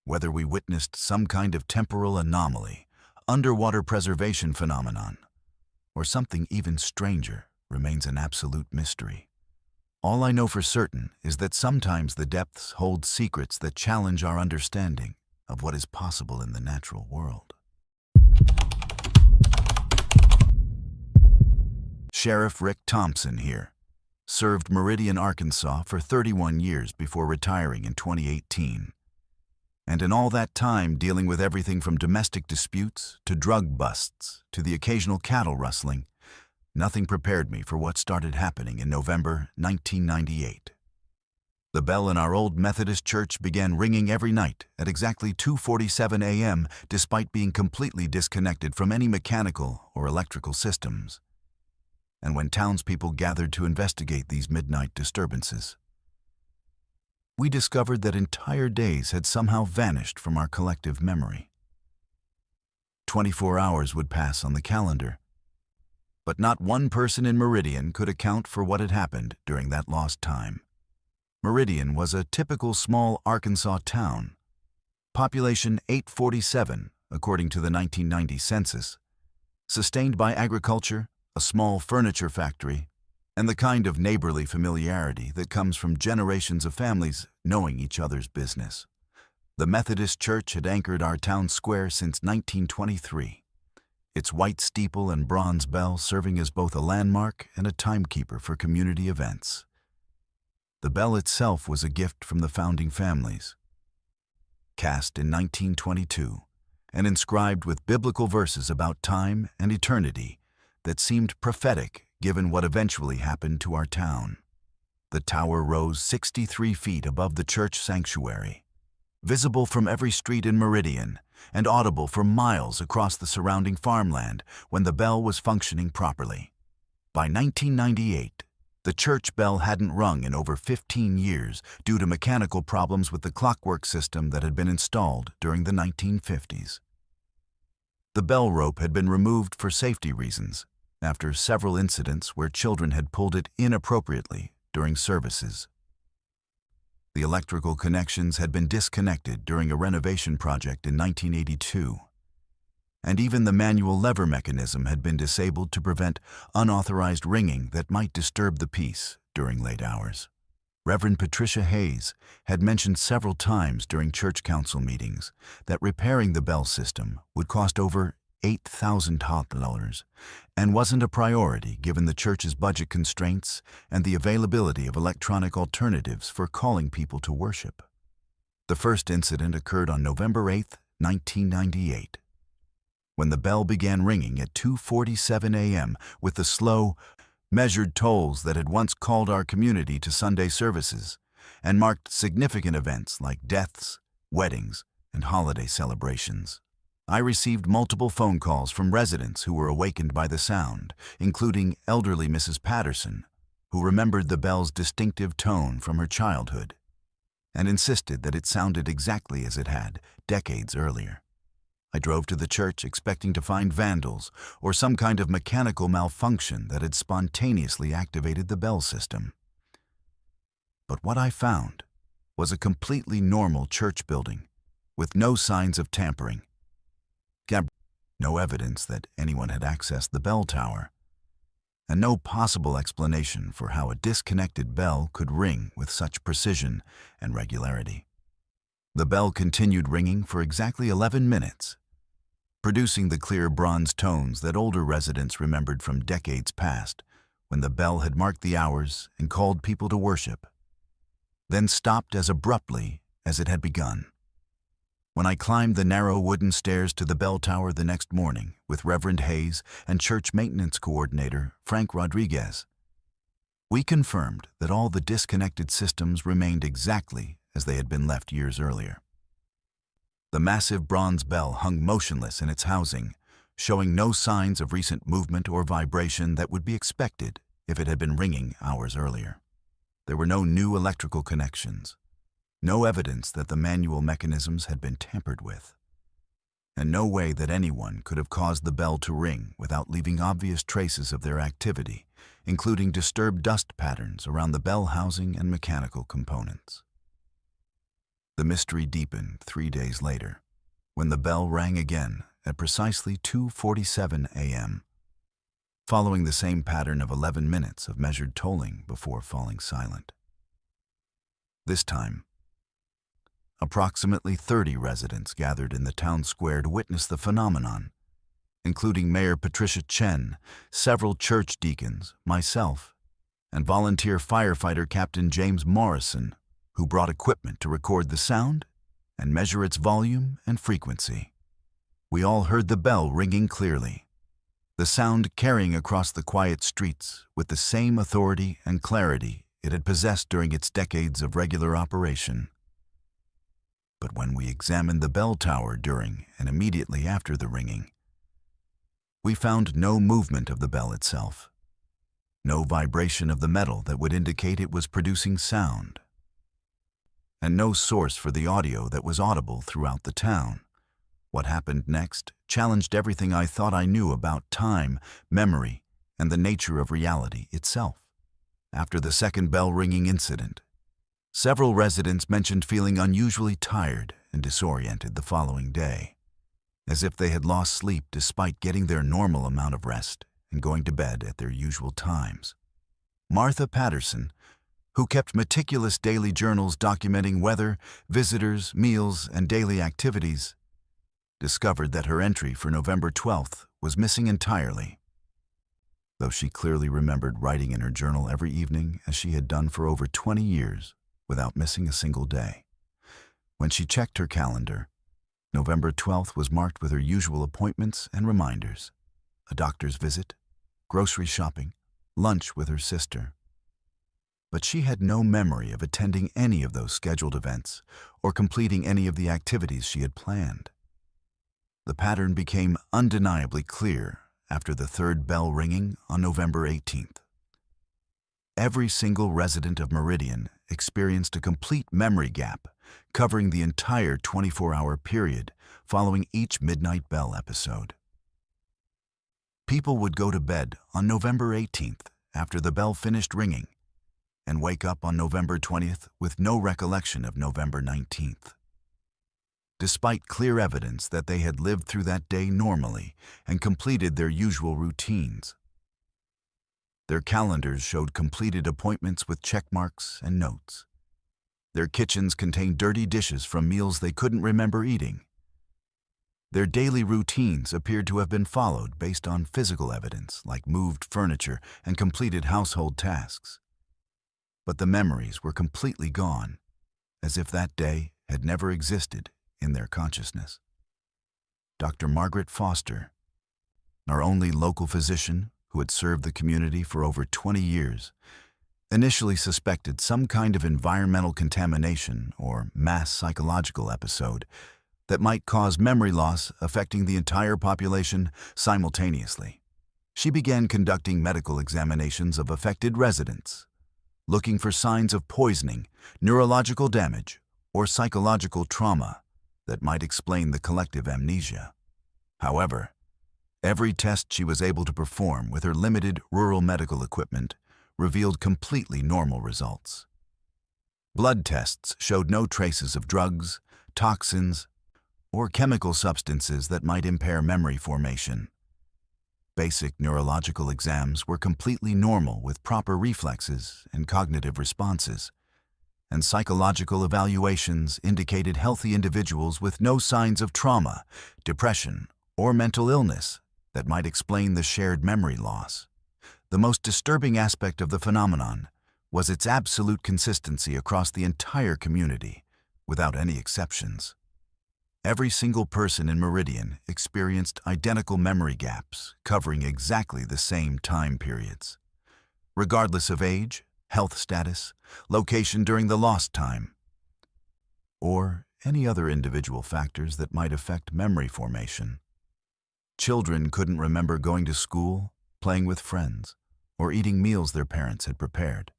Whether we witnessed some kind of temporal anomaly, underwater preservation phenomenon, or something even stranger remains an absolute mystery. All I know for certain is that sometimes the depths hold secrets that challenge our understanding of what is possible in the natural world. Sheriff Rick Thompson here. Served Meridian, Arkansas for 31 years before retiring in 2018. And in all that time dealing with everything from domestic disputes to drug busts to the occasional cattle rustling, nothing prepared me for what started happening in November 1998. The bell in our old Methodist church began ringing every night at exactly 2:47 a.m. despite being completely disconnected from any mechanical or electrical systems. And when townspeople gathered to investigate these midnight disturbances, we discovered that entire days had somehow vanished from our collective memory. 24 hours would pass on the calendar, but not one person in Meridian could account for what had happened during that lost time. Meridian was a typical small Arkansas town, population 847 according to the 1990 census, sustained by agriculture, a small furniture factory, and the kind of neighborly familiarity that comes from generations of families knowing each other's business. The Methodist Church had anchored our town square since 1923, its white steeple and bronze bell serving as both a landmark and a timekeeper for community events. The bell itself was a gift from the founding families, cast in 1922 and inscribed with biblical verses about time and eternity that seemed prophetic given what eventually happened to our town. The tower rose 63 feet above the church sanctuary, visible from every street in Meridian and audible for miles across the surrounding farmland when the bell was functioning properly. By 1998, the church bell hadn't rung in over 15 years due to mechanical problems with the clockwork system that had been installed during the 1950s. The bell rope had been removed for safety reasons after several incidents where children had pulled it inappropriately during services. The electrical connections had been disconnected during a renovation project in 1982, and even the manual lever mechanism had been disabled to prevent unauthorized ringing that might disturb the peace during late hours. Reverend Patricia Hayes had mentioned several times during church council meetings that repairing the bell system would cost over $8,000 and wasn't a priority given the church's budget constraints and the availability of electronic alternatives for calling people to worship. The first incident occurred on November 8, 1998, when the bell began ringing at 2:47 a.m. with the slow, measured tolls that had once called our community to Sunday services and marked significant events like deaths, weddings, and holiday celebrations. I received multiple phone calls from residents who were awakened by the sound, including elderly Mrs. Patterson, who remembered the bell's distinctive tone from her childhood and insisted that it sounded exactly as it had decades earlier. I drove to the church expecting to find vandals or some kind of mechanical malfunction that had spontaneously activated the bell system. But what I found was a completely normal church building with no signs of tampering, no evidence that anyone had accessed the bell tower, and no possible explanation for how a disconnected bell could ring with such precision and regularity. The bell continued ringing for exactly 11 minutes, producing the clear bronze tones that older residents remembered from decades past when the bell had marked the hours and called people to worship, then stopped as abruptly as it had begun. When I climbed the narrow wooden stairs to the bell tower the next morning with Reverend Hayes and church maintenance coordinator Frank Rodriguez, we confirmed that all the disconnected systems remained exactly as they had been left years earlier. The massive bronze bell hung motionless in its housing, showing no signs of recent movement or vibration that would be expected if it had been ringing hours earlier. There were no new electrical connections, no evidence that the manual mechanisms had been tampered with, and no way that anyone could have caused the bell to ring without leaving obvious traces of their activity, including disturbed dust patterns around the bell housing and mechanical components. The mystery deepened 3 days later, when the bell rang again at precisely 2:47 a.m., following the same pattern of 11 minutes of measured tolling before falling silent. This time, approximately 30 residents gathered in the town square to witness the phenomenon, including Mayor Patricia Chen, several church deacons, myself, and volunteer firefighter Captain James Morrison, who brought equipment to record the sound and measure its volume and frequency. We all heard the bell ringing clearly, the sound carrying across the quiet streets with the same authority and clarity it had possessed during its decades of regular operation. But when we examined the bell tower during and immediately after the ringing, we found no movement of the bell itself, no vibration of the metal that would indicate it was producing sound, and no source for the audio that was audible throughout the town. What happened next challenged everything I thought I knew about time, memory, and the nature of reality itself. After the second bell ringing incident, several residents mentioned feeling unusually tired and disoriented the following day, as if they had lost sleep despite getting their normal amount of rest and going to bed at their usual times. Martha Patterson, who kept meticulous daily journals documenting weather, visitors, meals, and daily activities, discovered that her entry for November 12th was missing entirely, though she clearly remembered writing in her journal every evening as she had done for over 20 years without missing a single day. When she checked her calendar, November 12th was marked with her usual appointments and reminders: a doctor's visit, grocery shopping, lunch with her sister. But she had no memory of attending any of those scheduled events or completing any of the activities she had planned. The pattern became undeniably clear after the third bell ringing on November 18th. Every single resident of Meridian experienced a complete memory gap covering the entire 24-hour period following each midnight bell episode. People would go to bed on November 18th after the bell finished ringing and wake up on November 20th with no recollection of November 19th. Despite clear evidence that they had lived through that day normally and completed their usual routines. Their calendars showed completed appointments with check marks and notes. Their kitchens contained dirty dishes from meals they couldn't remember eating. Their daily routines appeared to have been followed based on physical evidence like moved furniture and completed household tasks. But the memories were completely gone, as if that day had never existed in their consciousness. Dr. Margaret Foster, our only local physician who had served the community for over 20 years, initially suspected some kind of environmental contamination or mass psychological episode that might cause memory loss affecting the entire population simultaneously. She began conducting medical examinations of affected residents, looking for signs of poisoning, neurological damage, or psychological trauma that might explain the collective amnesia. However, every test she was able to perform with her limited rural medical equipment revealed completely normal results. Blood tests showed no traces of drugs, toxins, or chemical substances that might impair memory formation. Basic neurological exams were completely normal with proper reflexes and cognitive responses, and psychological evaluations indicated healthy individuals with no signs of trauma, depression, or mental illness that might explain the shared memory loss. The most disturbing aspect of the phenomenon was its absolute consistency across the entire community, without any exceptions. Every single person in Meridian experienced identical memory gaps covering exactly the same time periods, regardless of age, health status, location during the lost time, or any other individual factors that might affect memory formation. Children couldn't remember going to school, playing with friends, or eating meals their parents had prepared.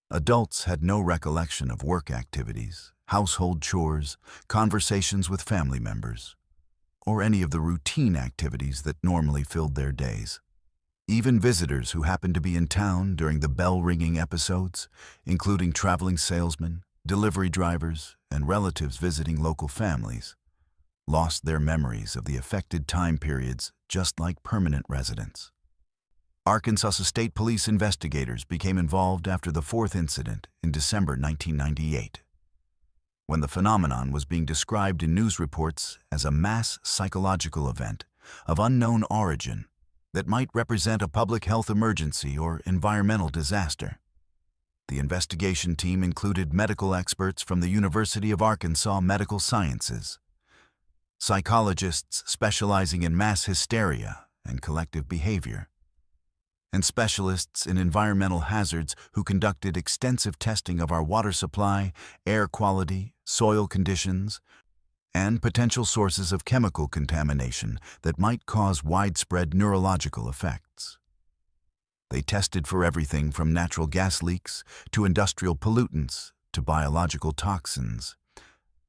Adults had no recollection of work activities, household chores, conversations with family members, or any of the routine activities that normally filled their days. Even visitors who happened to be in town during the bell-ringing episodes, including traveling salesmen, delivery drivers, and relatives visiting local families, lost their memories of the affected time periods just like permanent residents. Arkansas State Police investigators became involved after the fourth incident in December 1998, when the phenomenon was being described in news reports as a mass psychological event of unknown origin that might represent a public health emergency or environmental disaster. The investigation team included medical experts from the University of Arkansas Medical Sciences, psychologists specializing in mass hysteria and collective behavior, and specialists in environmental hazards who conducted extensive testing of our water supply, air quality, soil conditions, and potential sources of chemical contamination that might cause widespread neurological effects. They tested for everything from natural gas leaks to industrial pollutants to biological toxins,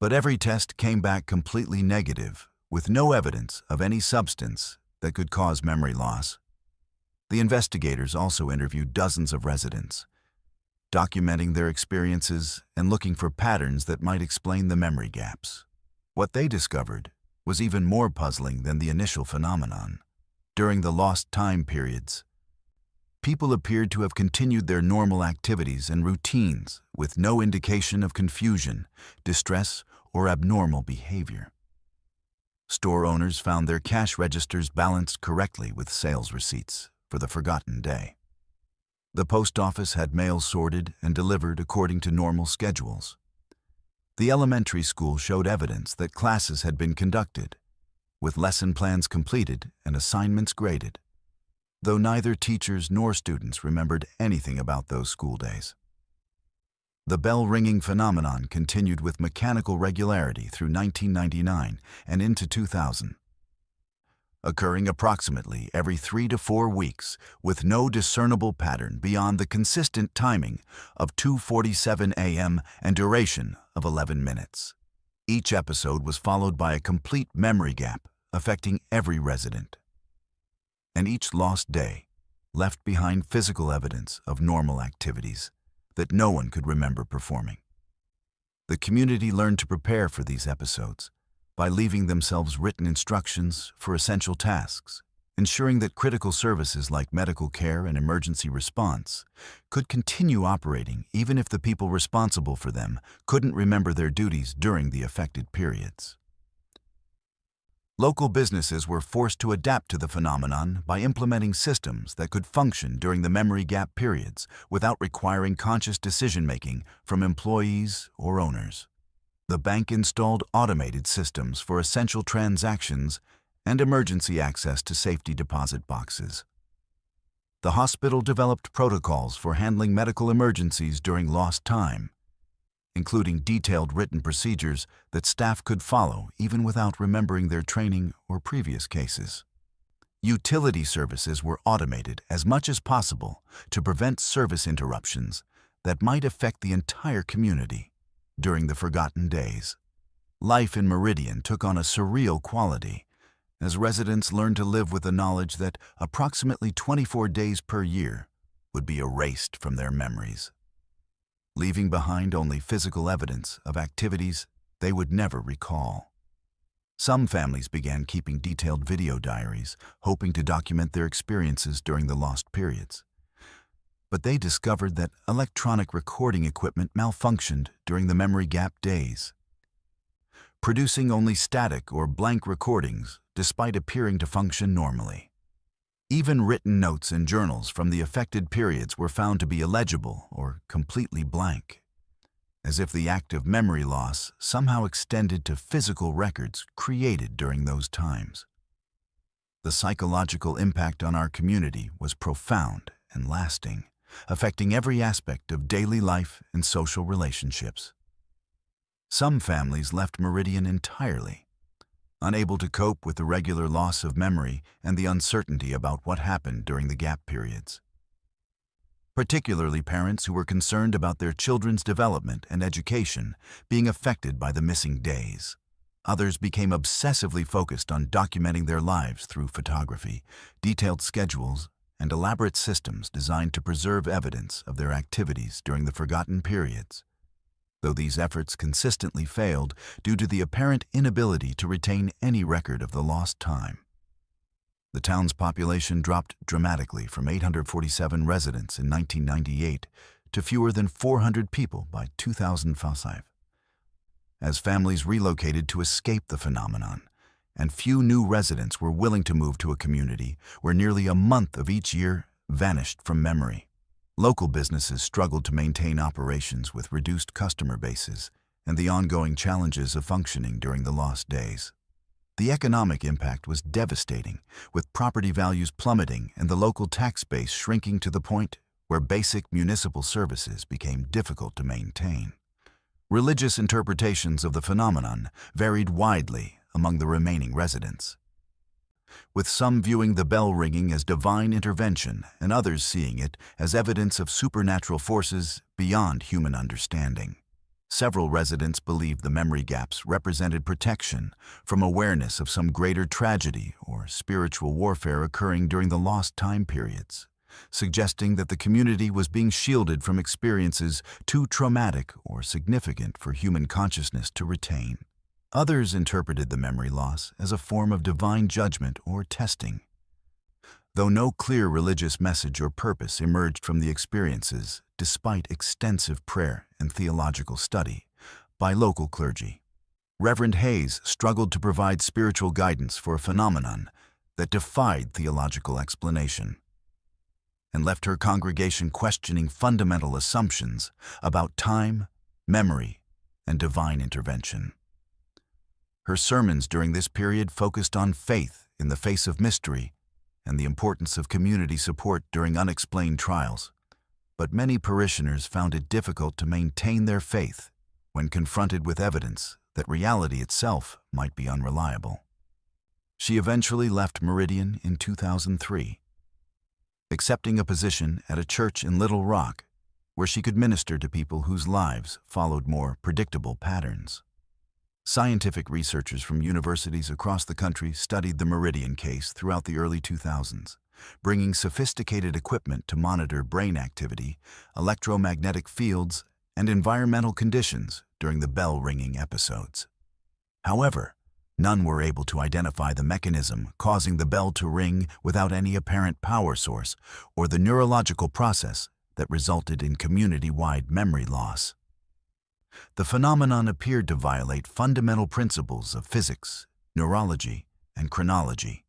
but every test came back completely negative, with no evidence of any substance that could cause memory loss. The investigators also interviewed dozens of residents, documenting their experiences and looking for patterns that might explain the memory gaps. What they discovered was even more puzzling than the initial phenomenon. During the lost time periods, people appeared to have continued their normal activities and routines with no indication of confusion, distress, or abnormal behavior. Store owners found their cash registers balanced correctly with sales receipts for the forgotten day. The post office had mail sorted and delivered according to normal schedules. The elementary school showed evidence that classes had been conducted, with lesson plans completed and assignments graded, though neither teachers nor students remembered anything about those school days. The bell-ringing phenomenon continued with mechanical regularity through 1999 and into 2000, occurring approximately every 3 to 4 weeks with no discernible pattern beyond the consistent timing of 2:47 a.m. and duration of 11 minutes. Each episode was followed by a complete memory gap affecting every resident. and each lost day left behind physical evidence of normal activities that no one could remember performing. The community learned to prepare for these episodes by leaving themselves written instructions for essential tasks, ensuring that critical services like medical care and emergency response could continue operating even if the people responsible for them couldn't remember their duties during the affected periods. Local businesses were forced to adapt to the phenomenon by implementing systems that could function during the memory gap periods without requiring conscious decision-making from employees or owners. The bank installed automated systems for essential transactions and emergency access to safety deposit boxes. The hospital developed protocols for handling medical emergencies during lost time, including detailed written procedures that staff could follow even without remembering their training or previous cases. Utility services were automated as much as possible to prevent service interruptions that might affect the entire community during the forgotten days. Life in Meridian took on a surreal quality as residents learned to live with the knowledge that approximately 24 days per year would be erased from their memories, leaving behind only physical evidence of activities they would never recall. Some families began keeping detailed video diaries, hoping to document their experiences during the lost periods. But they discovered that electronic recording equipment malfunctioned during the memory gap days, producing only static or blank recordings despite appearing to function normally. Even written notes and journals from the affected periods were found to be illegible or completely blank, as if the act of memory loss somehow extended to physical records created during those times. The psychological impact on our community was profound and lasting, affecting every aspect of daily life and social relationships. Some families left Meridian entirely, unable to cope with the regular loss of memory and the uncertainty about what happened during the gap periods. Particularly parents who were concerned about their children's development and education being affected by the missing days. Others became obsessively focused on documenting their lives through photography, detailed schedules, and elaborate systems designed to preserve evidence of their activities during the forgotten periods, though these efforts consistently failed due to the apparent inability to retain any record of the lost time. The town's population dropped dramatically from 847 residents in 1998 to fewer than 400 people by 2005, as families relocated to escape the phenomenon, and few new residents were willing to move to a community where nearly a month of each year vanished from memory. Local businesses struggled to maintain operations with reduced customer bases and the ongoing challenges of functioning during the lost days. The economic impact was devastating, with property values plummeting and the local tax base shrinking to the point where basic municipal services became difficult to maintain. Religious interpretations of the phenomenon varied widely among the remaining residents, with some viewing the bell ringing as divine intervention and others seeing it as evidence of supernatural forces beyond human understanding. Several residents believed the memory gaps represented protection from awareness of some greater tragedy or spiritual warfare occurring during the lost time periods, suggesting that the community was being shielded from experiences too traumatic or significant for human consciousness to retain. Others interpreted the memory loss as a form of divine judgment or testing. Though no clear religious message or purpose emerged from the experiences, despite extensive prayer and theological study by local clergy, Reverend Hayes struggled to provide spiritual guidance for a phenomenon that defied theological explanation, and left her congregation questioning fundamental assumptions about time, memory, and divine intervention. Her sermons during this period focused on faith in the face of mystery and the importance of community support during unexplained trials, but many parishioners found it difficult to maintain their faith when confronted with evidence that reality itself might be unreliable. She eventually left Meridian in 2003, accepting a position at a church in Little Rock where she could minister to people whose lives followed more predictable patterns. Scientific researchers from universities across the country studied the Meridian case throughout the early 2000s, bringing sophisticated equipment to monitor brain activity, electromagnetic fields, and environmental conditions during the bell-ringing episodes. However, none were able to identify the mechanism causing the bell to ring without any apparent power source or the neurological process that resulted in community-wide memory loss. The phenomenon appeared to violate fundamental principles of physics, neurology, and chronology,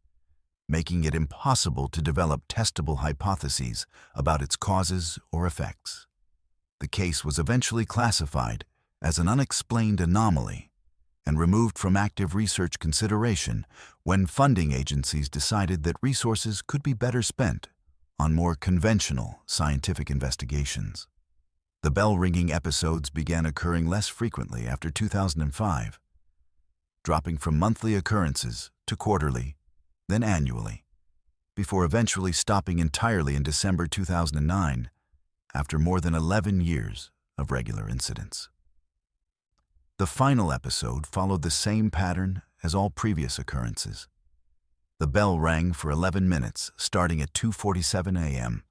making it impossible to develop testable hypotheses about its causes or effects. The case was eventually classified as an unexplained anomaly and removed from active research consideration when funding agencies decided that resources could be better spent on more conventional scientific investigations. The bell-ringing episodes began occurring less frequently after 2005, dropping from monthly occurrences to quarterly, then annually, before eventually stopping entirely in December 2009 after more than 11 years of regular incidents. The final episode followed the same pattern as all previous occurrences. The bell rang for 11 minutes starting at 2:47 a.m.,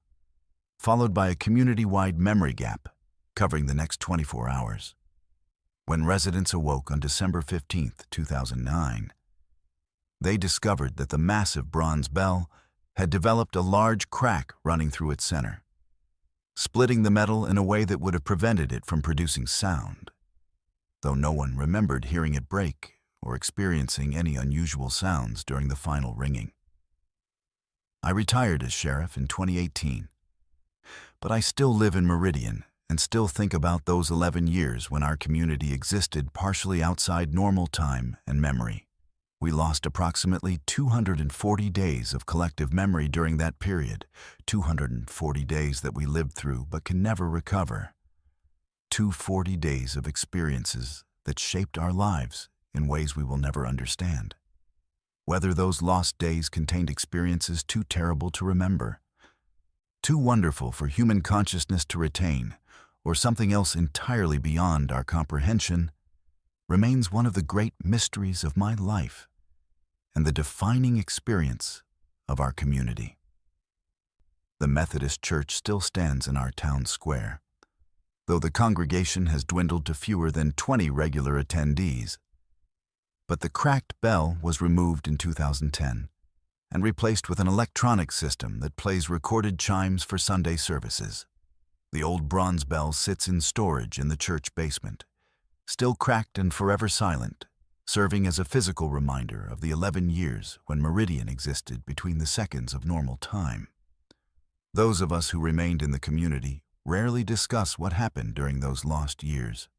followed by a community-wide memory gap covering the next 24 hours. When residents awoke on December 15, 2009, they discovered that the massive bronze bell had developed a large crack running through its center, splitting the metal in a way that would have prevented it from producing sound, though no one remembered hearing it break or experiencing any unusual sounds during the final ringing. I retired as sheriff in 2018, but I still live in Meridian and still think about those 11 years when our community existed partially outside normal time and memory. We lost approximately 240 days of collective memory during that period, 240 days that we lived through but can never recover. 240 days of experiences that shaped our lives in ways we will never understand. Whether those lost days contained experiences too terrible to remember, too wonderful for human consciousness to retain, or something else entirely beyond our comprehension, remains one of the great mysteries of my life and the defining experience of our community. The Methodist Church still stands in our town square, though the congregation has dwindled to fewer than 20 regular attendees. But the cracked bell was removed in 2010 and replaced with an electronic system that plays recorded chimes for Sunday services. The old bronze bell sits in storage in the church basement, still cracked and forever silent, serving as a physical reminder of the 11 years when Meridian existed between the seconds of normal time. Those of us who remained in the community rarely discuss what happened during those lost years.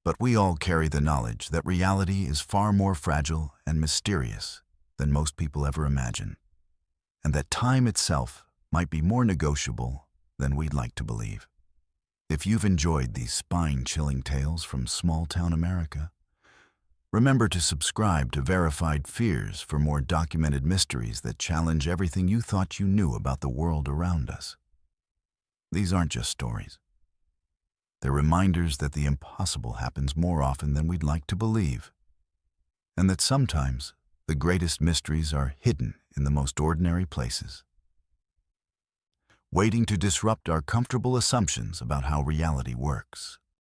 But we all carry the knowledge that reality is far more fragile and mysterious than most people ever imagine, and that time itself might be more negotiable than we'd like to believe. If you've enjoyed these spine-chilling tales from small-town America, remember to subscribe to Verified Fears for more documented mysteries that challenge everything you thought you knew about the world around us. These aren't just stories. They're reminders that the impossible happens more often than we'd like to believe, and that sometimes the greatest mysteries are hidden in the most ordinary places, waiting to disrupt our comfortable assumptions about how reality works.